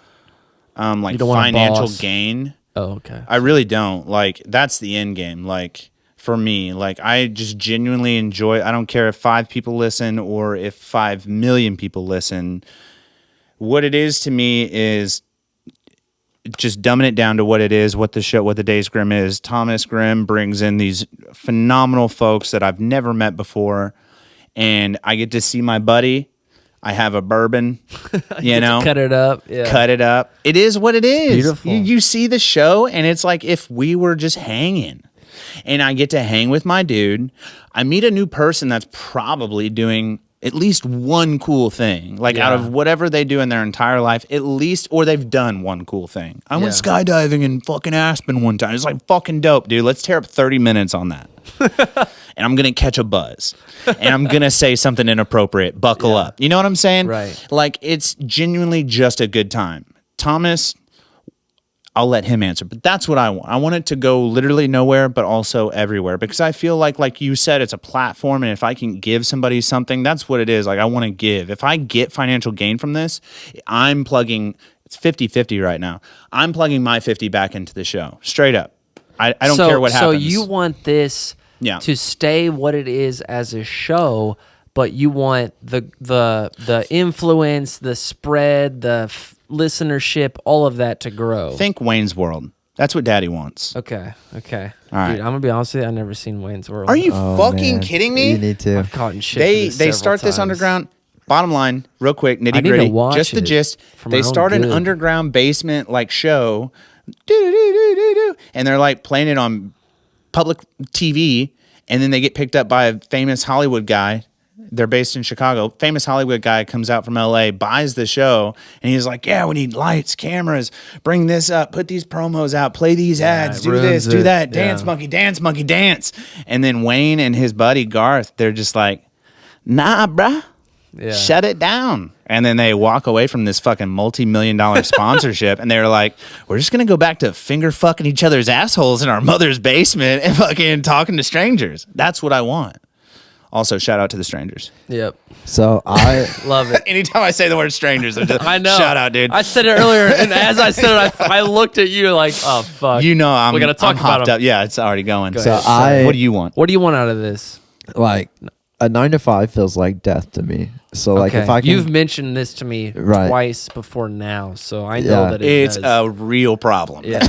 like You don't want a financial boss. gain. Oh, okay. I really don't. Like, that's the end game. Like, for me, like, I just genuinely enjoy. I don't care if 5 people listen or if 5 million people listen. What it is to me is just dumbing it down to what it is, what the Days Grimm is. Thomas Grimm brings in these phenomenal folks that I've never met before, and I get to see my buddy. I have a bourbon, you know, Cut it up. Yeah. cut it up. It is what it is. beautiful. You see the show, and it's like if we were just hanging. And I get to hang with my dude. I meet a new person that's probably doing at least one cool thing. Like, out Yeah. of whatever they do in their entire life, at least, or they've done one cool thing. I went Yeah. skydiving in fucking Aspen one time. It's like fucking dope, dude. Let's tear up 30 minutes on that. And I'm going to catch a buzz. And I'm going to say something inappropriate. Buckle up. You know what I'm saying? Right. Like, it's genuinely just a good time. Thomas, I'll let him answer, but that's what I want. I want it to go literally nowhere, but also everywhere, because I feel like you said, it's a platform, and if I can give somebody something, that's what it is. Like, I want to give. If I get financial gain from this, I'm plugging, it's 50-50 right now. I'm plugging my 50 back into the show, straight up. I don't care what happens. So you want this Yeah. to stay what it is as a show, but you want the influence, the spread, the listenership, all of that to grow. Think Wayne's World. That's what Daddy wants. Okay. All Dude, right. I'm gonna be honest with you. I've never seen Wayne's World. Are you Oh, fucking man. kidding me? You need to. I've caught in shit. They for this start several this times. underground. Bottom line, real quick, I need nitty to gritty, watch just the it gist. for They my own start an good. underground basement like show, do, and they're like playing it on public TV, and then they get picked up by a famous Hollywood guy. They're based in Chicago. Famous Hollywood guy comes out from LA, buys the show, and he's like, "Yeah, we need lights, cameras, bring this up, put these promos out, play these ads, it do ruins this, do it. that, Yeah. dance monkey, dance." And then Wayne and his buddy Garth, they're just like, "Nah, bruh. Yeah. Shut it down." And then they walk away from this fucking multi-million-dollar sponsorship, and they're like, "We're just gonna go back to finger fucking each other's assholes in our mother's basement and fucking talking to strangers." That's what I want. Also, shout out to the strangers. Yep. So I Love it. Anytime I say the word strangers, I'm just, I know. shout out, dude. I said it earlier, and as I said it, I looked at you like, oh fuck. You know I'm. We gotta talk I'm about hopped 'em. up. Yeah, it's already going. Go so ahead. I What do you want? What do you want out of this? like a 9 to 5 feels like death to me. So like if I can, You've mentioned this to me Right. twice before now, so I know Yeah. that It's does. a real problem. Yeah,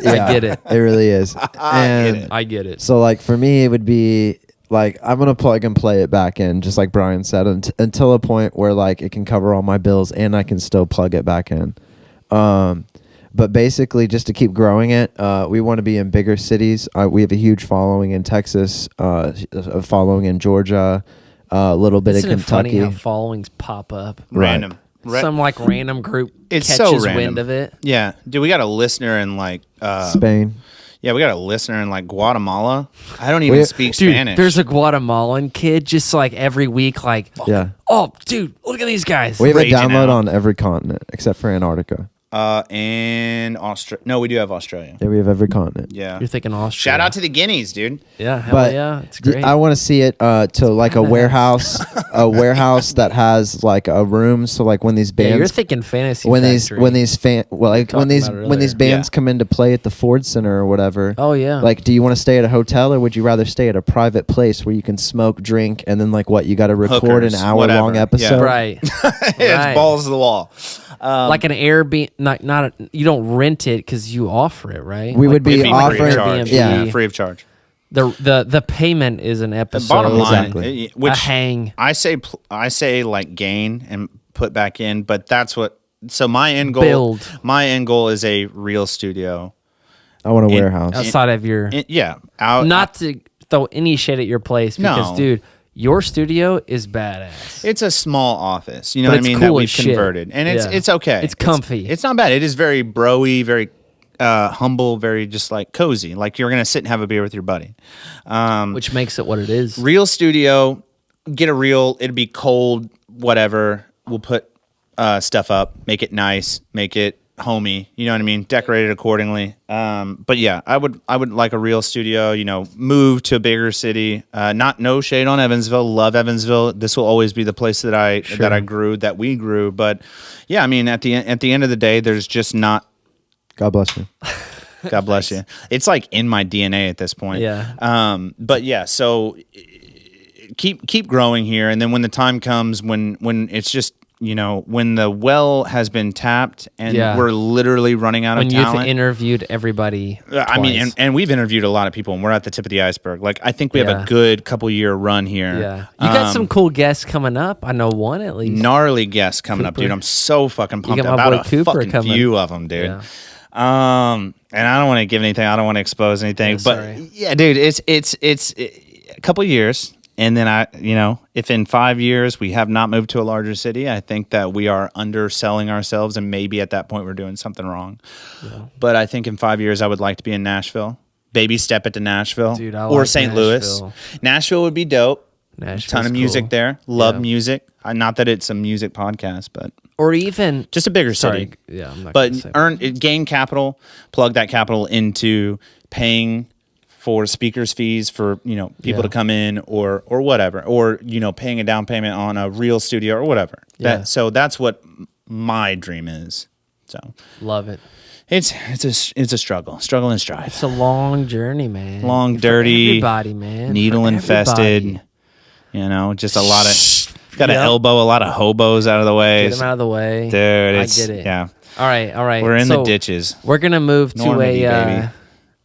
yeah, I get it. It really is. And it. I get it. so like for me, it would be like I'm gonna plug and play it back in, just like Brian said, until a point where like it can cover all my bills and I can still plug it back in. But basically, just to keep growing it, we want to be in bigger cities. We have a huge following in Texas, a following in Georgia, a little bit Isn't of it funny Kentucky. how followings pop up? Random. some like random group It's catches so random. wind of it. Yeah, dude, we got a listener in like Spain. Yeah, we got a listener in like Guatemala. I don't even speak Dude, Spanish. there's a Guatemalan kid just like every week, like, Yeah. oh, dude, look at these guys. We have a Raging download out. on every continent except for Antarctica. and Australia. No, we do have Australia. Yeah, we have every continent. Yeah. You're thinking Australia. Shout out to the Guineas, dude. Yeah, hell But yeah, it's great. I want to see it to like a warehouse, that has like a room. So like when these yeah, you're bands, thinking fantasy when factory. when these about it when these earlier. bands Yeah. come in to play at the Ford Center or whatever. Oh, yeah. Like, do you want to stay at a hotel or would you rather stay at a private place where you can smoke, drink, and then like what you got to record Hookers, an hour-long whatever. episode? Yeah. right. It's Right. balls to the wall. Like an Airbnb, you don't rent it because you offer it, right? We Like would be It'd free of offering, charge. Airbnb. yeah. Free of charge. The payment is an The episode. bottom line, Exactly. which a hang. I say like gain and put back in, but that's what. So my end goal, Build. my end goal is a real studio. I want a In- warehouse. Outside of your, Out. not to throw any shit at your place because, No. dude, your studio is badass. It's a small office, you know But what I it's mean, cool that we've as shit. converted, and Yeah. it's okay. It's comfy. It's not bad. It is very bro-y, very humble, very just like cozy. Like you're gonna sit and have a beer with your buddy. Which makes it what it is. Real studio, get a real. It'd be cold, whatever. We'll put stuff up, make it nice, make it homey. You know what I mean? Decorate it accordingly. But yeah, I would like a real studio. You know, move to a bigger city. No shade on Evansville. Love Evansville. This will always be the place that we grew. But yeah, I mean, at the end of the day, there's just not. God bless you. God bless you. It's like in my DNA at this point. Yeah. But yeah, so keep growing here, and then when the time comes, when it's just when the well has been tapped and Yeah. we're literally running out When of you've talent. interviewed everybody. I mean, twice. and we've interviewed a lot of people, and we're at the tip of the iceberg. Like I think we have Yeah. a good couple year run here. Yeah. You got some cool guests coming up. I know one at least. Gnarly guests coming up, Cooper. dude. I'm so fucking pumped got my about boy a Cooper fucking coming. few of them, dude. Yeah. And I don't want to give anything. I don't want to expose anything. Yeah, but sorry. yeah, dude, it's a couple years, and then if in 5 years we have not moved to a larger city, I think that we are underselling ourselves, and maybe at that point we're doing something wrong. Yeah. But I think in 5 years I would like to be in Nashville. Baby step it to Nashville, Dude, I or like St. Louis. Nashville. Nashville would be dope. Nashville's Ton of music cool. there. Love Yeah. music. Not that it's a music podcast, but Or even just a bigger sorry. city. Yeah, I'm not But gonna say gain capital, plug that capital into paying for speakers fees for people Yeah. to come in or whatever, or paying a down payment on a real studio or whatever. Yeah. So that's what my dream is. So love it. it's a strugh and strive. It's a long journey, man. Long, For dirty, everybody, man. needle For infested. everybody. Just a lot of got to Yep. elbow a lot of hobos out of the way. Get them out of the way. Dude, I it's get it. yeah. All right. We're in the So, ditches. We're gonna move to Normandy, baby.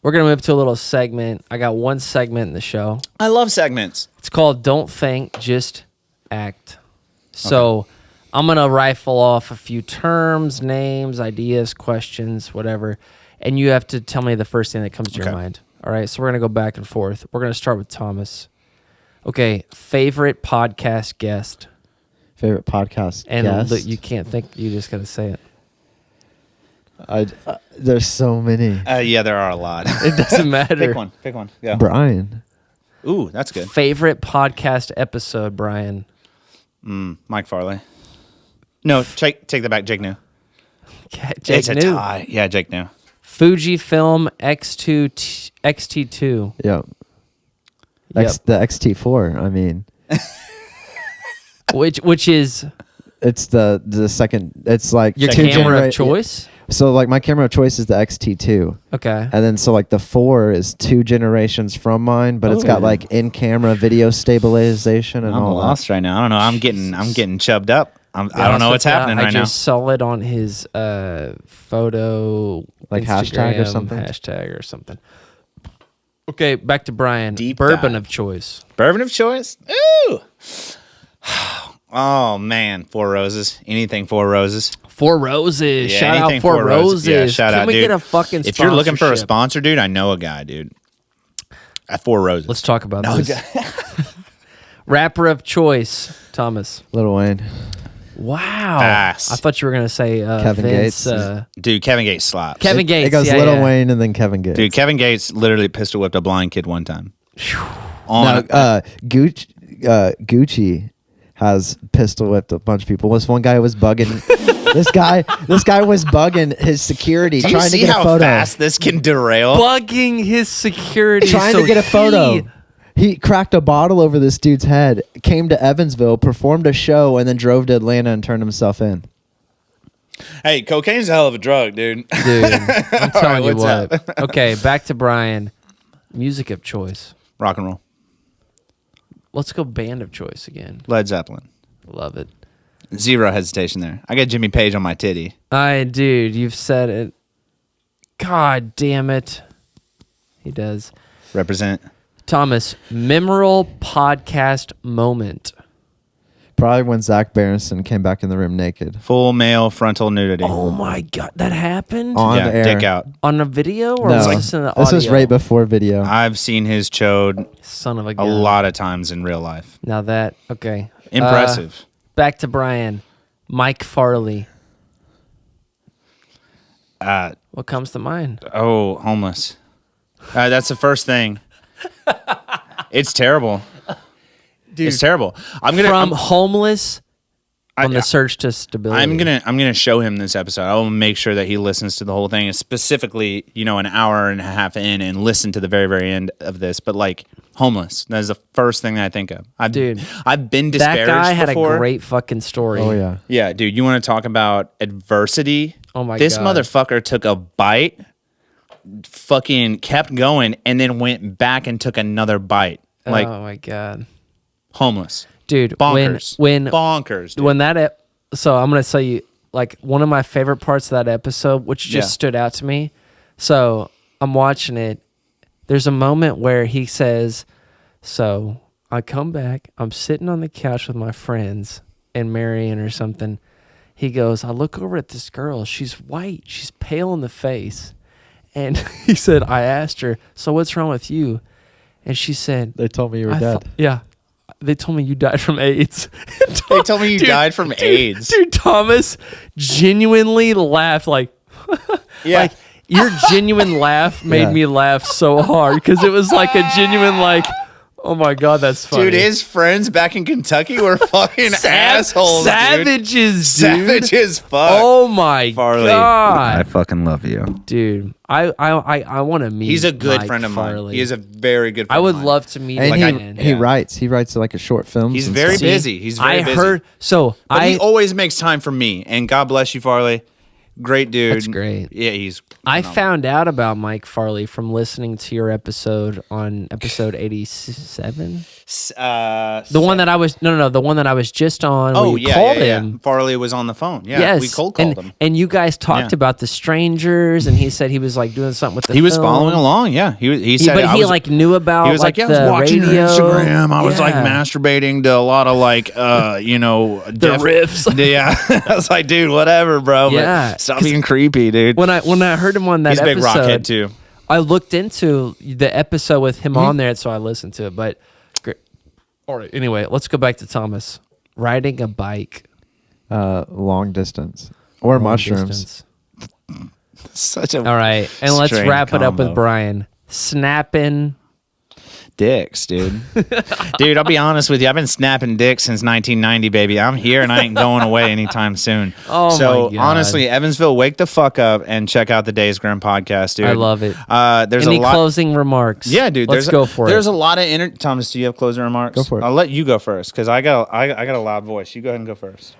we're gonna move to a little segment. I got one segment in the show. I love segments. It's called "Don't Think, Just Act." So I'm gonna rifle off a few terms, names, ideas, questions, whatever, and you have to tell me the first thing that comes to your Okay. mind. All right. So we're gonna go back and forth. We're gonna start with Thomas. Okay. Favorite podcast guest, Favorite podcast and guest? look, you can't think. You just gotta say it. There's so many. Yeah, there are a lot. It doesn't matter. Pick one. Yeah. Brian. Ooh, that's good. Favorite podcast episode, Brian. Mike Farley. No, take that back. Jake New. Jake It's a New. tie. Yeah, Jake New. Fujifilm XT2. Yep. Yep. The XT4. I mean, Which is it's the second. It's like your two camera of genera- choice. So like my camera of choice is the XT2. Okay. And then so like the 4 is 2 generations from mine, but it's got Ooh. like in-camera video stabilization and I'm all lost right now. I don't know. I'm getting chubbed up. I don't know what's happening I right now. just saw it on his photo, Like hashtag or Instagram, something? Hashtag or something. Okay, back to Brian. Deep Bourbon dive. of choice. Bourbon of choice. Ooh. Oh man, Four Roses. Anything Four Roses. Four Roses. Yeah, shout out anything Four Roses. Yeah, shout Can out, we dude. get a fucking If you're looking for a sponsorship? sponsor, dude, I know a guy, dude. At Four Roses. Let's talk about this. Rapper of choice, Thomas. Lil Wayne. Wow. Fast. I thought you were going to say Kevin Vince, Gates. Dude, Kevin Gates slaps. Kevin Gates. It goes yeah, Lil yeah. Wayne and then Kevin Gates. Dude, Kevin Gates literally pistol whipped a blind kid one time. No, Gucci has pistol whipped a bunch of people. This one guy was bugging. this guy was bugging his security, Do you trying to see get a how photo. fast this can derail? Bugging his security. Trying so to get a photo. He cracked a bottle over this dude's head, came to Evansville, performed a show, and then drove to Atlanta and turned himself in. Hey, cocaine's a hell of a drug, dude. Dude, I'm telling you what's what. up? Okay, back to Brian. Music of choice. Rock and roll. Let's go band of choice again. Led Zeppelin. Love it. Zero hesitation there. I got Jimmy Page on my titty. Dude, you've said it. God damn it. He does. Represent. Thomas, memorable podcast moment. Probably when Zach Berenson came back in the room naked. Full male frontal nudity. Oh my God, that happened? On yeah, air. dick out. On a video or No, was this in the audio? this was right before video. I've seen his chode Son of a a gun. lot of times in real life. Now that, okay. Impressive. Back to Brian. Mike Farley. What comes to mind? Homeless. That's the first thing. It's terrible. Dude, It's terrible. I'm homeless on the search to stability. I'm gonna show him this episode. I will make sure that he listens to the whole thing, and specifically, an hour and a half in, and listen to the very, very end of this. But like homeless, that is the first thing that I think of. I've been disparaged that guy had before. a great fucking story. Oh yeah. Yeah, dude. You want to talk about adversity? Oh my This God. motherfucker took a bite, fucking kept going, and then went back and took another bite. Like oh my God. homeless. Dude, Bonkers. when Bonkers. Dude. when that so I'm gonna tell you like one of my favorite parts of that episode, which just stood out to me. So I'm watching it. There's a moment where he says, "So I come back. I'm sitting on the couch with my friends and Marion or something." He goes, "I look over at this girl. She's white. She's pale in the face." And he said, "I asked her, so what's wrong with you?" And she said, They told me you were dead. yeah. They told me you died from AIDS. They told me you died from AIDS. Dude, Thomas genuinely laughed like, Yeah. like your genuine laugh made Yeah. me laugh so hard because it was like a genuine like, oh my God, that's funny. Dude, his friends back in Kentucky were fucking assholes, dude. Savages, dude. Savage as fuck. Oh my Farley, God. I fucking love you. Dude, I want to meet He's a good Mike friend of mine. Farley. He is a very good friend I would of mine. love to meet And him. he, again. he Yeah. writes. He writes like a short films. He's and very stuff. busy. He's very busy. heard so But he I always makes time for me. And God bless you, Farley. Great dude. That's great. Yeah, he's I phenomenal. found out about Mike Farley from listening to your episode on episode 87. The one that I was the one that I was just on. where Oh you yeah, called yeah. him. Farley was on the phone. Yeah, Yes, we cold called and, him. and you guys talked Yeah. about the strangers, and he said he was like doing something with the. He was film. following along. Yeah, he said. but I he was, like knew about. He was like, yeah, I was the watching radio. your Instagram. I was like Yeah. masturbating to a lot of like, the riffs. Yeah, I was like, dude, whatever, bro. But Yeah, stop being creepy, dude. When I heard him on that He's a big episode, rockhead too. I looked into the episode with him Mm-hmm. on there, so I listened to it. But great. All right. Anyway, let's go back to Thomas riding a bike. Long distance or long mushrooms. distance. Such a All right, and let's strange wrap it up with combo. Brian snapping. dicks, dude. Dude, I'll be honest with you. I've been snapping dicks since 1990, baby. I'm here and I ain't going away anytime soon. Oh, so my God. honestly, Evansville, wake the fuck up and check out the Days Grimm podcast, dude. I love it. There's Any a lot. closing remarks? Yeah, dude. Let's go for There's it. a lot of Thomas, do you have closing remarks? Go for it. I'll let you go first because I got a loud voice. You go ahead and go first.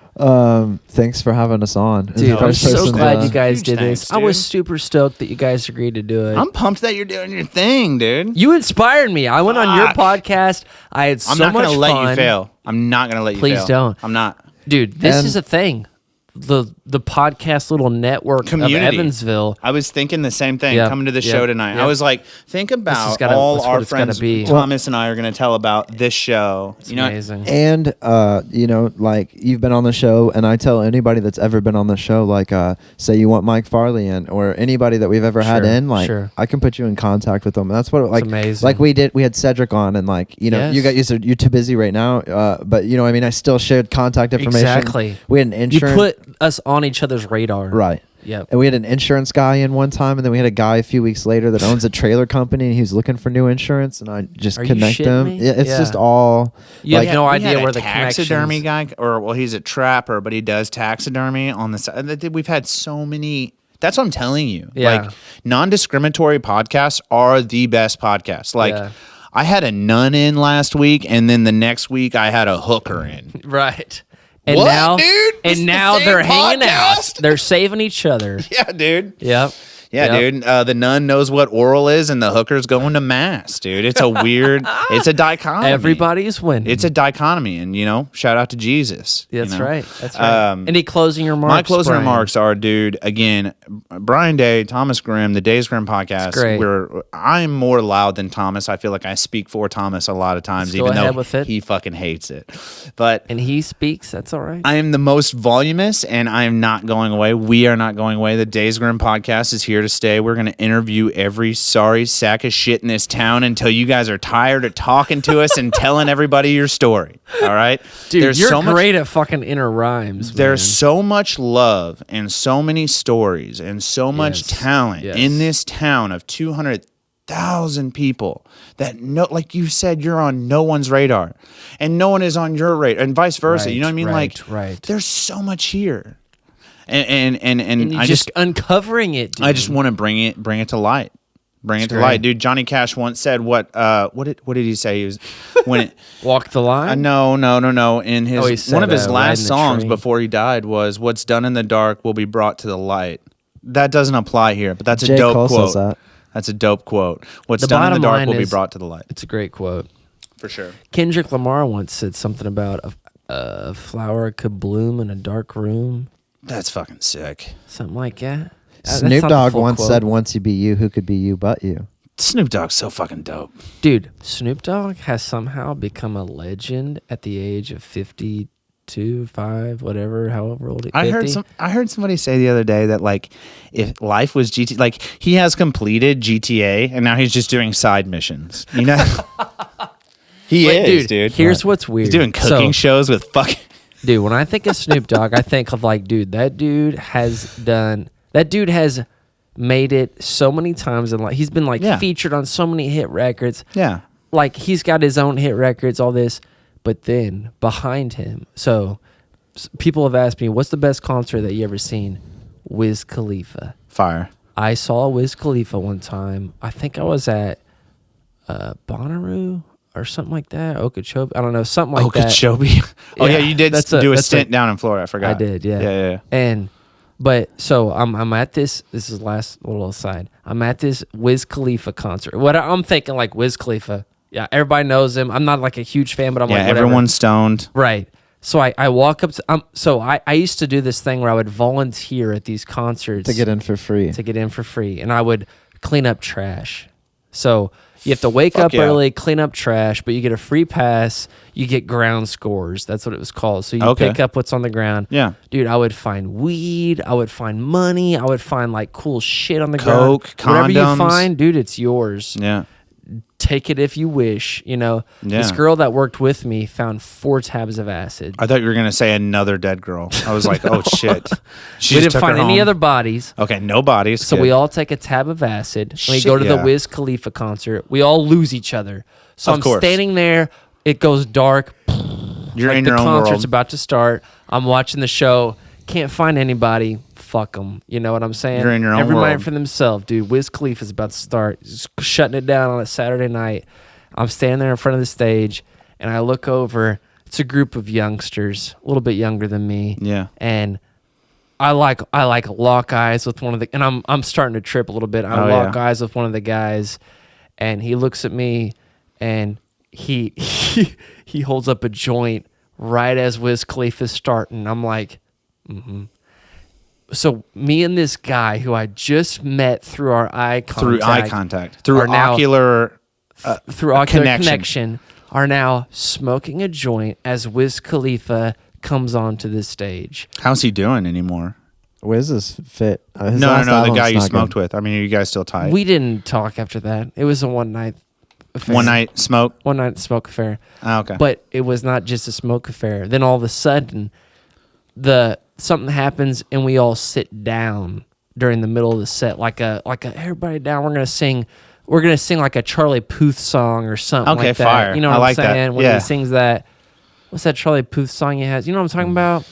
Thanks for having us on. Dude, I'm First so person glad to- you guys Huge did thanks, this. I was dude. super stoked that you guys agreed to do it. I'm pumped that you're doing your thing, dude. You inspired me. I went on your Fuck. podcast. I had so I'm not much gonna fun. let you fail. I'm not gonna let you Please fail. don't. I'm not. Dude, this And- is a thing. the podcast little network Community. of Evansville. I was thinking the same thing Yep. coming to the Yep. show tonight. Yep. I was like, think about gotta- all that's what our it's gotta friends be. Thomas and I are going to tell about this show. It's amazing. And like you've been on the show, and I tell anybody that's ever been on the show, like say you want Mike Farley in, or anybody that we've ever had Sure, in, like sure. I can put you in contact with them. That's what amazing. like we had Cedric on, and like Yes. you're too busy right now, but I mean I still shared contact information. Exactly. We had an You insurance put us on each other's radar. right. Yep. And we had an insurance guy in one time, and then we had a guy a few weeks later that owns a trailer company, and he was looking for new insurance, and I just Are you connect shitting him. me? Yeah, it's Yeah. just all You like have no We idea had where a the taxidermy connections. guy, he's a trapper, but he does taxidermy on the side. We've had so many. That's what I'm telling you. Yeah. Like, non-discriminatory podcasts are the best podcasts. Like, Yeah. I had a nun in last week, and then the next week I had a hooker in. Right. And What, now, dude? This is And the now same they're hanging out. podcast? They're saving each other. Yeah, dude. Yep. Yeah, Yep. dude. The nun knows what oral is, and the hooker's going to mass, dude. It's a weird. It's a dichotomy. Everybody's winning. It's a dichotomy, and shout out to Jesus. That's you know? right. That's right. Any closing remarks? My closing Brian? remarks are, dude. Again, Brian Day, Thomas Grimm, the Days Grimm Podcast. great. I'm more loud than Thomas. I feel like I speak for Thomas a lot of times, Let's go even ahead though with it. he fucking hates it. But And he speaks. That's all right. I am the most voluminous, and I am not going away. We are not going away. The Days Grimm Podcast is here to stay. We're going to interview every sorry sack of shit in this town until you guys are tired of talking to us and telling everybody your story. All right, Dude, There's you're so much- great at fucking inner rhymes. There's man. so much love and so many stories and so much Yes. talent Yes. in this town of 200,000 people that like you said, you're on no one's radar, and no one is on your radar, and vice versa. You know what I mean? Right. There's so much here, and And you I just uncovering it. Dude. I just want to bring it to light. Bring it to great. light, dude. Johnny Cash once said, "What did he say? He was when it." walk the line. No. In he his said, one of his riding last the songs train. before he died was "What's done in the dark will be brought to the light." That doesn't apply here, but that's a J. dope Cole quote. says that. That's a dope quote. What's The done in the bottom dark line will be is- brought to the light. It's a great quote. For sure. Kendrick Lamar once said something about a flower could bloom in a dark room, That's fucking sick. something like that. That's Snoop not the Dogg full once quote. said, "Once you be you, who could be you but you?" Snoop Dogg's so fucking dope. Dude, Snoop Dogg has somehow become a legend at the age of 52, 5, whatever, however old it is. I heard somebody say the other day that like if life was GTA, like he has completed GTA and now he's just doing side missions. You know, he is, dude. Here's what's weird. He's doing cooking shows with fucking. Dude, when I think of Snoop Dogg, I think of like, dude, that dude has made it so many times, and like he's been like Yeah. featured on so many hit records. Yeah. Like he's got his own hit records, all this, but then behind him, so people have asked me, what's the best concert that you ever seen? Wiz Khalifa. Fire. I saw Wiz Khalifa one time. I think I was at Bonnaroo or something like that. Okeechobee. I don't know, something like that. Okeechobee. Oh yeah, Yeah, you did that's do a that's stint down in Florida. I forgot. I did, yeah. Yeah. But so I'm at this is last little aside. I'm at this Wiz Khalifa concert. What I'm thinking, like, Wiz Khalifa. Yeah, everybody knows him. I'm not like a huge fan, but I'm Yeah, like, whatever. everyone's stoned. Right. So I walk up to so I used to do this thing where I would volunteer at these concerts To get in for free. and I would clean up trash. So you have to wake Fuck up yeah. early, clean up trash, but you get a free pass. You get ground scores. That's what it was called. So you Okay. pick up what's on the ground. Yeah. Dude, I would find weed. I would find money. I would find like cool shit on the Coke, ground. Whatever you condoms. find, dude, it's yours. Yeah. Take it if you wish. You know, this Yeah. girl that worked with me found 4 tabs of acid. I thought you were gonna say another dead girl. I was like, oh shit. She We just didn't took find her any home. other bodies. Okay, no bodies. So Good. we all take a tab of acid. And we Shit, go to the yeah. Wiz Khalifa concert. We all lose each other. So Of I'm course. standing there. It goes dark. You're Like in the your own concert's world. about to start. I'm watching the show. Can't find anybody. Fuck them. You know what I'm saying? You're in your own Everybody world. for themselves, dude. Wiz Khalifa's about to start. Just shutting it down on a Saturday night. I'm standing there in front of the stage, and I look over. It's a group of youngsters, a little bit younger than me. Yeah. And I like lock eyes with one of the, and I'm starting to trip a little bit. I Oh, lock yeah. eyes with one of the guys, and he looks at me, and he holds up a joint right as Wiz Khalifa's starting. I'm like, So me and this guy who I just met through our eye contact, through are now- ocular through ocular connection, are now smoking a joint as Wiz Khalifa comes onto the stage. How's he doing anymore? Wiz is fit. His No, last the album's guy you not smoked good. with. I mean, are you guys still tight? We didn't talk after that. It was a one night affair. One night smoke? One night smoke affair. Oh, okay. But it was not just a smoke affair. Then all of a sudden, something happens and we all sit down during the middle of the set, like a everybody down. We're gonna sing like a Charlie Puth song or something Okay, like that. fire. You know what I I'm like that. saying? When Yeah. he sings that, what's that Charlie Puth song he has? You know what I'm talking about?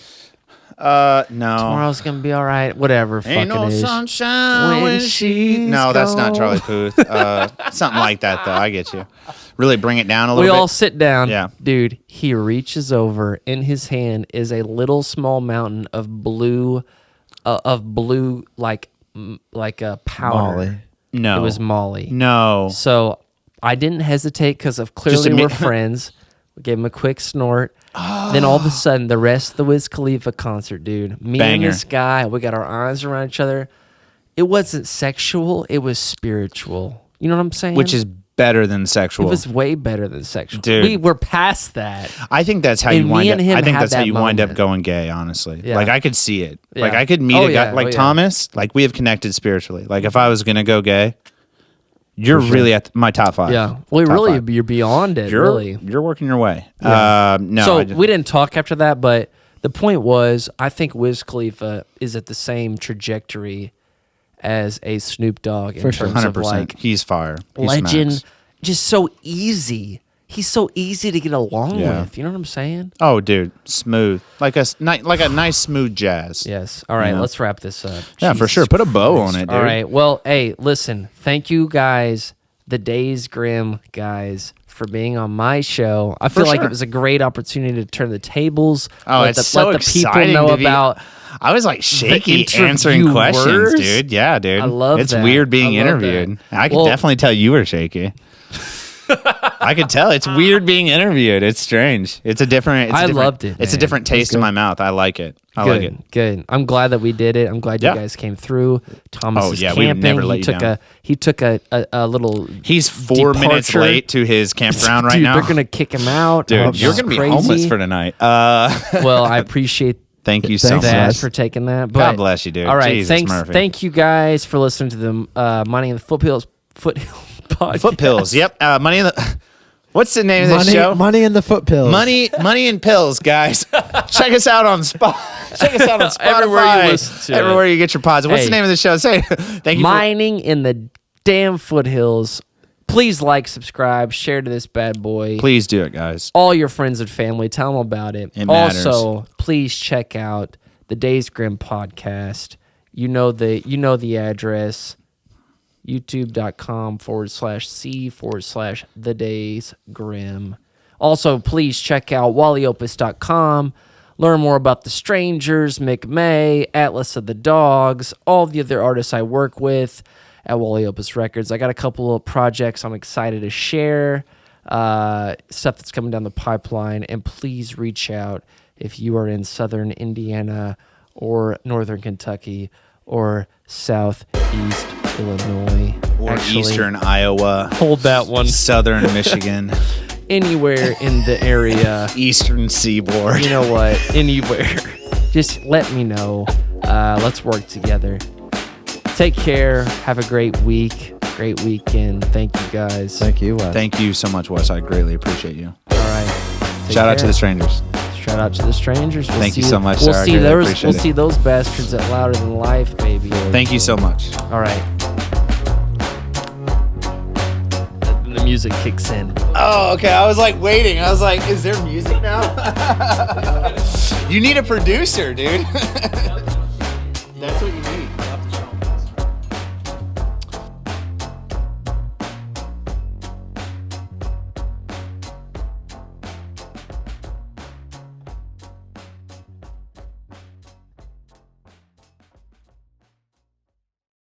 No. Tomorrow's gonna be all right. Whatever. Ain't fucking no is. sunshine When when she's No, that's not gone. Charlie Puth. Something like that, though. I get you. Really bring it down a We little all bit. sit down. Yeah. Dude, he reaches over. In his hand is a little small mountain of blue like a powder. Molly. No. It was Molly. No. So I didn't hesitate because of clearly admit- we're friends. We gave him a quick snort. Then all of a sudden, the rest of the Wiz Khalifa concert, dude, me Banger. and this guy, we got our arms around each other. It wasn't sexual. It was spiritual. You know what I'm saying? Which is better than it sexual. was way better than sexual. Dude. We were past that. I think that's how And you me wind up. and him I think had that's how that you wind up moment. going gay. Honestly, Yeah. like I could see it. Like Yeah. I could meet Oh, a guy yeah. like Oh, yeah. Thomas. Like we have connected spiritually. Like if I was gonna go gay, you're really at my top 5. Yeah. Well, Top really, 5. you're beyond it, You're really. you're working your way. Yeah. No. So I just- we didn't talk after that, but the point was, I think Wiz Khalifa is at the same trajectory as a Snoop Dogg in For sure. terms 100%. of like He's fire. He legend. smacks. Just so easy. He's so easy to get along Yeah. with. You know what I'm saying? Oh, dude, smooth. Like a nice smooth jazz. Yes. All right, Yeah. let's wrap this up. Yeah, for Jesus sure. Put a bow Christ. on it, dude. All right. Well, hey, listen. Thank you guys, the Days Grimm guys, for being on my show. I feel like sure. it was a great opportunity to turn the tables. Oh, let it's the, so let the people exciting know to be- about. I was like shaky interviewers? answering questions, dude. Yeah, dude. I love It's that. weird being I love interviewed. that. I can Well- definitely tell you were shaky. I could tell. It's weird being interviewed. It's strange. It's a different. I loved it, It's a man. different taste in my mouth. I like it. I like it. Good. I'm glad that we did it. I'm glad Yeah. you guys came through. Thomas Oh, is yeah, we would camping. never let he you took down. he took a little. He's 4 minutes Departure. late to his campground right Dude, now. they're gonna kick him out. Dude, Oh, you're that's gonna be crazy. homeless for tonight. Well, I appreciate Thank you so Thanks, much. that Wes. for taking that. But, God bless you, dude. All right, Jesus, thanks. Murphy. Thank you guys for listening to the Money in the Foothill podcast. Foot pills. Yep. Money in the. What's the name of this show? Money in the foot pills. Money and pills, guys. Check us out on Check us out on Spotify. Everywhere you listen to Everywhere you get your pods. What's Hey. the name of the show? Say it. Thank you. Mining in the damn foothills. Please like, subscribe, share to this bad boy. Please do it, guys. All your friends and family, tell them about it. It matters. Also, please check out the Days Grimm podcast. You know the address. youtube.com/C/The Days Grimm. Also, please check out wallyopus.com. Learn more about The Strangers, McMay, Atlas of the Dogs, all the other artists I work with at Wally Opus Records. I got a couple of projects I'm excited to share, stuff that's coming down the pipeline, and please reach out if you are in southern Indiana or northern Kentucky or southeast Illinois. Or Actually, Eastern Iowa. hold that one. Southern Michigan. Anywhere in the area. Eastern Seaboard. You know what? Anywhere. Just let me know. Let's work together. Take care. Have a great week. Great weekend. Thank you guys. Thank you, Wes. Thank you so much, Wes. I greatly appreciate you. All right. Take Shout out to care. the strangers. Shout out to the strangers. We'll Thank you see- so much, We'll sir. I see greatly those. appreciate We'll it. see those bastards at Louder Than Life, baby. Thank you so much. All right. The music kicks in. Oh, okay. I was like waiting. I was like, is there music now? You need a producer, dude.